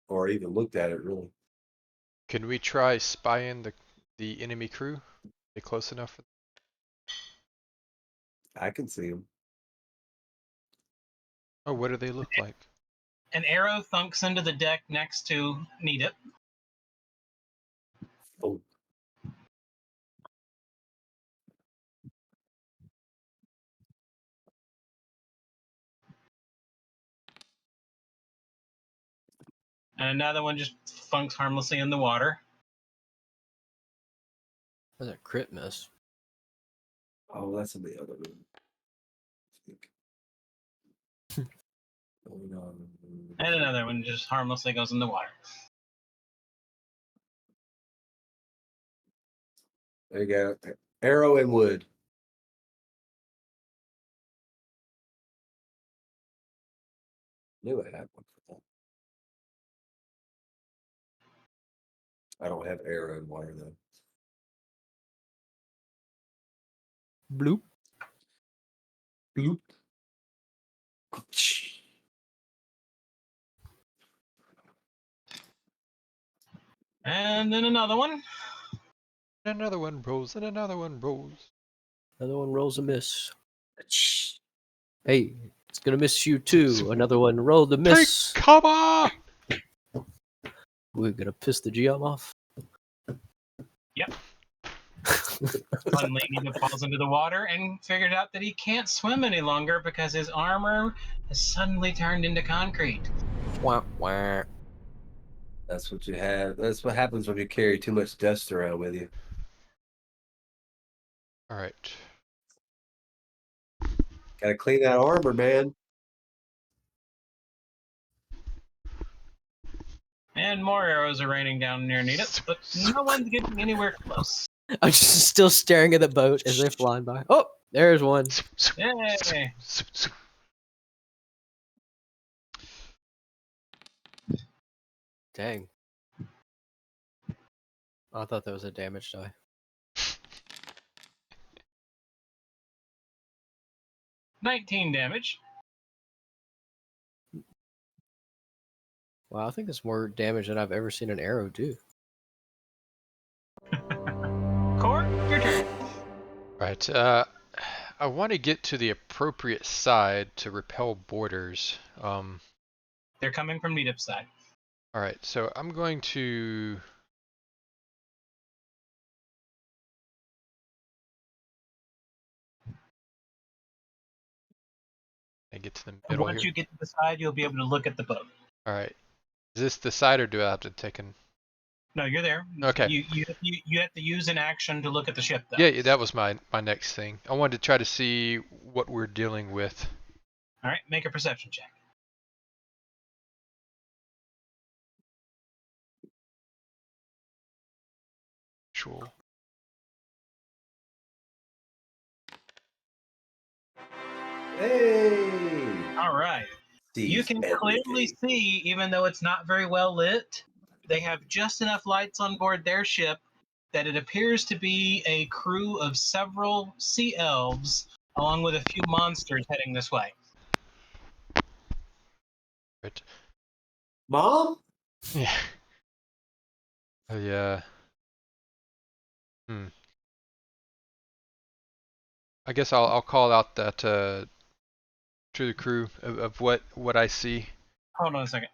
or even looked at it really. Can we try spying the enemy crew? They close enough? I can see them. Oh, what do they look like? An arrow thunks into the deck next to Needip. Oh, And another one just funks harmlessly in the water. That's a crit miss. oh, that's in the other room. I think. Going on. And another one just harmlessly goes in the water. There you go. Arrow and wood. Knew I had one for that. I don't have arrow and water though. Bloop. Bloop. And then another one. And another one rolls, and another one rolls. Another one rolls a miss. Hey, it's gonna miss you too. Another one rolled a miss. Take cover! We're gonna piss the GM off. Yep. Suddenly, Needip falls into the water and figured out that he can't swim any longer because his armor has suddenly turned into concrete. Wah, wah. That's what you have. That's what happens when you carry too much dust around with you. All right. Gotta clean that armor, man. And more arrows are raining down near Needip, but no one's getting anywhere close. I'm just still staring at the boat as they're flying by. Oh, there's one. Yay! Dang. I thought that was a damage die. $19 damage. Wow, I think that's more damage than I've ever seen an arrow do. Core, your turn. Right. I want to get to the appropriate side to repel boarders. They're coming from Needip's side. All right. So I'm going to. And get to the And middle once here. you get to the side, you'll be able to look at the boat. All right. Is this the side, or do I have to take an? No, you're there. Okay. You have to use an action to look at the ship, though. Yeah, that was my next thing. I wanted to try to see what we're dealing with. All right, make a perception check. Actual. Hey. All right. You can clearly see, even though it's not very well lit, they have just enough lights on board their ship that it appears to be a crew of several sea elves, along with a few monsters heading this way. Right. Mom? Yeah. Yeah. I guess I'll call out that to the crew of what I see. Hold on a second.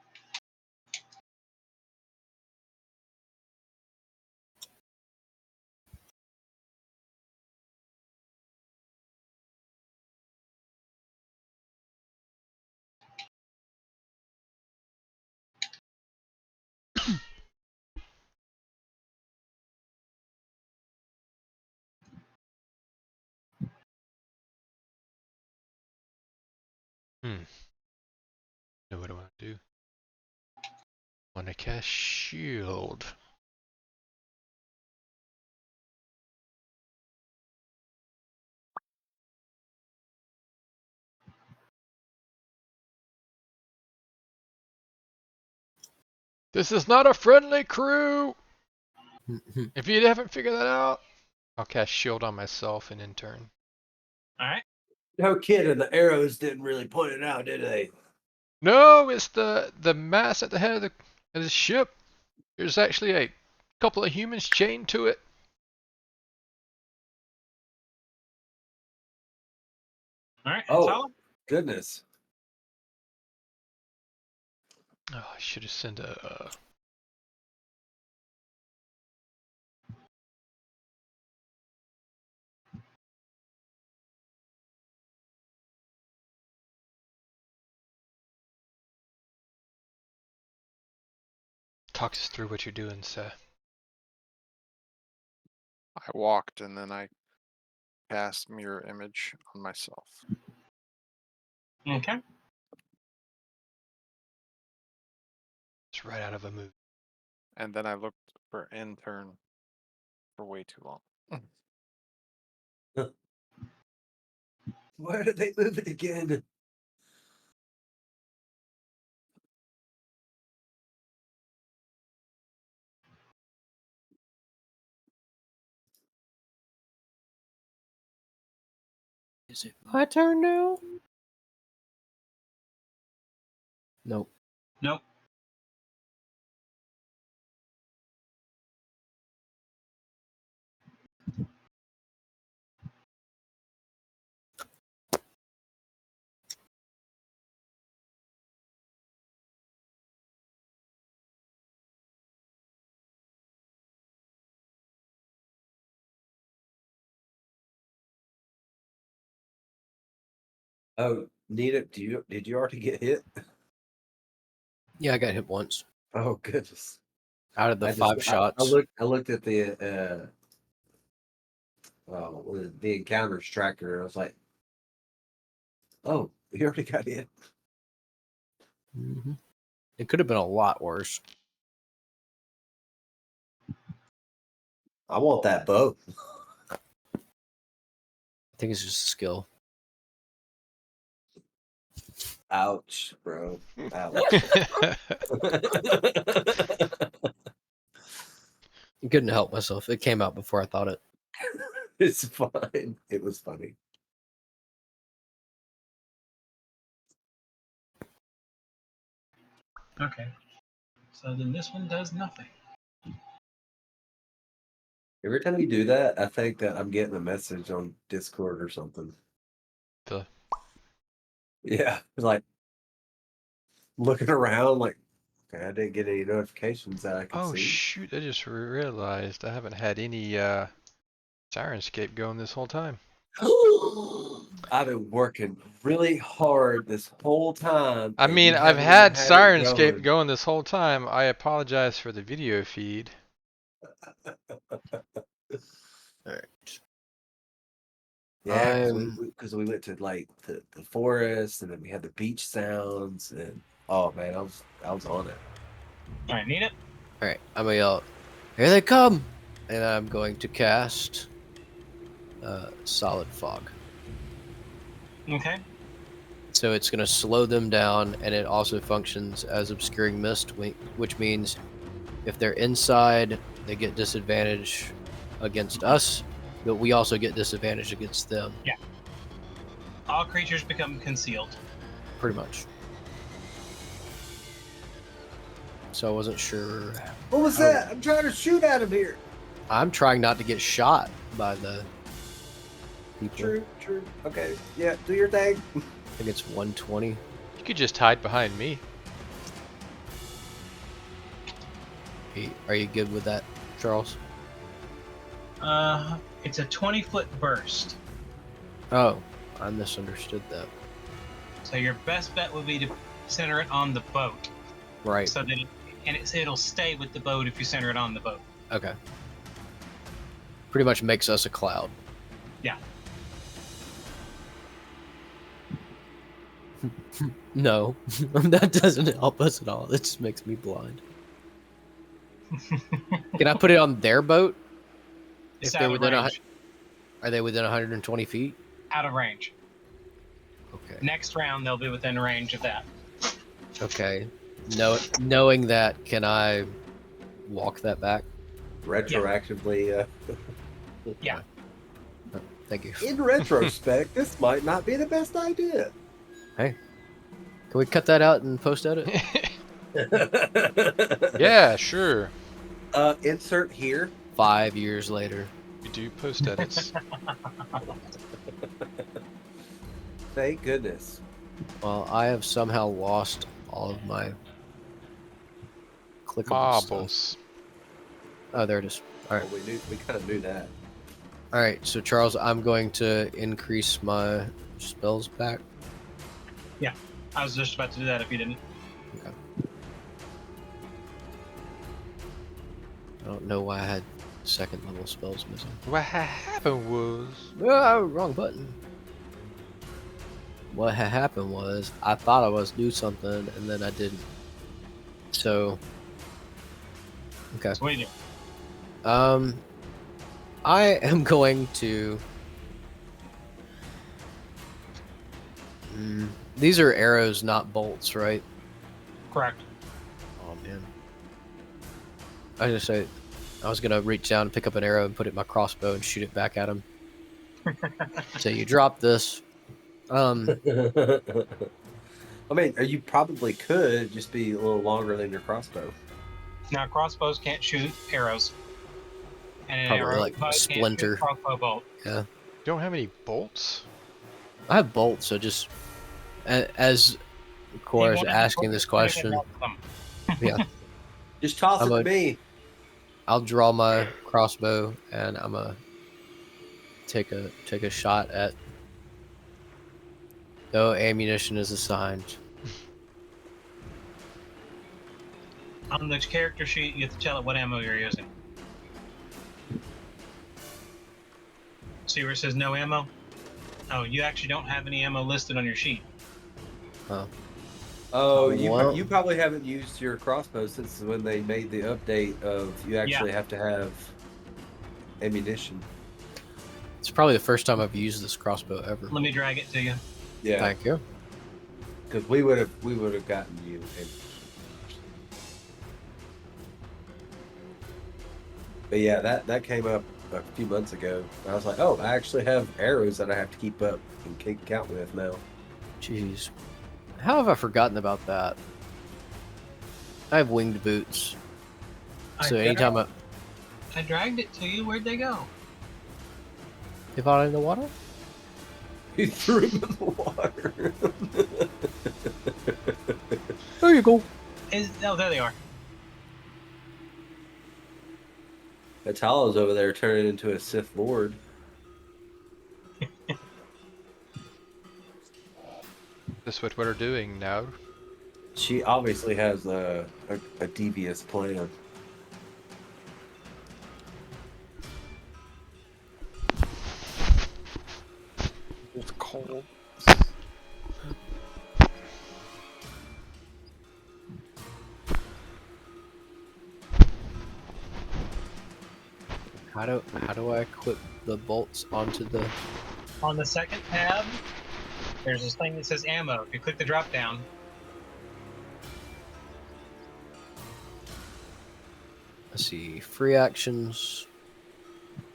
Know what I want to do. I want to cast shield. This is not a friendly crew! If you haven't figured that out, I'll cast shield on myself and in turn. All right. No kidding, the arrows didn't really point it out, did they? No, it's the mass at the head of the ship. There's actually a couple of humans chained to it. All right. Oh. Follow. Goodness. Oh, I should have sent a. Talk us through what you're doing, sir. I walked and then I cast mirror image on myself. Okay. It's right out of a movie. And then I looked for intern for way too long. Where did they move it again? Is it my turn now? Nope. Nope. Oh, Nita, did you already get hit? Yeah, I got hit once Oh goodness. out of the 5 shots. I looked at the the encounters tracker, and I was like, oh, you already got hit. Mm-hmm. It could have been a lot worse. I want that bow. I think it's just a skill. Ouch, bro. Ouch. I couldn't help myself. It came out before I thought it. It's fine. It was funny. Okay. So then this one does nothing. Every time you do that, I think that I'm getting a message on Discord or something. The- Yeah, it's like looking around, like, okay, I didn't get any notifications that I could Oh see. shoot! I just realized I haven't had any Sirenscape going this whole time. I've been working really hard this whole time. I and mean, you I've haven't even had had it Sirenscape going this whole time. I apologize for the video feed. Alright. Yeah, because we went to like the forest, and then we had the beach sounds, and oh man, I was on it. All right. Need it. Alright, I'm gonna yell, "Here they come!" And I'm going to cast Solid Fog. Okay. So it's going to slow them down, and it also functions as obscuring mist, which means if they're inside, they get disadvantage against us, but we also get disadvantage against them. Yeah. All creatures become concealed. Pretty much. So I wasn't sure. What was that? I'm trying to shoot at him here. I'm trying not to get shot by the people. True. Okay, yeah, do your thing. I think it's 120. You could just hide behind me. Are you good with that, Charles? It's a 20-foot burst. Oh, I misunderstood that. So your best bet would be to center it on the boat. Right. So that it'll stay with the boat if you center it on the boat. Okay. Pretty much makes us a cloud. Yeah. No, that doesn't help us at all. It just makes me blind. Can I put it on their boat? It's If they're out of within range. Are they within 120 feet? Out of range. Okay. Next round, they'll be within range of that. Okay. Knowing that, can I walk that back? Retroactively, Yeah. Thank you. in retrospect, this might not be the best idea. Hey, can we cut that out and post edit? Yeah, sure. Insert here. 5 years later. We do post edits. Thank goodness. Well, I have somehow lost all of my clickable stuff. Marbles. Oh, there it is. All right. Well, we kind of knew that. All right. So Charles, I'm going to increase my spells back. I was just about to do that if you didn't. Okay. I don't know why I had second level spells missing. What happened was... Oh, wrong button. What had happened was I thought I was do something and then I didn't. So, okay. So what do you do? I am going to. These are arrows, not bolts, right? Correct. Oh man. I just say I was gonna reach down and pick up an arrow and put it in my crossbow and shoot it back at him. So you drop this. I mean, you probably could just be a little longer than your crossbow. Now crossbows can't shoot arrows. And an Probably arrow like bow can't shoot splinter. crossbow bolt. Yeah. Don't have any bolts? I have bolts, so just as Cora is asking this question, yeah, Just toss I'm it a- to me. I'll draw my crossbow and I'm gonna take a shot at. No ammunition is assigned. On the character sheet, you have to tell it what ammo you're using. See where it says no ammo? Oh, you actually don't have any ammo listed on your sheet. Oh, Well- you probably haven't used your crossbow since when they made the update of you actually have to have ammunition. It's probably the first time I've used this crossbow ever. Let me drag it to you. Yeah, Thank you. because we would have gotten you ammunition. But yeah, that came up a few months ago. I was like, oh, I actually have arrows that I have to keep up and keep count with now. Jeez. How have I forgotten about that? I have winged boots. So anytime I dragged it to you. Where'd they go? they fall in the water? You threw them in the water. There you go. Oh, there they are. Natala's over there turning into a Sith Lord. That's what we're doing now. She obviously has a devious plan. It's cold. How do I equip the bolts onto the? On the second tab, there's this thing that says ammo. If you click the drop down, Let's see. Free actions,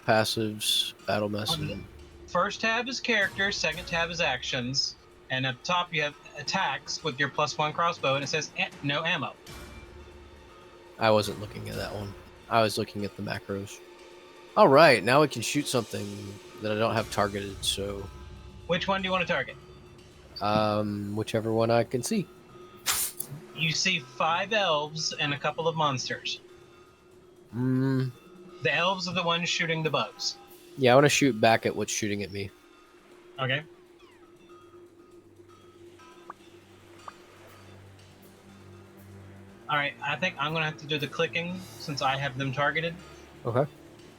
passives, battle message. first tab is characters, second tab is actions, and up top you have attacks with your +1 crossbow, and it says no ammo. I wasn't looking at that one. I was looking at the macros. All right, now we can shoot something that I don't have targeted. So, Which one do you want to target? whichever one I can see. You see 5 elves and a couple of monsters. Mm, The elves are the ones shooting the bugs. yeah, I want to shoot back at what's shooting at me. Okay. Alright, I think I'm going to have to do the clicking since I have them targeted. Okay.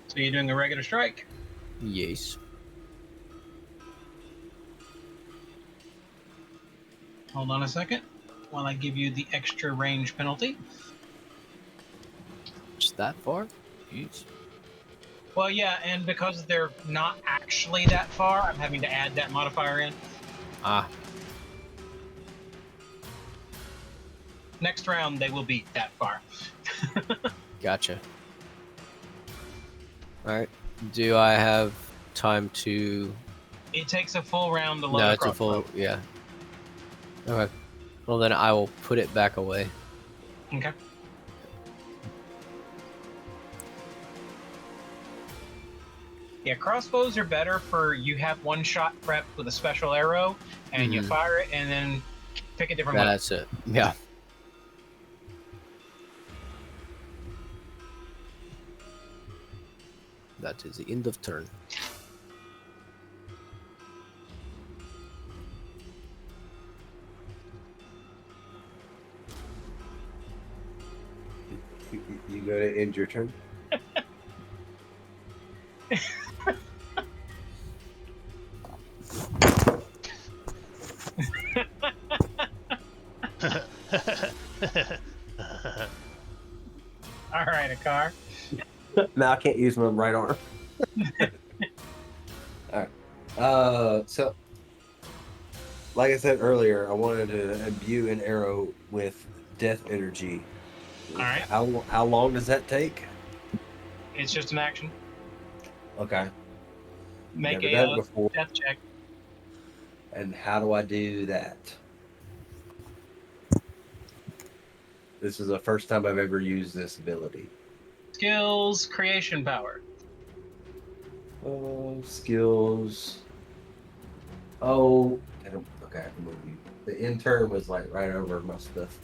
So you're doing a regular strike. Yes. Hold on a second while I give you the extra range penalty. Just that far? Jeez. Well, yeah, and because they're not actually that far, I'm having to add that modifier in. Ah, Next round, they will be that far. gotcha. All right. Do I have time to? It takes a full round to load No, a it's a crossbow. full. Yeah. Okay. Well, then I will put it back away. Okay. Yeah, crossbows are better for you have one shot prepped with a special arrow, and you Mhm. fire it, and then pick a different one. That's it. Yeah. That is the end of turn. You go to end your turn. All right, Akkar. No, I can't use my right arm. All right. So, like I said earlier, I wanted to imbue an arrow with death energy. All right. How long does that take? It's just an action. Okay. Make Never done a it before. death check. And how do I do that? This is the first time I've ever used this ability. Skills, creation power. Skills. Oh, okay, I can move you. The intern was like right over my stuff.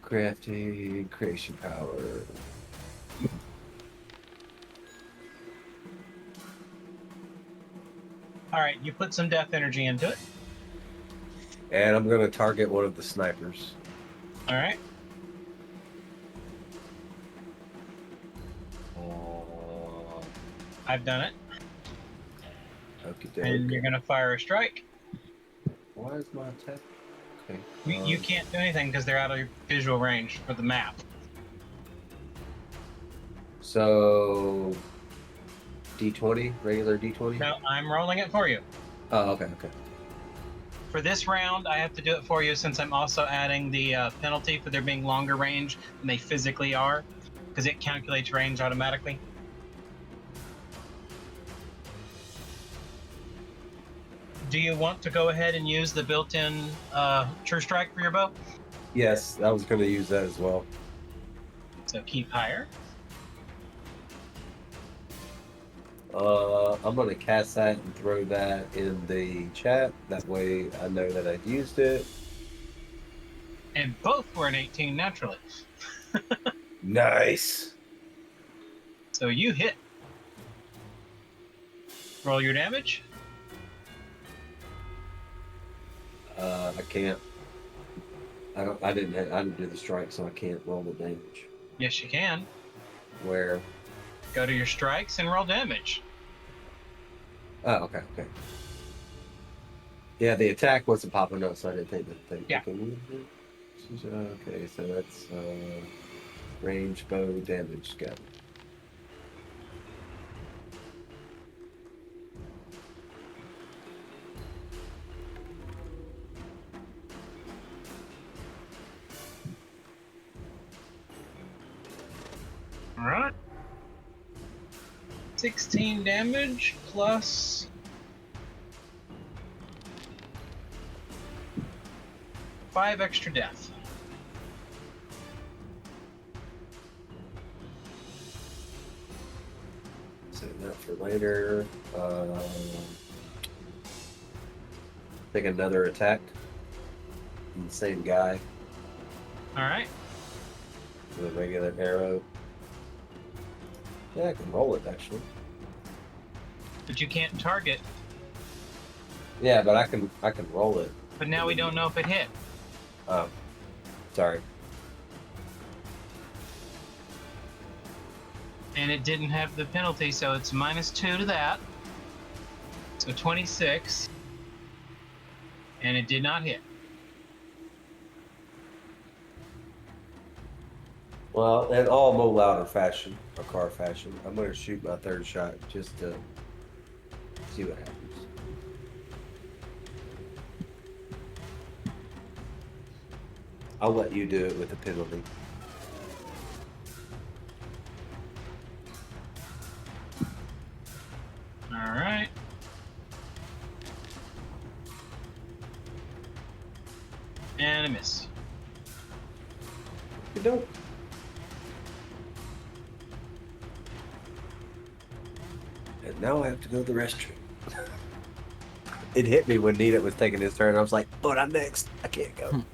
Crafting, creation power. All right, you put some death energy into it. And I'm going to target one of the snipers. All right. I've done it. Okay, And you're going to fire a strike. Why is my attack? Okay. You can't do anything because they're out of your visual range for the map. So, D20, regular D20? No, I'm rolling it for you. Oh, okay. For this round, I have to do it for you since I'm also adding the penalty for there being longer range than they physically are, because it calculates range automatically. Do you want to go ahead and use the built-in True Strike for your bow? Yes, I was going to use that as well. So keep higher. I'm going to cast that and throw that in the chat. That way I know that I've used it. And both were an 18 naturally. Nice. So you hit. Roll your damage. I can't. I didn't do the strike, so I can't roll the damage. Yes, you can. Where? Go to your strikes and roll damage. Oh, okay. Yeah, the attack wasn't popping up, so I didn't take the thing. Yeah. Okay, so that's range bow damage. Got it. All right. 16 damage plus 5 extra death. Save that for later. Take another attack. And the same guy All right. with a regular arrow. Yeah, I can roll it actually. But you can't target. Yeah, but I can roll it. But now we don't know if it hit. Oh, sorry. And it didn't have the penalty, so it's -2 to that. So 26. And it did not hit. Well, in all Mo Louder fashion, or car fashion, I'm going to shoot my third shot just to see what happens. I'll let you do it with a penalty. All right. And a miss. You don't. And now I have to go to the restroom. It hit me when Nita was taking his turn. I was like, "Oh, I'm next. I can't go."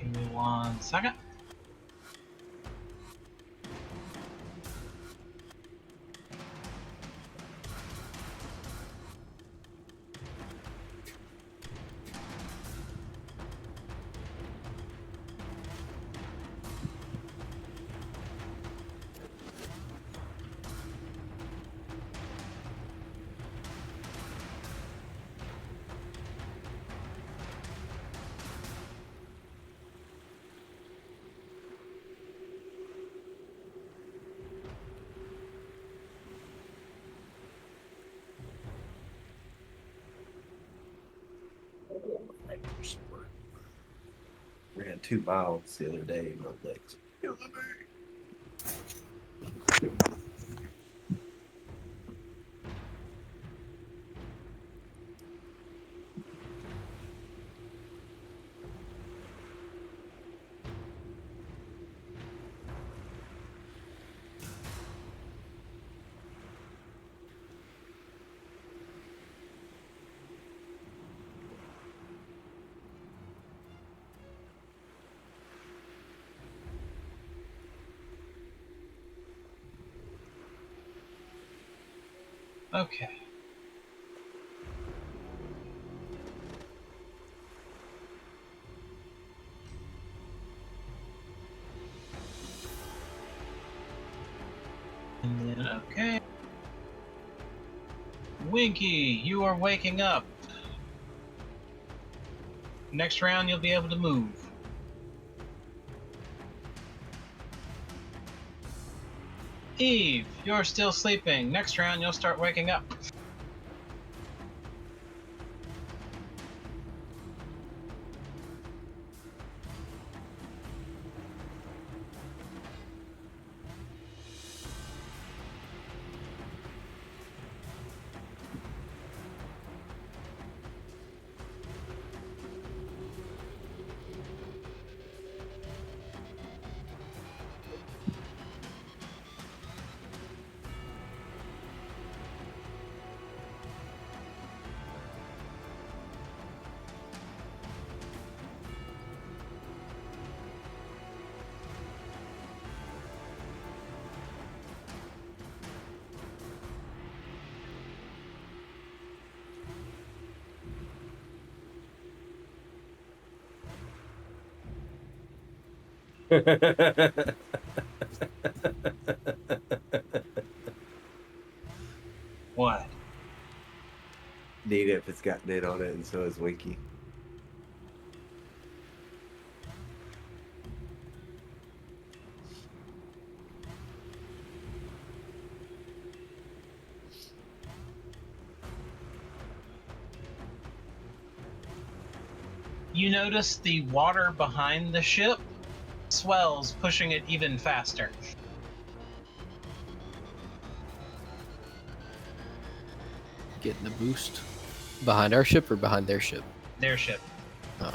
Give me 1 second. Ran 2 miles the other day. My legs killing me. Okay. And then, okay. Winky, you are waking up. Next round, you'll be able to move. Eve, you're still sleeping. Next round, you'll start waking up. What? Nita, if it's got knit on it, and so is Winky. You notice the water behind the ship swells, pushing it even faster. Getting the boost behind our ship or behind their ship? Their ship. Oh.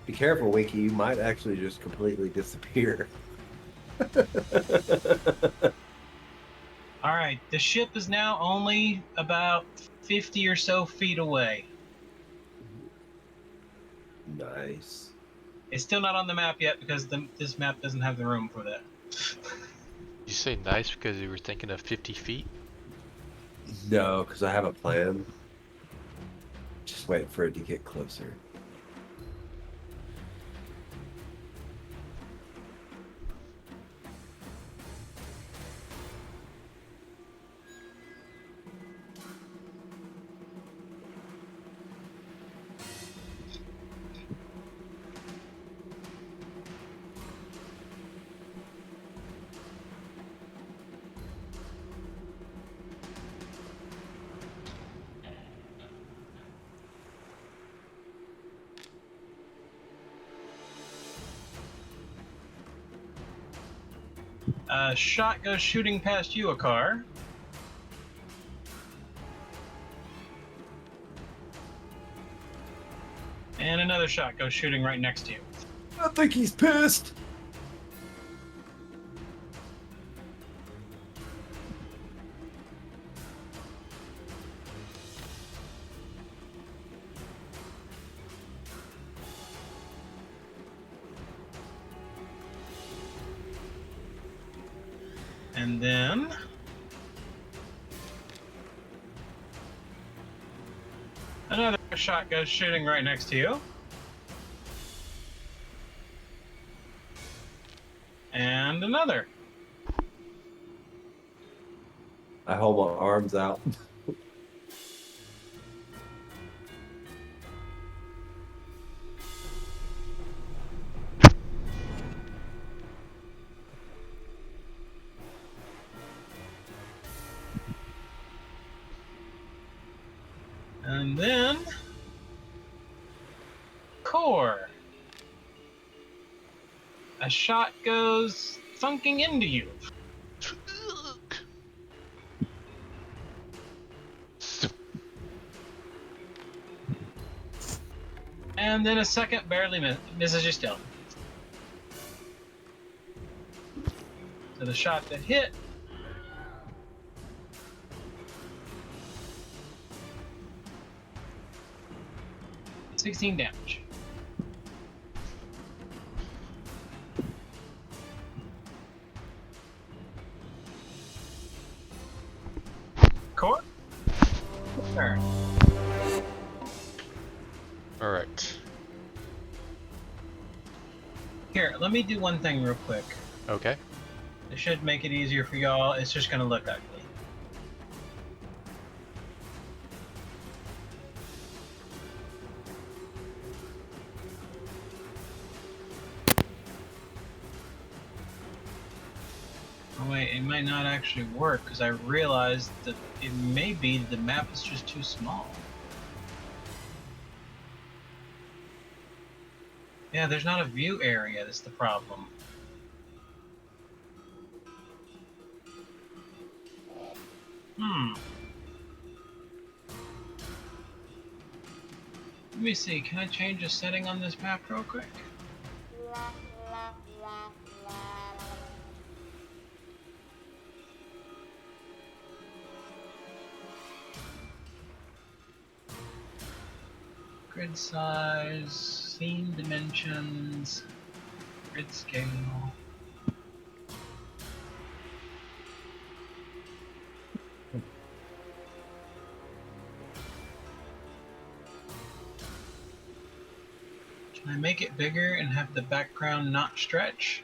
Be careful, Winky. You might actually just completely disappear. All right, the ship is now only about 50 or so feet away. Nice. It's still not on the map yet because this map doesn't have the room for that. You say nice because you were thinking of 50 feet? No, because I have a plan. Just wait for it to get closer. A shot goes shooting past you, Akkar. And another shot goes shooting right next to you. I think he's pissed. And then another shot goes shooting right next to you. And another. I hold my arms out. And then core. A shot goes thunking into you. And then a second barely misses you still. So the shot that hit $16 damage. Core? Turn. All right. Here, let me do one thing real quick. Okay. It should make it easier for y'all. It's just going to look ugly. Oh wait, it might not actually work because I realized that it may be the map is just too small. Yeah, there's not a view area, that's the problem. Let me see, can I change a setting on this map real quick? Grid size, scene dimensions, grid scale. Can I make it bigger and have the background not stretch?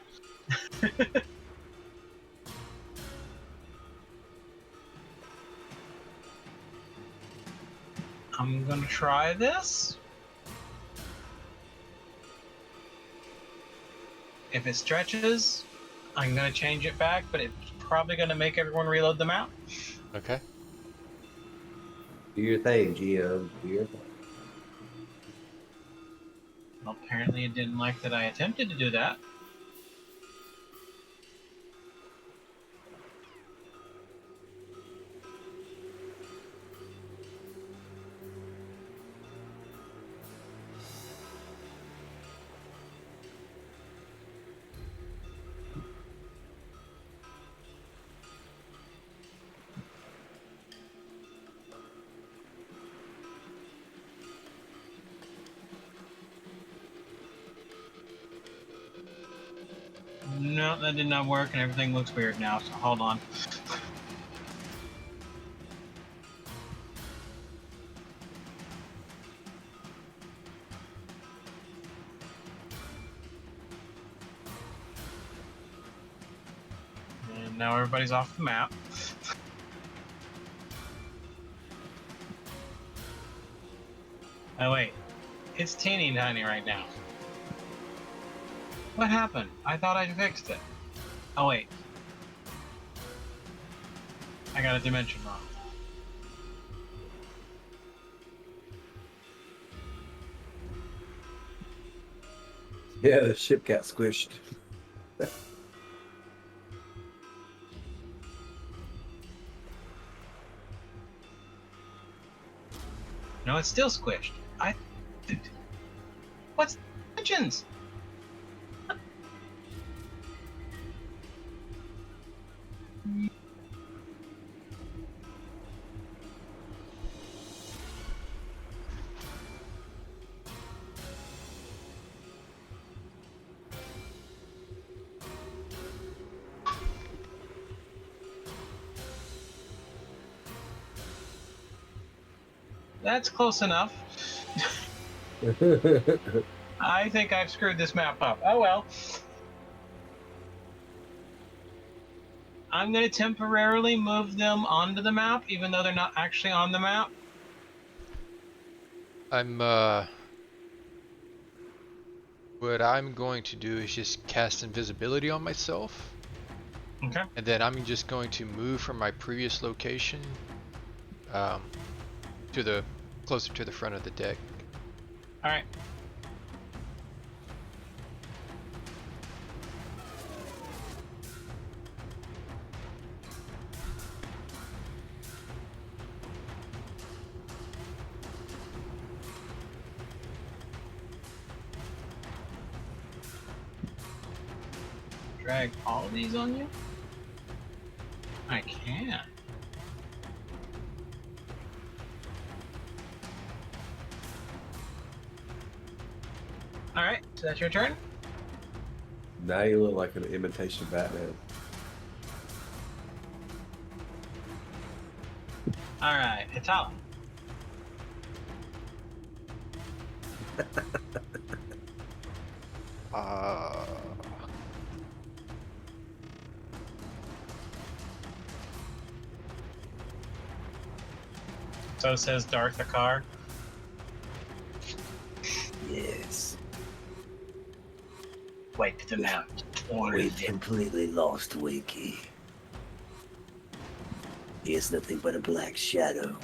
I'm gonna try this. If it stretches, I'm gonna change it back, but it's probably gonna make everyone reload the map. Okay. Do your thing, GM. Do your thing. Well, apparently it didn't like that I attempted to do that. No, that did not work, and everything looks weird now. So hold on. And now everybody's off the map. Oh wait, it's teeny tiny right now. What happened? I thought I fixed it. Oh wait, I got a dimension wrong. Yeah, the ship got squished. No, it's still squished. What's dimensions? That's close enough. I think I've screwed this map up. Oh well. I'm going to temporarily move them onto the map, even though they're not actually on the map. What I'm going to do is just cast invisibility on myself, Okay. and then I'm just going to move from my previous location to the closer to the front of the deck. All right. Drag all of these on you? I can. All right, so that's your turn. Now you look like an imitation Batman. All right, Itala. Uh, So says Darth Akkar. Yes, Wipe them out. we've completely lost Winky. He is nothing but a black shadow.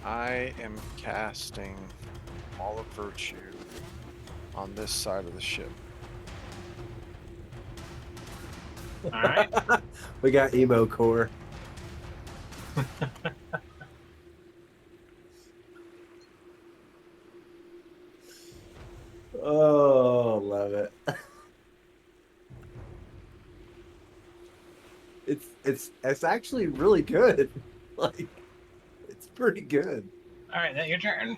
I am casting Wall of Virtue on this side of the ship. All right. We got emo core. Oh, love it. It's actually really good. Like, it's pretty good. All right, that your turn.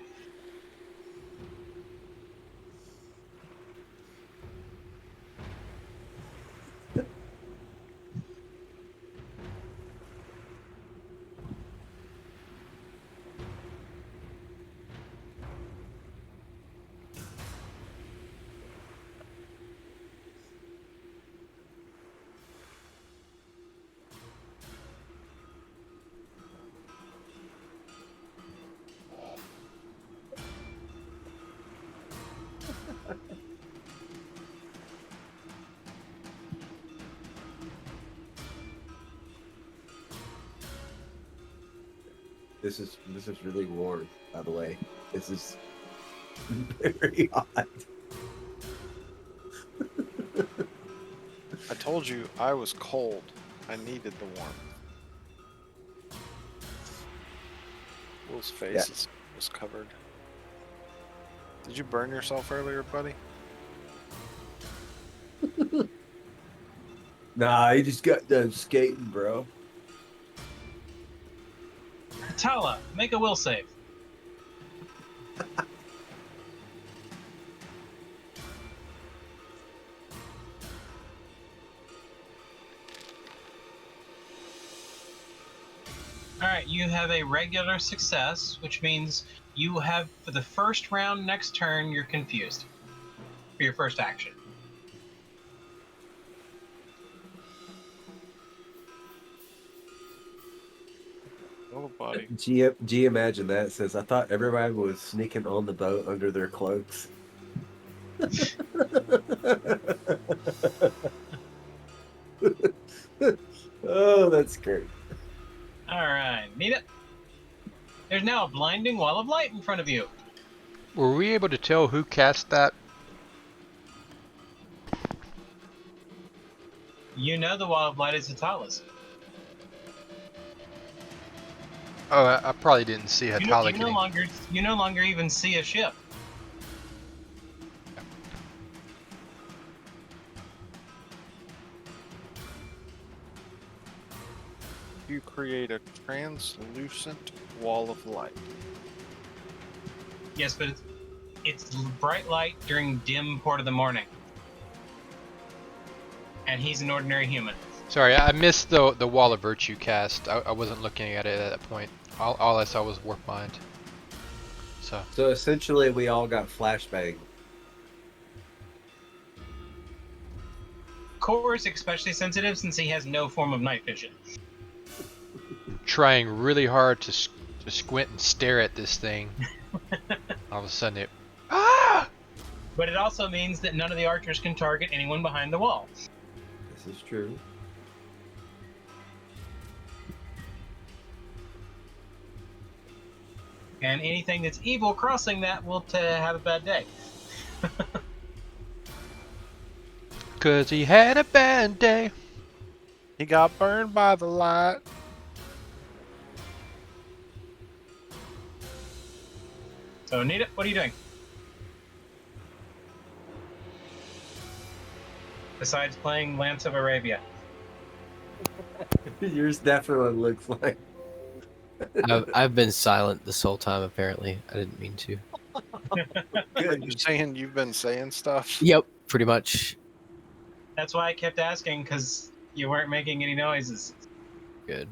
This is really warm, by the way. This is very hot. I told you I was cold. I needed the warmth. Will's face was covered. Did you burn yourself earlier, buddy? Nah, he just got done skating, bro. Tala, make a will save. Alright, you have a regular success, which means you have, for the first round next turn, you're confused. For your first action. Oh, buddy. G imagine that. It says, I thought everybody was sneaking on the boat under their cloaks. Oh, that's great. Alright, need it. There's now a blinding wall of light in front of you. Were we able to tell who cast that? You know the wall of light is Atala's. Oh, I probably didn't see Hatala getting... You no longer even see a ship. You create a translucent wall of light. Yes, but it's bright light during dim part of the morning. And he's an ordinary human. Sorry, I missed the Wall of Virtue cast. I wasn't looking at it at that point. All I saw was Warp Mind. So essentially, we all got flashbang. Core is especially sensitive since he has no form of night vision. I'm trying really hard to squint and stare at this thing. All of a sudden it... Ah! But it also means that none of the archers can target anyone behind the wall. This is true. And anything that's evil crossing that will have a bad day. Cause he had a bad day. He got burned by the light. So, Nita, what are you doing? Besides playing Lance of Arabia. Yours definitely looks like. I've been silent this whole time. Apparently, I didn't mean to. Good. You're saying you've been saying stuff? Yep, pretty much. That's why I kept asking, because you weren't making any noises. Good.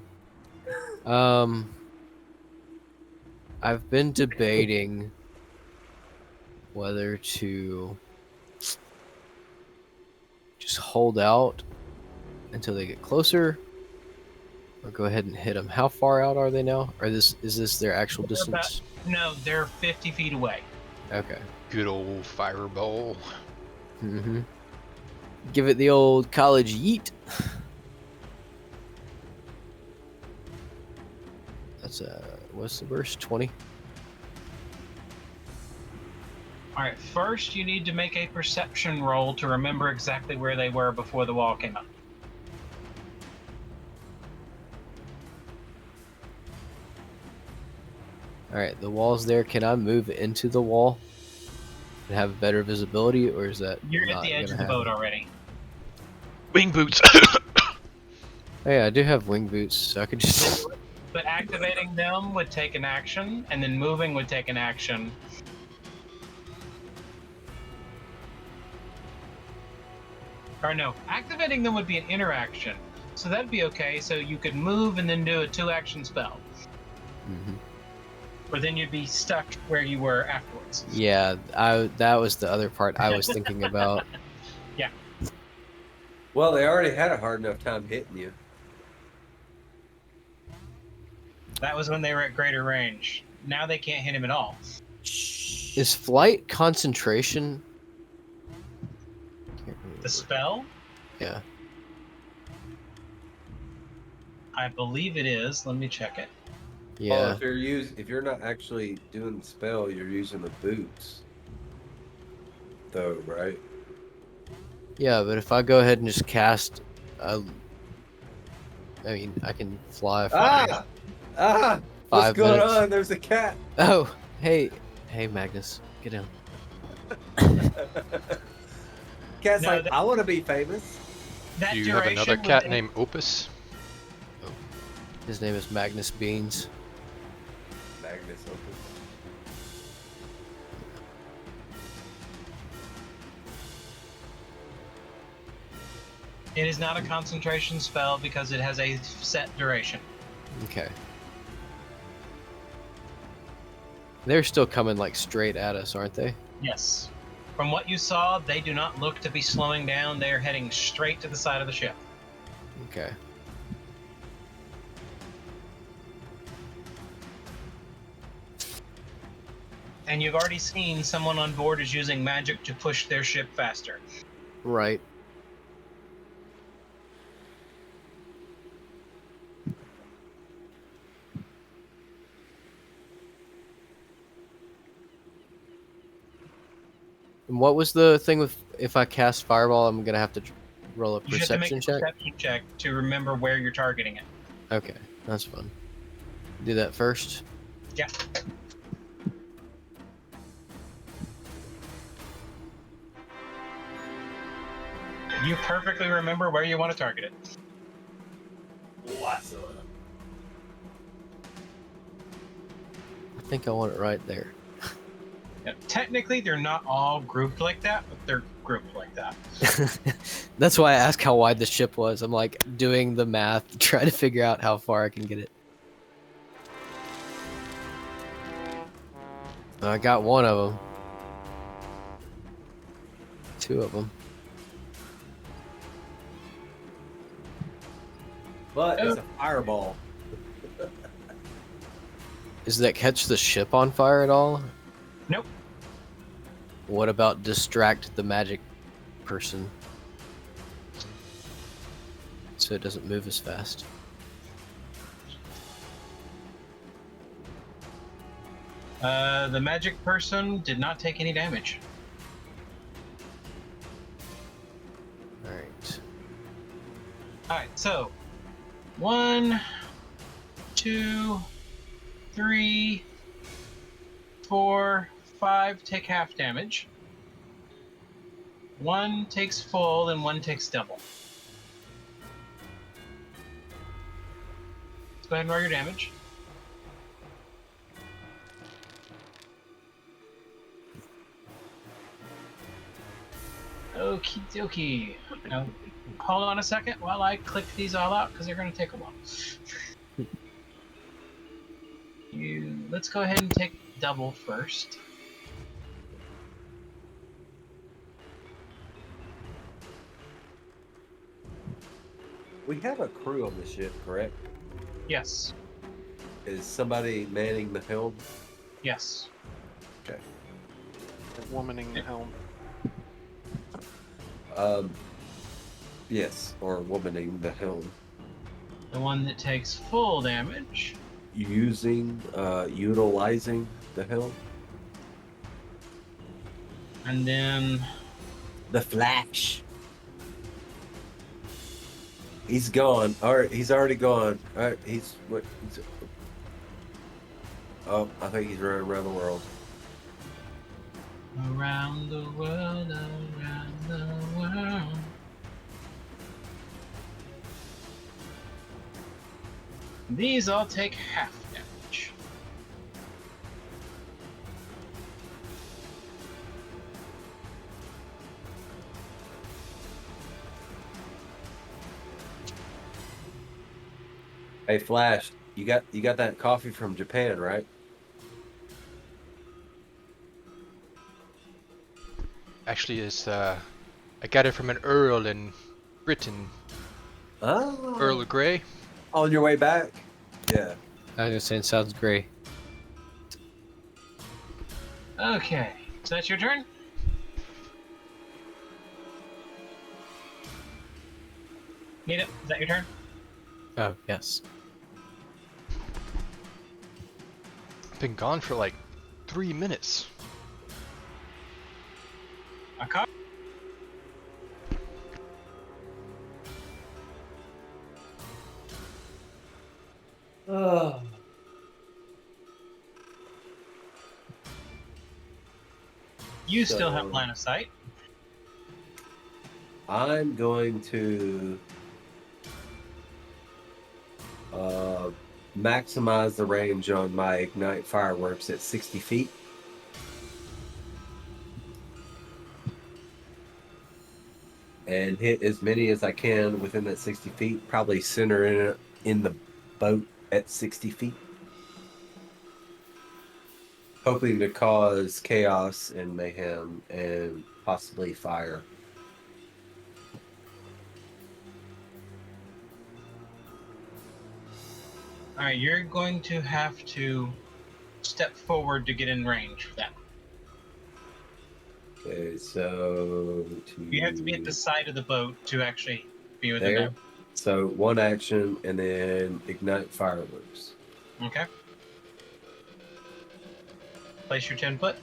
I've been debating whether to just hold out until they get closer, or go ahead and hit them. How far out are they now? Or is this their actual distance? No, they're 50 feet away. Okay. Good old fireball. Mm-hmm. Give it the old college yeet. That's what's the verse? 20. Alright, first you need to make a perception roll to remember exactly where they were before the wall came up. Alright, the wall's there. Can I move into the wall and have better visibility, or is that You're at not the edge of gonna the boat happen? already. Wing boots. Oh yeah, I do have wing boots, so I could just... But activating them would take an action, and then moving would take an action. Or no, activating them would be an interaction. So that'd be okay, so you could move and then do a 2-action spell. Mhm. But then you'd be stuck where you were afterwards. Yeah, that was the other part I was thinking about. Yeah. Well, they already had a hard enough time hitting you. That was when they were at greater range. Now they can't hit him at all. Is flight concentration? Can't remember. The spell? Yeah. I believe it is. Let me check it. Yeah. Well, if you're not actually doing the spell, you're using the boots, though, right? Yeah, but if I go ahead and just cast, I mean, I can fly. What's 5 going minutes. on? There's a cat. Oh, hey, Magnus, get down. Cat's No, like, that- I want to be famous. That Do you have another duration cat would- named Opus? His name is Magnus Beans. Agnes open. It is not a concentration spell because it has a set duration. Okay. They're still coming like straight at us, aren't they? Yes. From what you saw, they do not look to be slowing down. They are heading straight to the side of the ship. Okay. And you've already seen someone on board is using magic to push their ship faster. Right. And what was the thing with if I cast fireball, I'm gonna have to roll a You should have to make perception a check? perception check to remember where you're targeting it. Okay, that's fun. Do that first. Yeah. You perfectly remember where you want to target it. What's up? I think I want it right there. Now, technically, they're not all grouped like that, but they're grouped like that. That's why I asked how wide the ship was. I'm like doing the math, trying to figure out how far I can get it. I got one of them. Two of them. But it's a fireball. Does that catch the ship on fire at all? Nope. What about distract the magic person so it doesn't move as fast? The magic person did not take any damage. Alright. Alright, so 1, 2, 3, 4, 5 take half damage. 1 takes full and 1 takes double. Let's go ahead and roll your damage. Okie dokie. Now, hold on a second while I click these all out because they're going to take a while. Let's go ahead and take double first. We have a crew on the ship, correct? Yes. Is somebody manning the helm? Yes. Okay. Womaning the helm. Yes, or womaning the helm. The one that takes full damage. Utilizing the helm. And then The Flash. He's gone. All right, he's already gone. All right, oh, I think he's running around the world. around the world, around the world. These all take half damage. Hey, Flash, you got that coffee from Japan, right? Actually, it's I got it from an earl in Britain. Oh. Earl of Grey. On your way back? Yeah. I was just saying, sounds great. Okay, so that's your turn? Nita, is that your turn? Oh, yes. Been gone for like 3 minutes. Akkar? Oh. You still have So- line of sight. I'm going to maximize the range on my ignite fireworks at 60 feet. And hit as many as I can within that 60 feet, probably center it in the boat at 60 feet. Hoping to cause chaos and mayhem and possibly fire. All right, you're going to have to step forward to get in range for that. Okay, so You have to be at the side of the boat to actually be within there. So one action and then ignite fireworks. that. Okay. Place your 10 foot.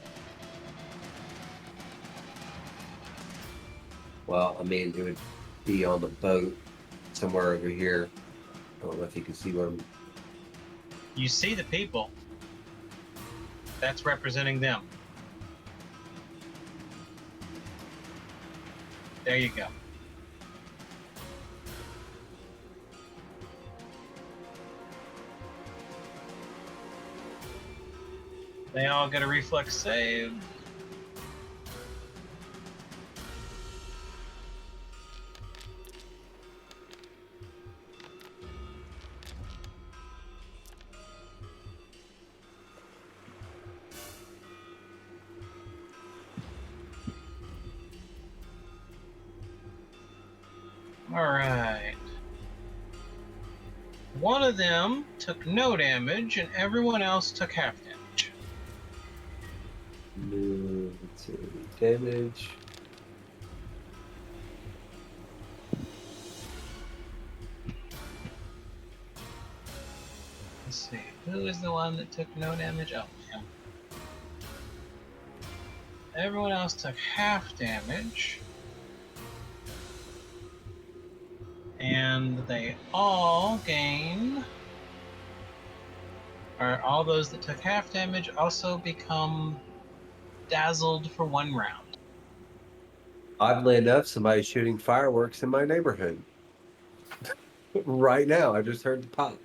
Well, I mean, it would be on the boat somewhere over here. I don't know if you can see what I'm. You see the people. That's representing them. There you go. They all get a reflex save. All right. One of them took no damage, and everyone else took half damage. Let's see, damage. Let's see. Who is the one that took no damage? Oh, him. Everyone else took half damage. And they all gain, or all those that took half damage also become dazzled for 1 round. Oddly enough, somebody's shooting fireworks in my neighborhood. Right now, I just heard the pop.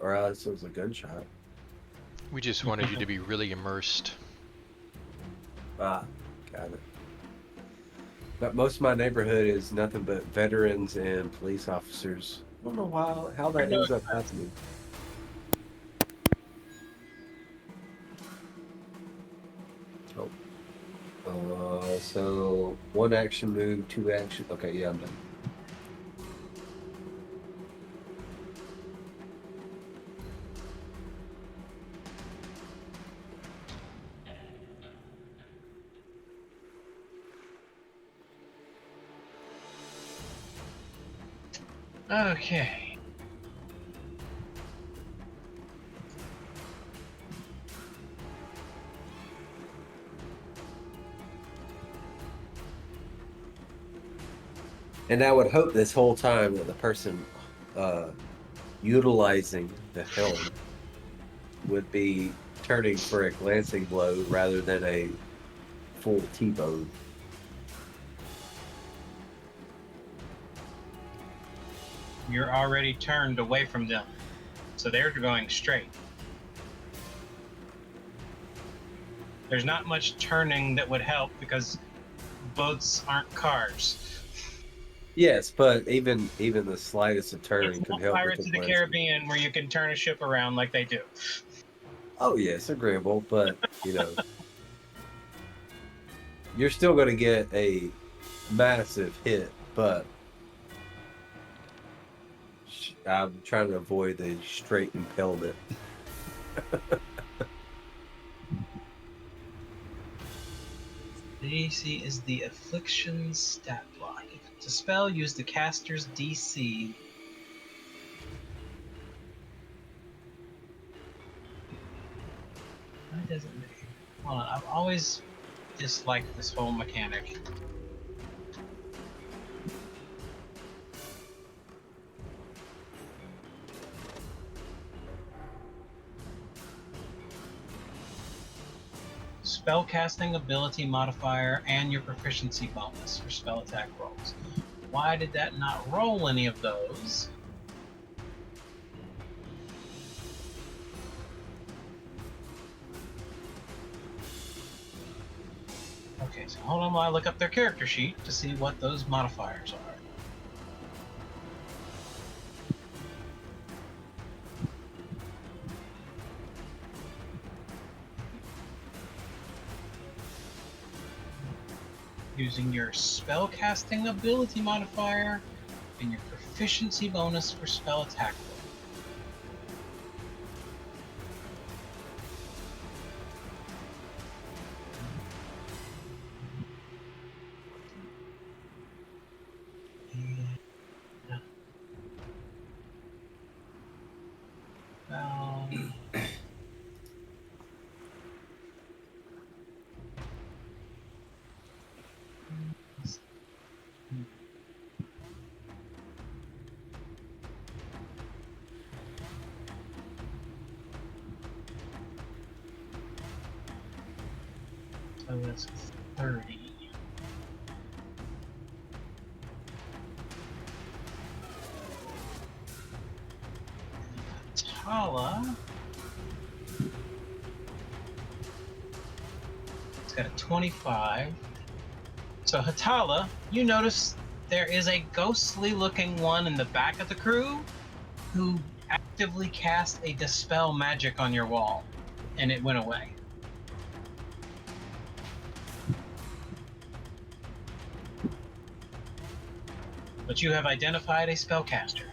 Or else it was a gunshot. We just wanted you to be really immersed. Ah, got it. But most of my neighborhood is nothing but veterans and police officers. I don't know how that ends up happening. Oh. So 1 action move, 2 action. Okay, yeah, I'm done. Okay. And I would hope this whole time that the person utilizing the helm would be turning for a glancing blow rather than a full T-bone. You're already turned away from them, so they're going straight. There's not much turning that would help because boats aren't cars. Yes, but even the slightest of turning It's could not help Pirates with of the the glancing. Caribbean where you can turn a ship around like they do. Oh yes, agreeable, but you're still going to get a massive hit. But I'm trying to avoid the straight impalement. The DC is the Affliction stat block. If it's a spell, use the caster's DC. Why doesn't it? Hold on, I've always disliked this whole mechanic. Spellcasting ability modifier and your proficiency bonus for spell attack rolls. Why did that not roll any of those? Okay, so hold on while I look up their character sheet to see what those modifiers are. Using your spellcasting ability modifier and your proficiency bonus for spell attack roll. So that's 30. Tala. It's got a 25. So Hatala, you notice there is a ghostly looking one in the back of the crew who actively cast a dispel magic on your wall, and it went away. But you have identified a spellcaster.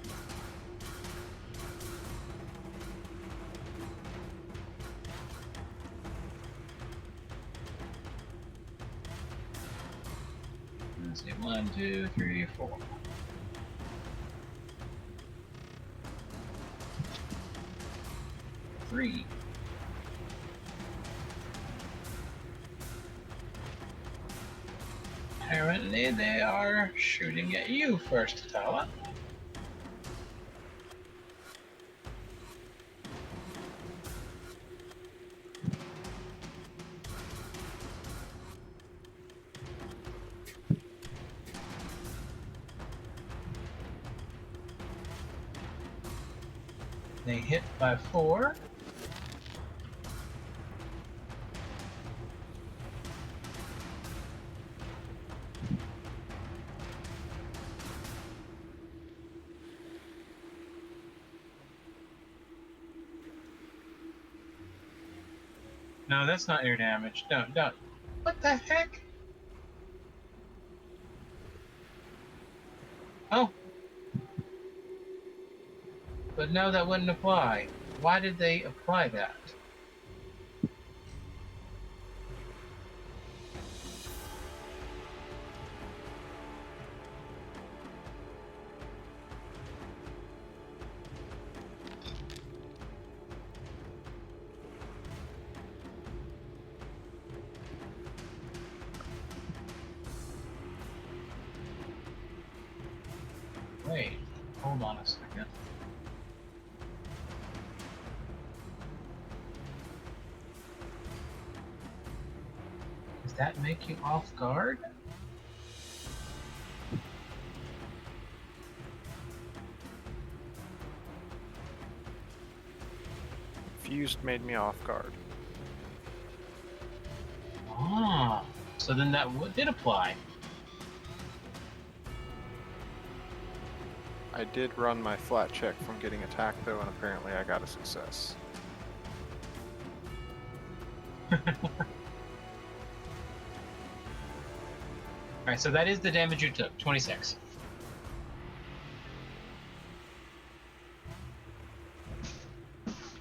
Let's see, 1, 2, 3, 4. Three. Apparently they are shooting at you first, Tala. They hit by 4. No, that's not air damage. No, no. What the heck? Oh. But no, that wouldn't apply. Why did they apply that? Wait, hold on a second. Does that make you off guard? Fused made me off guard. Ah, so then that did apply. I did run my flat check from getting attacked though, and apparently I got a success. Alright, so that is the damage you took, 26.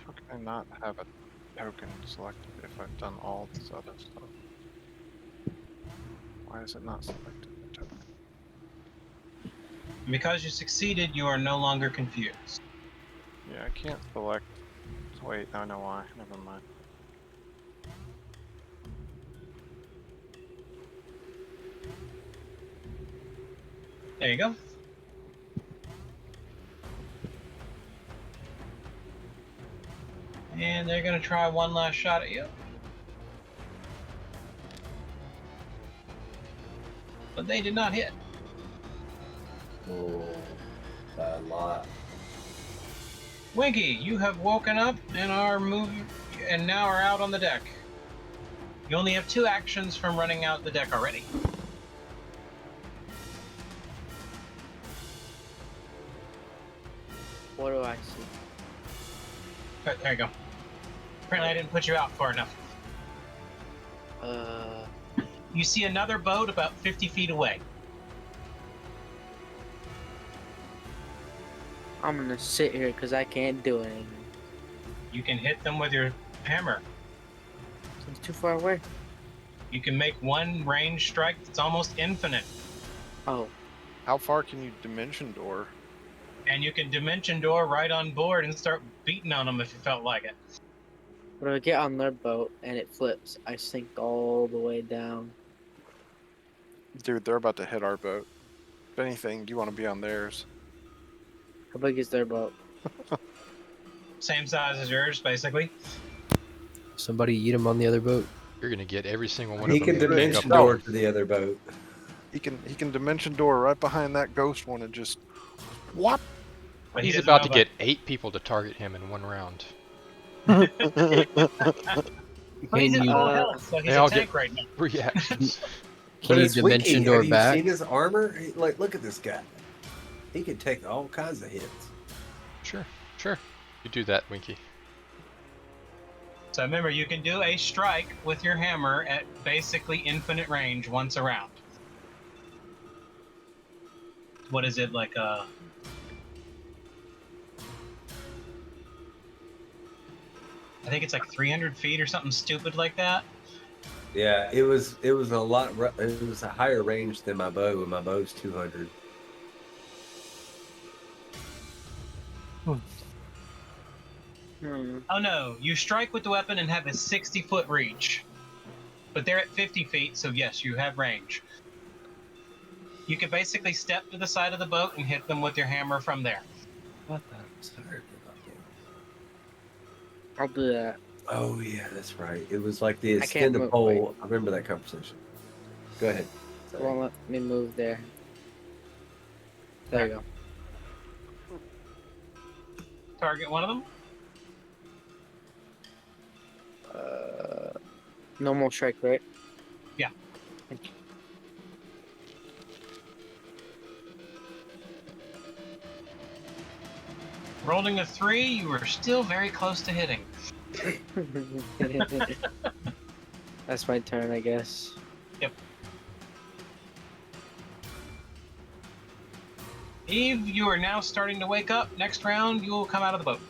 How can I not have a token selected if I've done all this other stuff? Why is it not selected the token? And because you succeeded, you are no longer confused. Yeah, I can't select. Wait, I know why. Never mind. There you go. And they're gonna try one last shot at you. But they did not hit. Oh, bad lot. Winky, you have woken up and are moving, and now are out on the deck. You only have 2 actions from running out the deck already. What do I see? There you go. Apparently I didn't put you out far enough. You see another boat about 50 feet away. I'm gonna sit here because I can't do anything. You can hit them with your hammer. It's too far away. You can make one range strike that's almost infinite. Oh, How far can you dimension door? And you can dimension door right on board and start beating on them if you felt like it. when I get on their boat and it flips, I sink all the way down. Dude, they're about to hit our boat. If anything, you want to be on theirs. How big is their boat? Same size as yours, basically. Somebody eat him on the other boat. You're gonna get every single one He of them. can to pick dimension up. door to the other boat. He can dimension door right behind that ghost one and just what? But he He's doesn't about know to get 8 people to target him in 1 round. But he's Can at you, full health, so he's They a all tank get- right now. Reactions. can you it's dimension Winky. door Have you back? seen his armor? Like, look at this guy. He can take all kinds of hits. Sure. You do that, Winky. So remember, you can do a strike with your hammer at basically infinite range once around. What is it, like I think it's like 300 feet or something stupid like that. Yeah, it was a lot. It was a higher range than my bow, and my bow's 200. Oh no, you strike with the weapon and have a 60-foot reach. But they're at 50 feet, so yes, you have range. You can basically step to the side of the boat and hit them with your hammer from there. What the? Sorry about that. I'll do that. Oh yeah, that's right. It was like the I can't extended move, pole. I remember that conversation. Go ahead. It Sorry. won't let me move there. There you Target one of them. go. Normal strike, right? Yeah. Thank you. Rolling a 3, you were still very close to hitting. That's my turn, I guess. Yep. Eve, you are now starting to wake up. Next round, you will come out of the boat.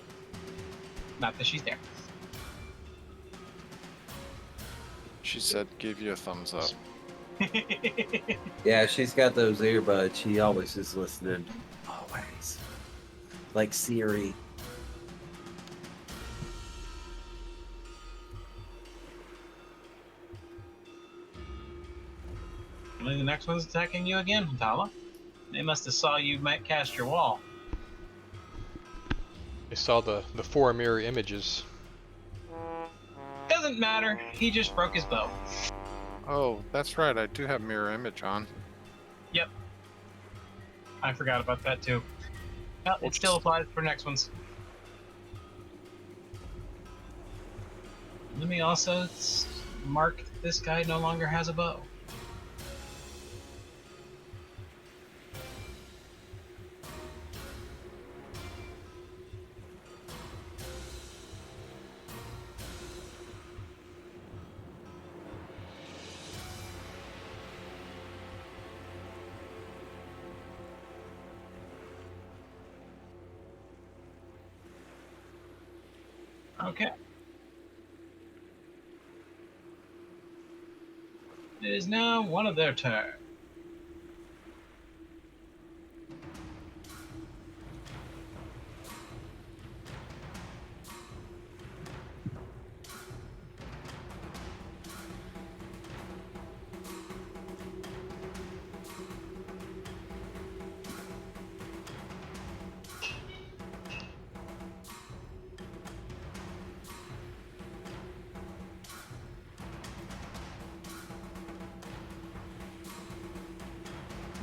Not that she's there. She said give you a thumbs up. Yeah, she's got those earbuds. She always is listening. Always. Like Siri. The next one's attacking you again, Tala. They must have saw you cast your wall. They saw the 4 mirror images. Doesn't matter. He just broke his bow. Oh, that's right. I do have mirror image on. Yep. I forgot about that too. Well, it still applies for next ones. Let me also mark this guy no longer has a bow. Okay. It is now one of their turn.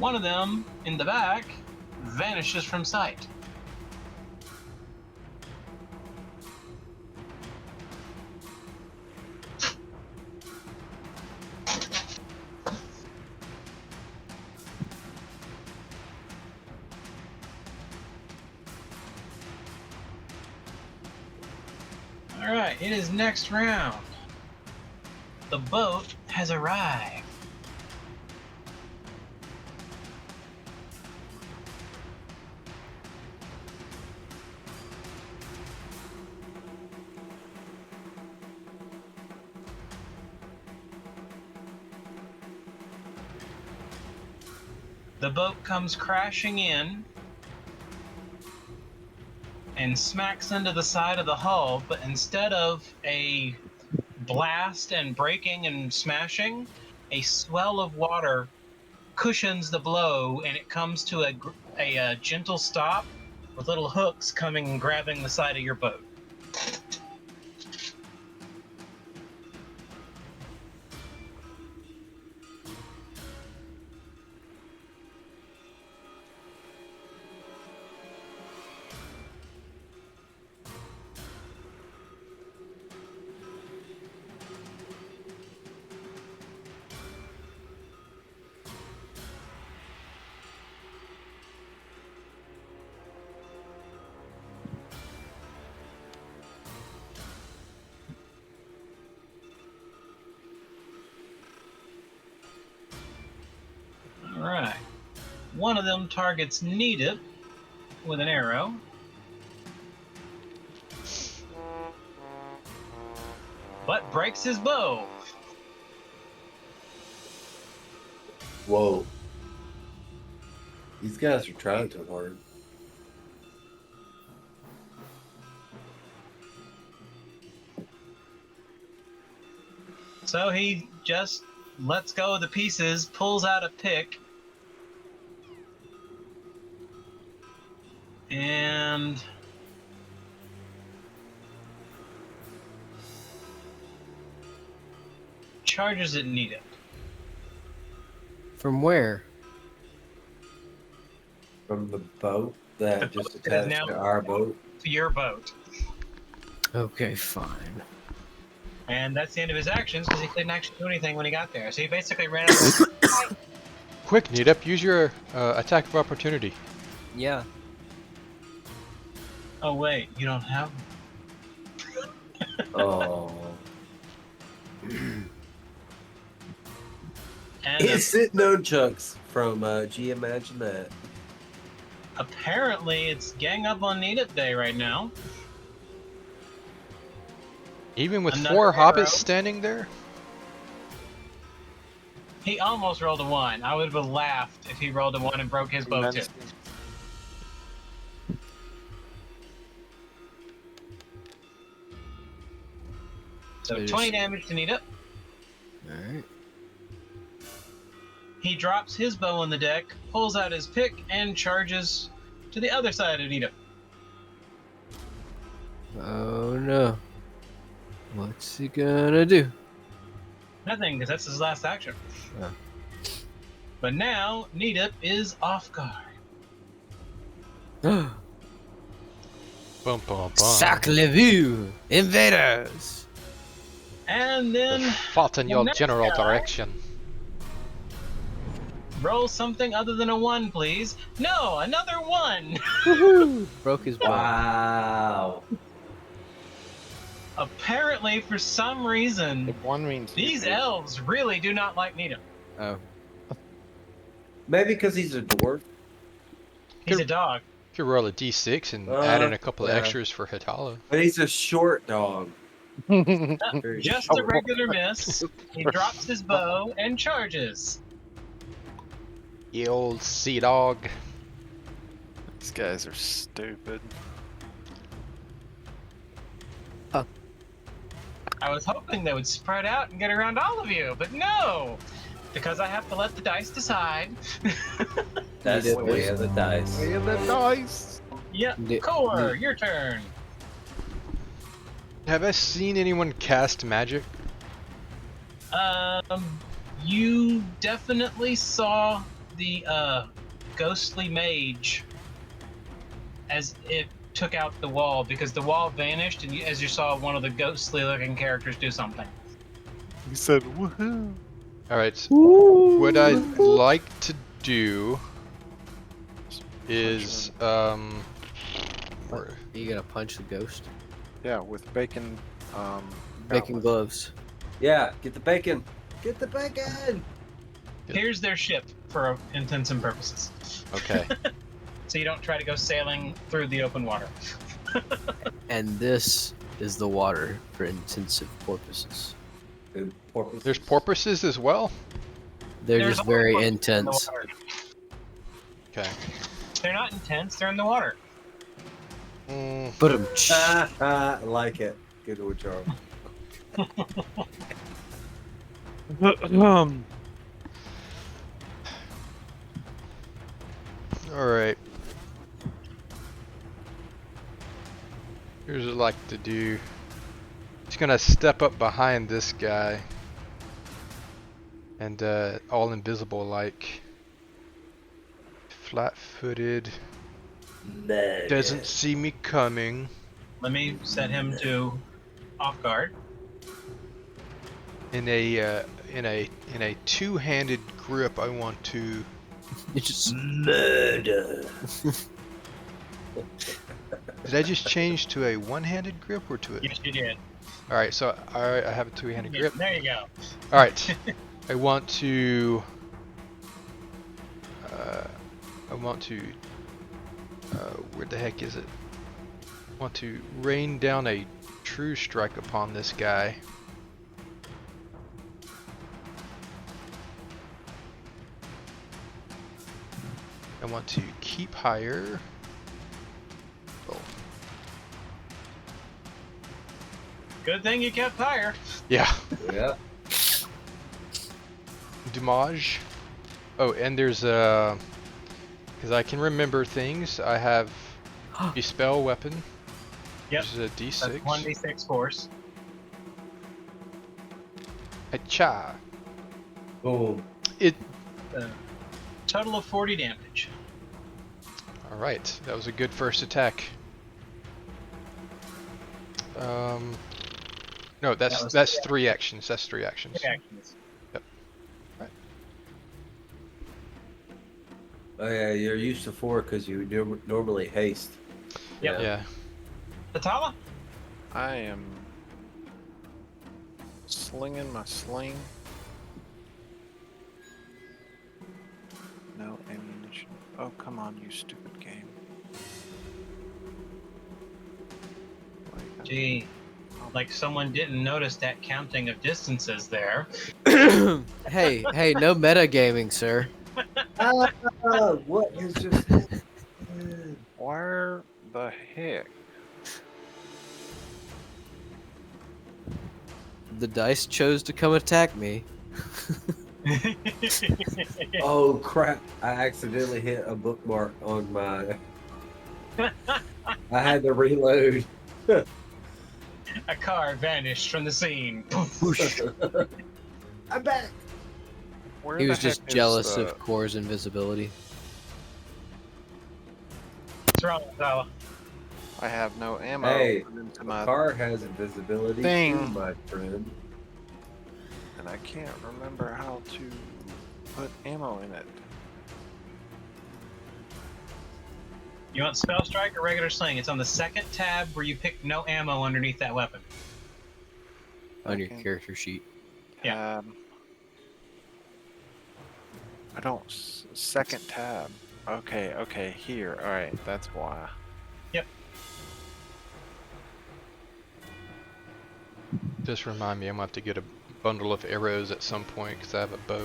One of them, in the back, vanishes from sight. right, it is next round. The boat has arrived. The boat comes crashing in and smacks into the side of the hull, but instead of a blast and breaking and smashing, a swell of water cushions the blow, and it comes to a gentle stop with little hooks coming and grabbing the side of your boat. Alright. One of them targets Needip with an arrow. But breaks his bow. Whoa. These guys are trying too hard. So he just lets go of the pieces, pulls out a pick, and charges at Needip. From where? From the boat that The just boat that is attached now to our boat. To your boat. Okay, fine. And that's the end of his actions because he couldn't actually do anything when he got there. So he basically ran over. Quick, Needip, use your attack of opportunity. Yeah. Oh wait, you don't have. Oh. And Instant nunchucks from G Imagine That. apparently it's gang up on Needip Day right now. Even with Another 4 arrow. hobbits standing there? He almost rolled a 1. I would have laughed if he rolled a 1 and broke his bow too. So 20 damage to Needip. Alright. He drops his bow on the deck, pulls out his pick, and charges to the other side of Needip. Oh no. What's he gonna do? Nothing, because that's his last action. Oh. But now, Needip is off guard. Bum, bum, bum. Sacre-le-Vue! Invaders! And then Fought in the your next general guy- direction. roll something other than a 1, please. No, another 1! Woohoo! Broke his bow. Wow. Apparently, for some reason, If one means these elves really do not like Needip. Oh. Maybe because he's a dwarf. He's a dog. You could roll a d6 and add in a couple of yeah. extras for Hitala. But he's a short dog. Very Just short. a regular miss. He drops his bow and charges. You old sea dog. These guys are stupid. I was hoping they would spread out and get around all of you, but no! Because I have to let the dice decide. That's the way of the dice. Way of the dice. Yep, Core, your turn. Have I seen anyone cast magic? You definitely saw the ghostly mage as it took out the wall, because the wall vanished, and as you saw one of the ghostly-looking characters do something. He said, "Woohoo!" Alright, so what I'd like to do is, You gonna punch the ghost? Yeah, with bacon Bacon gloves. Yeah, get the bacon. Get the bacon. Here's their ship for intents and purposes. Okay. So you don't try to go sailing through the open water. And this is the water for intensive purposes. There's porpoises as well? They're There's just only very porpoises in the intense. water. Okay. They're not intense. They're in the water. But I like it. Good one, Charles. Alright. Here's what I'd like to do. Just gonna step up behind this guy. And all invisible like. Flat-footed. Doesn't see me coming. Let me set him to off guard. In a two-handed grip, I want to. you just Murder. Did I just change to a one-handed grip or to a? Yes, you did. All right, so I have a two-handed grip. There you go. All right, I want to. Where the heck is it? I want to rain down a true strike upon this guy. I want to keep higher. Oh. Good thing you kept higher. Yeah. Yeah. Damage. Oh, and there's because I can remember things. I have a spell weapon. Yep. Which is a D6. That's 1d6 force. Acha. Boom. It. Total of 40 damage. All right, that was a good first attack. No, that's three actions. That's three actions. 3 actions. Yep. All right. Oh yeah, you're used to 4 because you normally haste. Yep. Yeah. Atala? I am slinging my sling. No ammunition. Oh, come on, you stupid game. Gee, like someone didn't notice that counting of distances there. hey, no metagaming, sir. What is just? Where the heck? The dice chose to come attack me. Oh crap! I accidentally hit a bookmark on my. I had to reload. A car vanished from the scene. I'm back. Where He the was just heck is jealous the- of Core's invisibility. What's wrong, Atala? I have no ammo. Hey, into the my car has invisibility thing. too, my friend. and I can't remember how to put ammo in it. You want spell strike or regular sling? It's on the second tab where you pick no ammo underneath that weapon. On your Okay. character sheet. Yeah. I don't. Second tab. Okay, here. Alright, that's why. Yep. Just remind me, I'm gonna have to get a bundle of arrows at some point because I have a bow.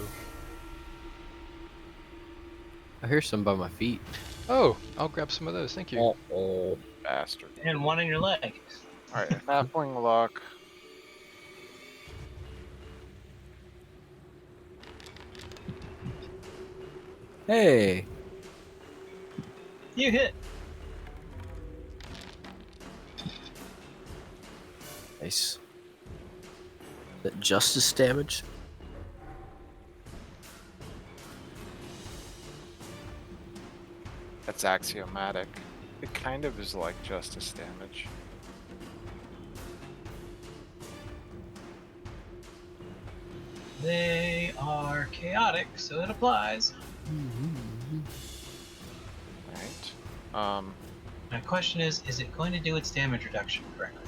I hear some by my feet. Oh, I'll grab some of those. Thank you. Oh. Bastard. And one in your leg. Alright, halfling luck. Hey. You hit. Nice. That justice damage? That's axiomatic. It kind of is like justice damage. They are chaotic, so it applies. Right. My question is it going to do its damage reduction correctly?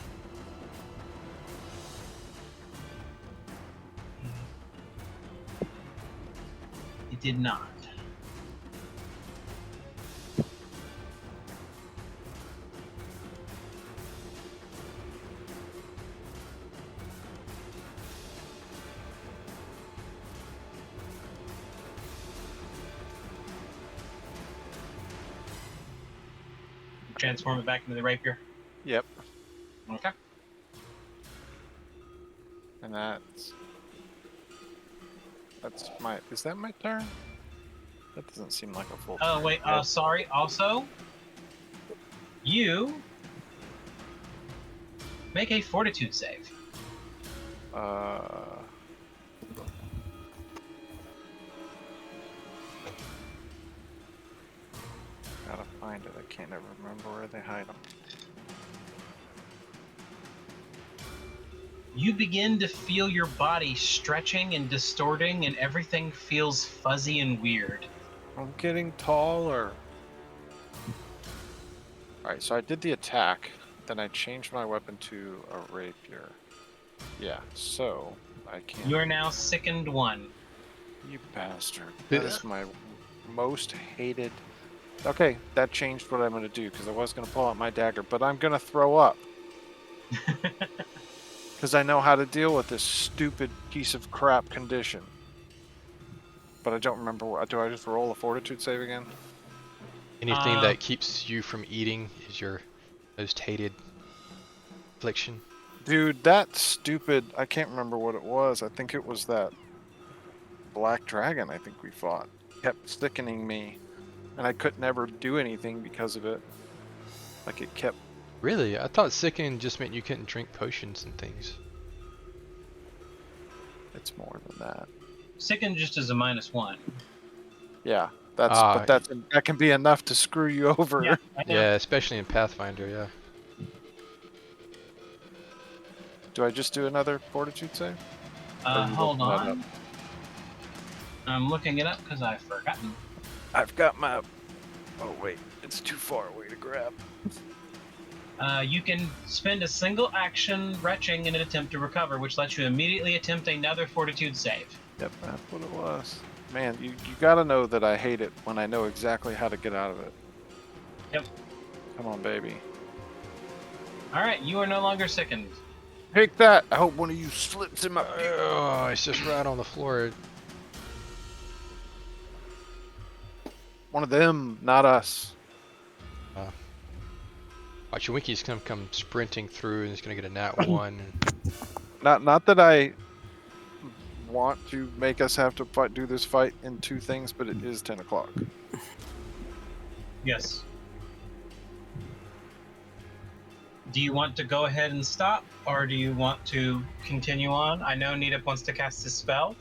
did not. Transform it back into the rapier. Yep. Okay. And that's my. Is that my turn? That doesn't seem like a full. Oh turn. wait. Sorry. Also, you make a fortitude save. Gotta find it. I can't ever remember where they hide them. You begin to feel your body stretching and distorting, and everything feels fuzzy and weird. I'm getting taller. Alright, so I did the attack, then I changed my weapon to a rapier. Yeah, so I can't. You are now sickened 1. You bastard. That is my most hated. Okay, that changed what I'm going to do, because I was going to pull out my dagger, but I'm going to throw up. Because I know how to deal with this stupid piece of crap condition. But I don't remember what. Do I just roll a fortitude save again? Anything that keeps you from eating is your most hated affliction. Dude, that stupid. I can't remember what it was. I think it was that black dragon I think we fought. Kept sickening me. And I could never do anything because of it. Like it kept. Really? I thought sicken just meant you couldn't drink potions and things. It's more than that. Sicken just is a -1. Yeah, but that can be enough to screw you over. Yeah, I know. Yeah, especially in Pathfinder, yeah. Do I just do another fortitude save? Or you Hold looking that on. I'm looking it up because I've forgotten. I've got my. Oh wait, it's too far away to grab. You can spend a single action retching in an attempt to recover, which lets you immediately attempt another fortitude save. Yep, that's what it was. Man, you gotta know that I hate it when I know exactly how to get out of it. Yep. Come on, baby. Alright, you are no longer sickened. Take that! I hope one of you slips in my. Oh, it's just right on the floor. One of them, not us. Watch your Winky's gonna come sprinting through and he's gonna get a nat 1. Not that I want to make us have to do this fight in 2 things, but it is 10 o'clock. Yes. Do you want to go ahead and stop, or do you want to continue on? I know Nidip wants to cast his spell.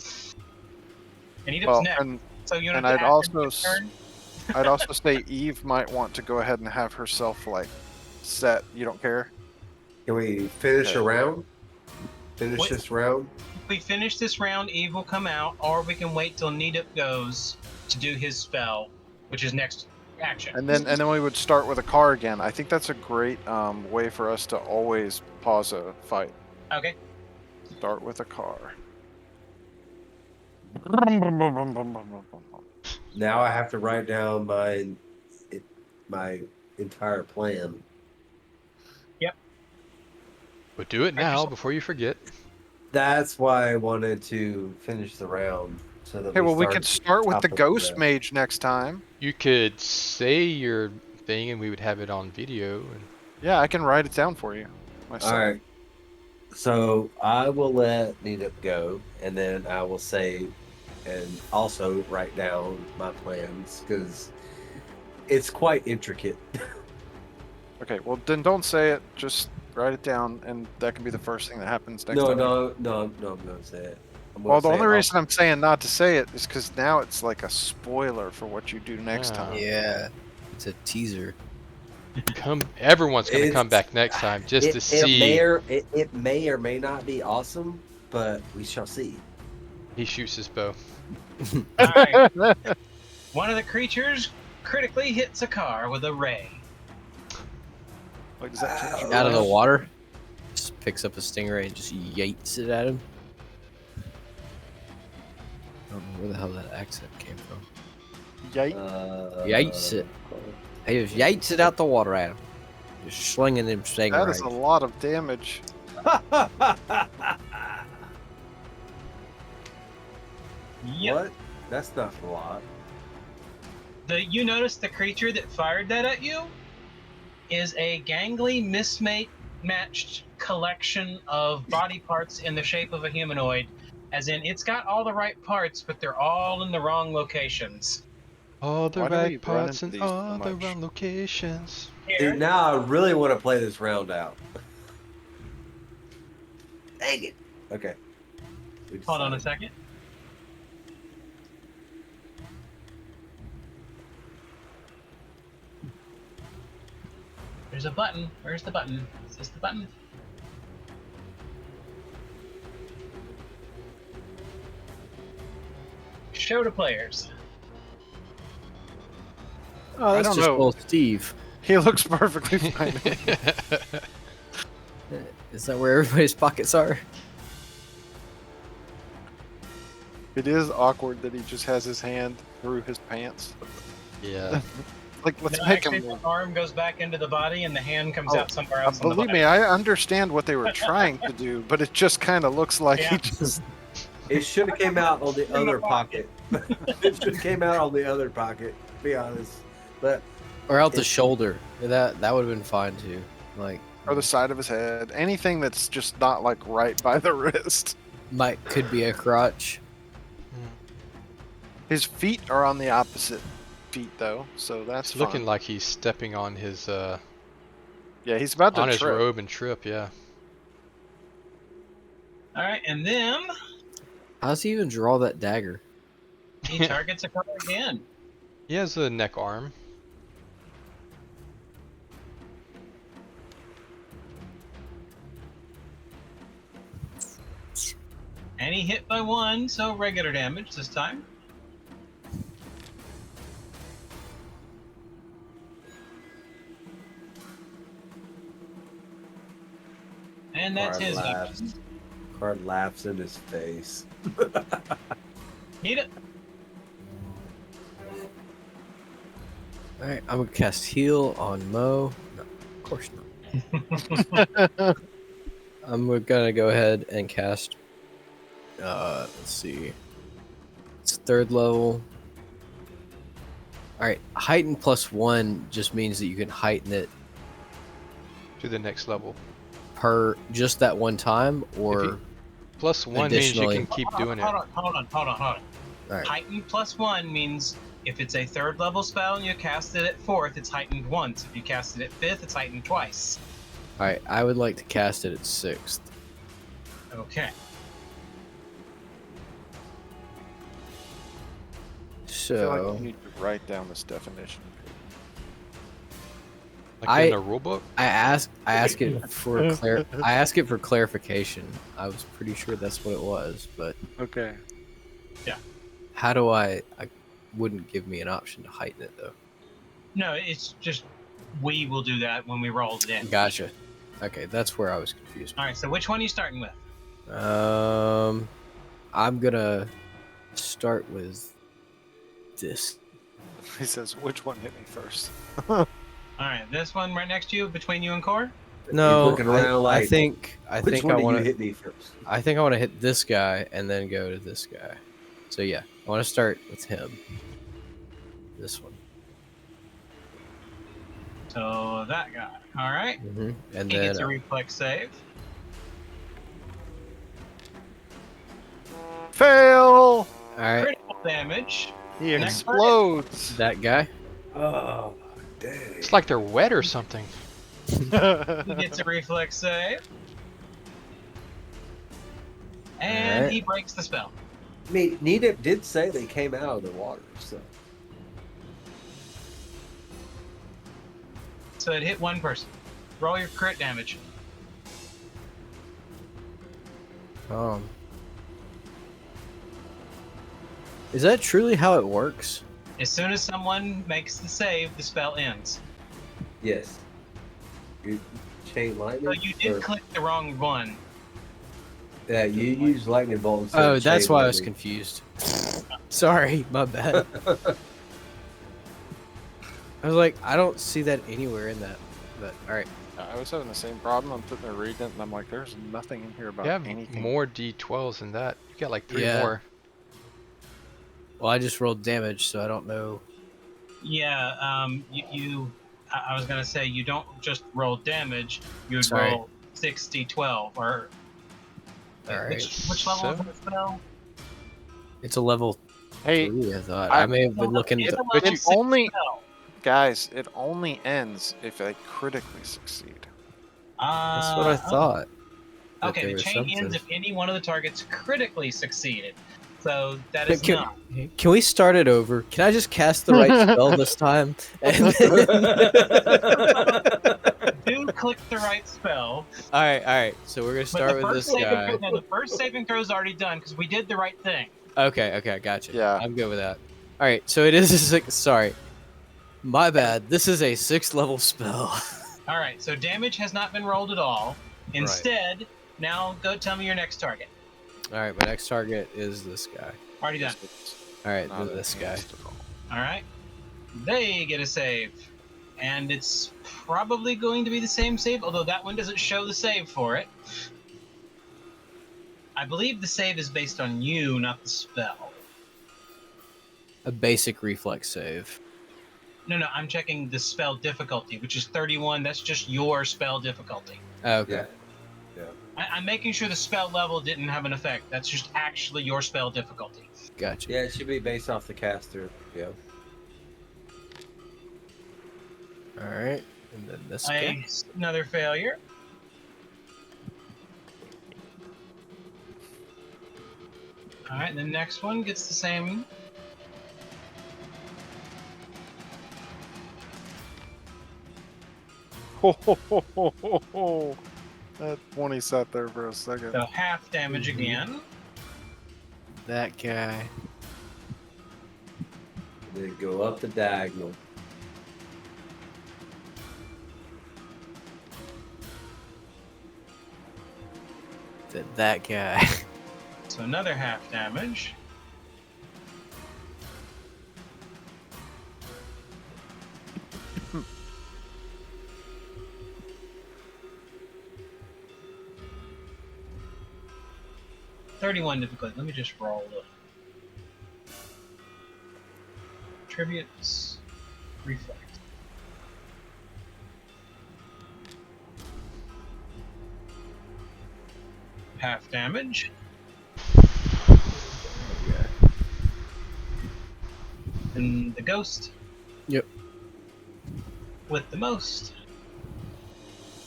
And Nidip's next. So you want to I'd also say Eve might want to go ahead and have herself like set. You don't care? Can we finish a round? Finish this round? If we finish this round, Eve will come out, or we can wait till Nidip goes to do his spell, which is next action. And then we would start with Akkar again. I think that's a great way for us to always pause a fight. Okay. Start with Akkar. Now I have to write down my entire plan. Yep. But do it now before you forget. That's why I wanted to finish the round. So that we could start with the Ghost Mage next time. You could say your thing and we would have it on video. And... Yeah, I can write it down for you myself. All right. So I will let Nidip go, and then I will say, and also write down my plans because it's quite intricate. Okay, well then don't say it. Just write it down, and that can be the first thing that happens next time. No, I'm gonna say it. Well, the only reason I'm saying not to say it is because now it's like a spoiler for what you do next time. Yeah, it's a teaser. Everyone's gonna come back next time just to see. It may or may not be awesome, but we shall see. He shoots his bow. All right. One of the creatures critically hits Akkar with a ray. Like, does that change Out of the water, just picks up a stingray and just yates it at him. I don't know where the hell that accent came from. Yikes. Yates it. He just yates it out the water at him. Just slinging them stingrays. That is a lot of damage. Yep. What? That's not a lot. You notice the creature that fired that at you is a gangly, mismatched collection of body parts in the shape of a humanoid. As in, it's got all the right parts, but they're all in the wrong locations. All the Why do we right run parts into and these so all the much? wrong locations. See, Here, now I really want to play this round out. Dang it. Okay. We hold on a decided. second. There's a button. Where's the button? Is this the button? Show to players. Oh, that's don't just know. old Steve. He looks perfectly fine. Is that where everybody's pockets are? It is awkward that he just has his hand through his pants. Yeah. Like, let's No, make actually, him. the arm goes back into the body and the hand comes Oh, out somewhere else. in the Believe body. me, I understand what they were trying to do, but it just kind of looks like Yeah. he just. It should have came out on the In my other pocket. pocket. It should have came out on the other pocket, to be honest. But Or out the It's- shoulder. That would have been fine too. Like, Or the side of his head. Anything that's just not like right by the wrist. could be a crotch. His feet are on the opposite feet though, so that's It's looking fun. like he's stepping on his Yeah, he's about to on his trip. robe and trip. Yeah. All right, and then How does he even draw that dagger? he targets a card again. He has a neck arm. And he hit by one, so regular damage this time. And that's Card his laughs. weapon. Card laughs in his face. Eat it. Alright, I'm gonna cast heal on Mo. No, of course not. I'm gonna go ahead and cast. Let's see. It's 3rd level. Alright, heighten +1 just means that you can heighten it To the next level. per just that one time, or +1 means you Additionally- can keep doing it. Hold on. Alright. Heightened +1 means if it's a 3rd level spell and you cast it at 4th, it's heightened once. If you cast it at 5th, it's heightened twice. Alright, I would like to cast it at 6th. Okay. I feel like So you need to write down this definition. Like in the rulebook. I ask it for I ask it for clarification. I was pretty sure that's what it was, but Okay. how do I wouldn't give me an option to heighten it though. No, it's just we will do that when we roll it in. Gotcha. Okay, that's where I was confused. All right, so which one are you starting with? I'm gonna start with this. He says, which one hit me first? All right, this one right next to you, between you and Core. No, He's looking around I like, think Which I one do want you to hit me first? I think I want to hit this guy and then go to this guy. So yeah, I want to start with him. This one. So that guy. All right. And He then gets a reflex save. Fail! all right, Critical damage. He Next explodes. that guy. Oh, dang. It's like they're wet or something. He gets a reflex save. And Alright. he breaks the spell. I mean, Nita did say they came out of the water, so. So it hit one person. Roll your crit damage. Is that truly how it works? As soon as someone makes the save, the spell ends. Yes. You chain lightning? So you did Or- click the wrong one. Yeah, you use lightning bolt instead Oh, of that's chain why I was lightning. confused. Sorry, my bad. I was like, I don't see that anywhere in that. But all right. I was having the same problem. I'm sitting there reading it, and I'm like, there's nothing in here about You have anything. more D12s than that. You got like 3 Yeah. more. Well, I just rolled damage, so I don't know. Yeah, I was gonna say you don't just roll damage. You would Sorry. roll 6d12 or. All right. Which level is So- that spell? It's a level Hey, 3, I thought. I may have been looking. It's a but level you 6 only- spell. guys, it only ends if they critically succeed. That's what I thought. that Okay, there the was chain ends something. if any one of the targets critically succeeded. So that is not. Can we start it over? Can I just cast the right spell this time? And Do click the right spell. all right. So we're gonna But start the with first this guy. saving, no, the first saving throw is already done because we did the right thing. Okay, gotcha. Yeah. I'm good with that. All right, so it is a 6. Sorry, my bad. This is a 6th level spell. All right, so damage has not been rolled at all. Instead, now go tell me your next target. All right, my next target is this guy. Already done. All right, Not this guy. enhanced at all. All right, they get a save, and it's probably going to be the same save, although that one doesn't show the save for it. I believe the save is based on you, not the spell. A basic reflex save. No, I'm checking the spell difficulty, which is 31. That's just your spell difficulty. Okay. Yeah. I'm making sure the spell level didn't have an effect. That's just actually your spell difficulty. Gotcha. Yeah, it should be based off the caster. Yeah. All right, and then this guy. Another failure. All right, the next one gets the same. Ho, ho, ho, ho, ho, ho. That 20 sat there for a second. So half damage again. That guy. Then go up the diagonal. Then that guy. So another half damage. $31 difficulty. Let me just roll the attributes. Reflect. Half damage. And the ghost. Yep. With the most.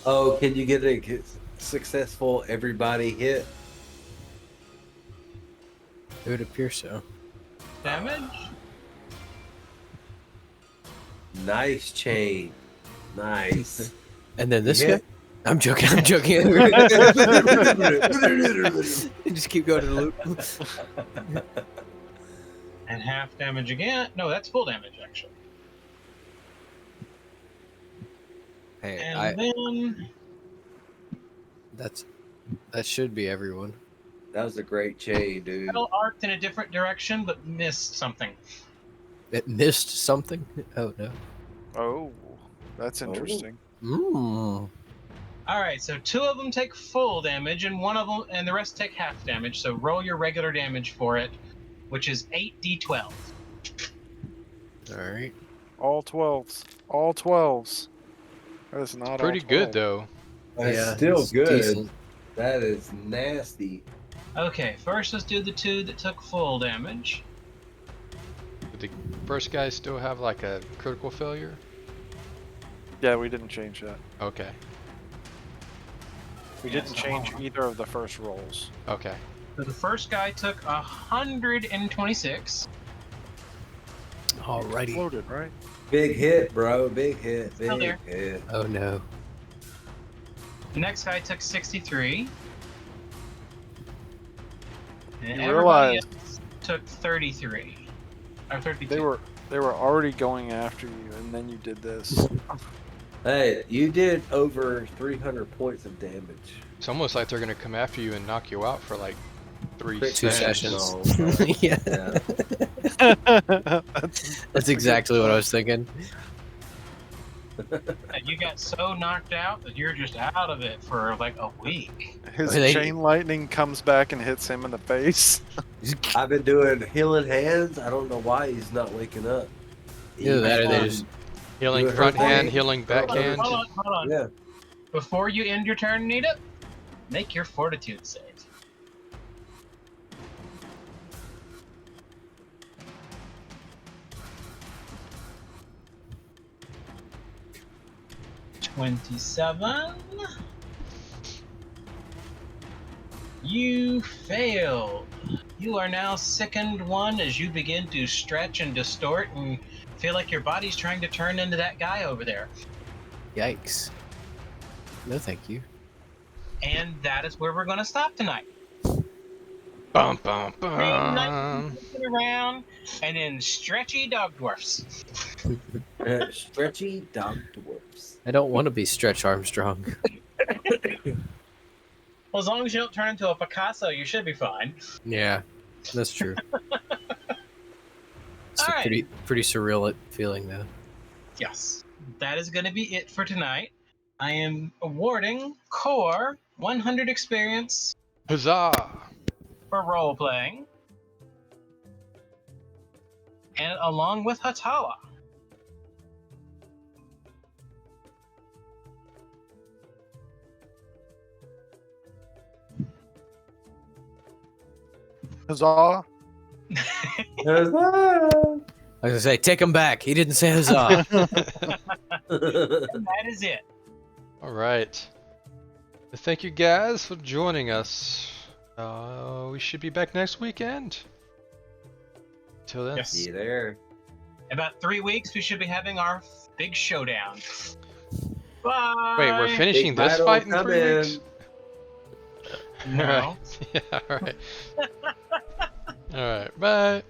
Oh, can you get a successful everybody hit? It would appear so. Damage. Nice chain. Nice. And then this Yeah. guy. I'm joking. Just keep going to the loop. And half damage again. No, that's full damage actually. Hey, And then that should be everyone. That was a great chain, dude. metal arced in a different direction, but missed something. It missed something. Oh no. Oh, that's interesting. Mmm. All right, so 2 of them take full damage, and and the rest take half damage. So roll your regular damage for it, which is 8d12. All right. All 12s. All 12s. That is not Pretty all 12. good though. That's Yeah, still it's good. decent. That is nasty. Okay, first let's do the 2 that took full damage. Did the first guy still have like a critical failure? Yeah, we didn't change that. Okay. We Yeah, didn't so change hold on. either of the first rolls. Okay. So the first guy took 126. Alrighty. Loaded, right? Big hit, bro. Big hit. Still Big there. hit. Oh no. The next guy took 63. And You everybody realize- else took 33. Or 32. They were already going after you, and then you did this. Hey, you did over 300 points of damage. It's almost like they're gonna come after you and knock you out for like 3 Quick Two sessions. sessions. No, Yeah. yeah. That's exactly what I was thinking. And you got so knocked out that you're just out of it for like a week. His They- chain lightning comes back and hits him in the face. I've been doing healing hands. I don't know why he's not waking up. Either that or they He's just Healing doing front her hand, thing. healing back hand. Hold on. Yeah. Before you end your turn, Nita, make your fortitude save. $27. You failed. You are now sickened one as you begin to stretch and distort and feel like your body's trying to turn into that guy over there. yikes. No, thank you. And that is where we're going to stop tonight. Bum bum Nice bum. and around, and then stretchy dog dwarfs. Stretchy dog dwarfs. I don't want to be Stretch Armstrong. Well, as long as you don't turn into a Picasso, you should be fine. Yeah, that's true. It's All a right. pretty surreal feeling though. Yes, that is going to be it for tonight. I am awarding Core 100 experience Huzzah! for role playing, and along with Hatala. Huzzah! I was gonna say, take him back. He didn't say huzzah. And that is it. All right. Thank you guys for joining us. We should be back next weekend. Till then. Yes. See you there. In about 3 weeks, we should be having our big showdown. Bye. Wait, we're finishing Big this battle fight in 3 coming. weeks? No. Alright. Yeah, alright. Alright, bye.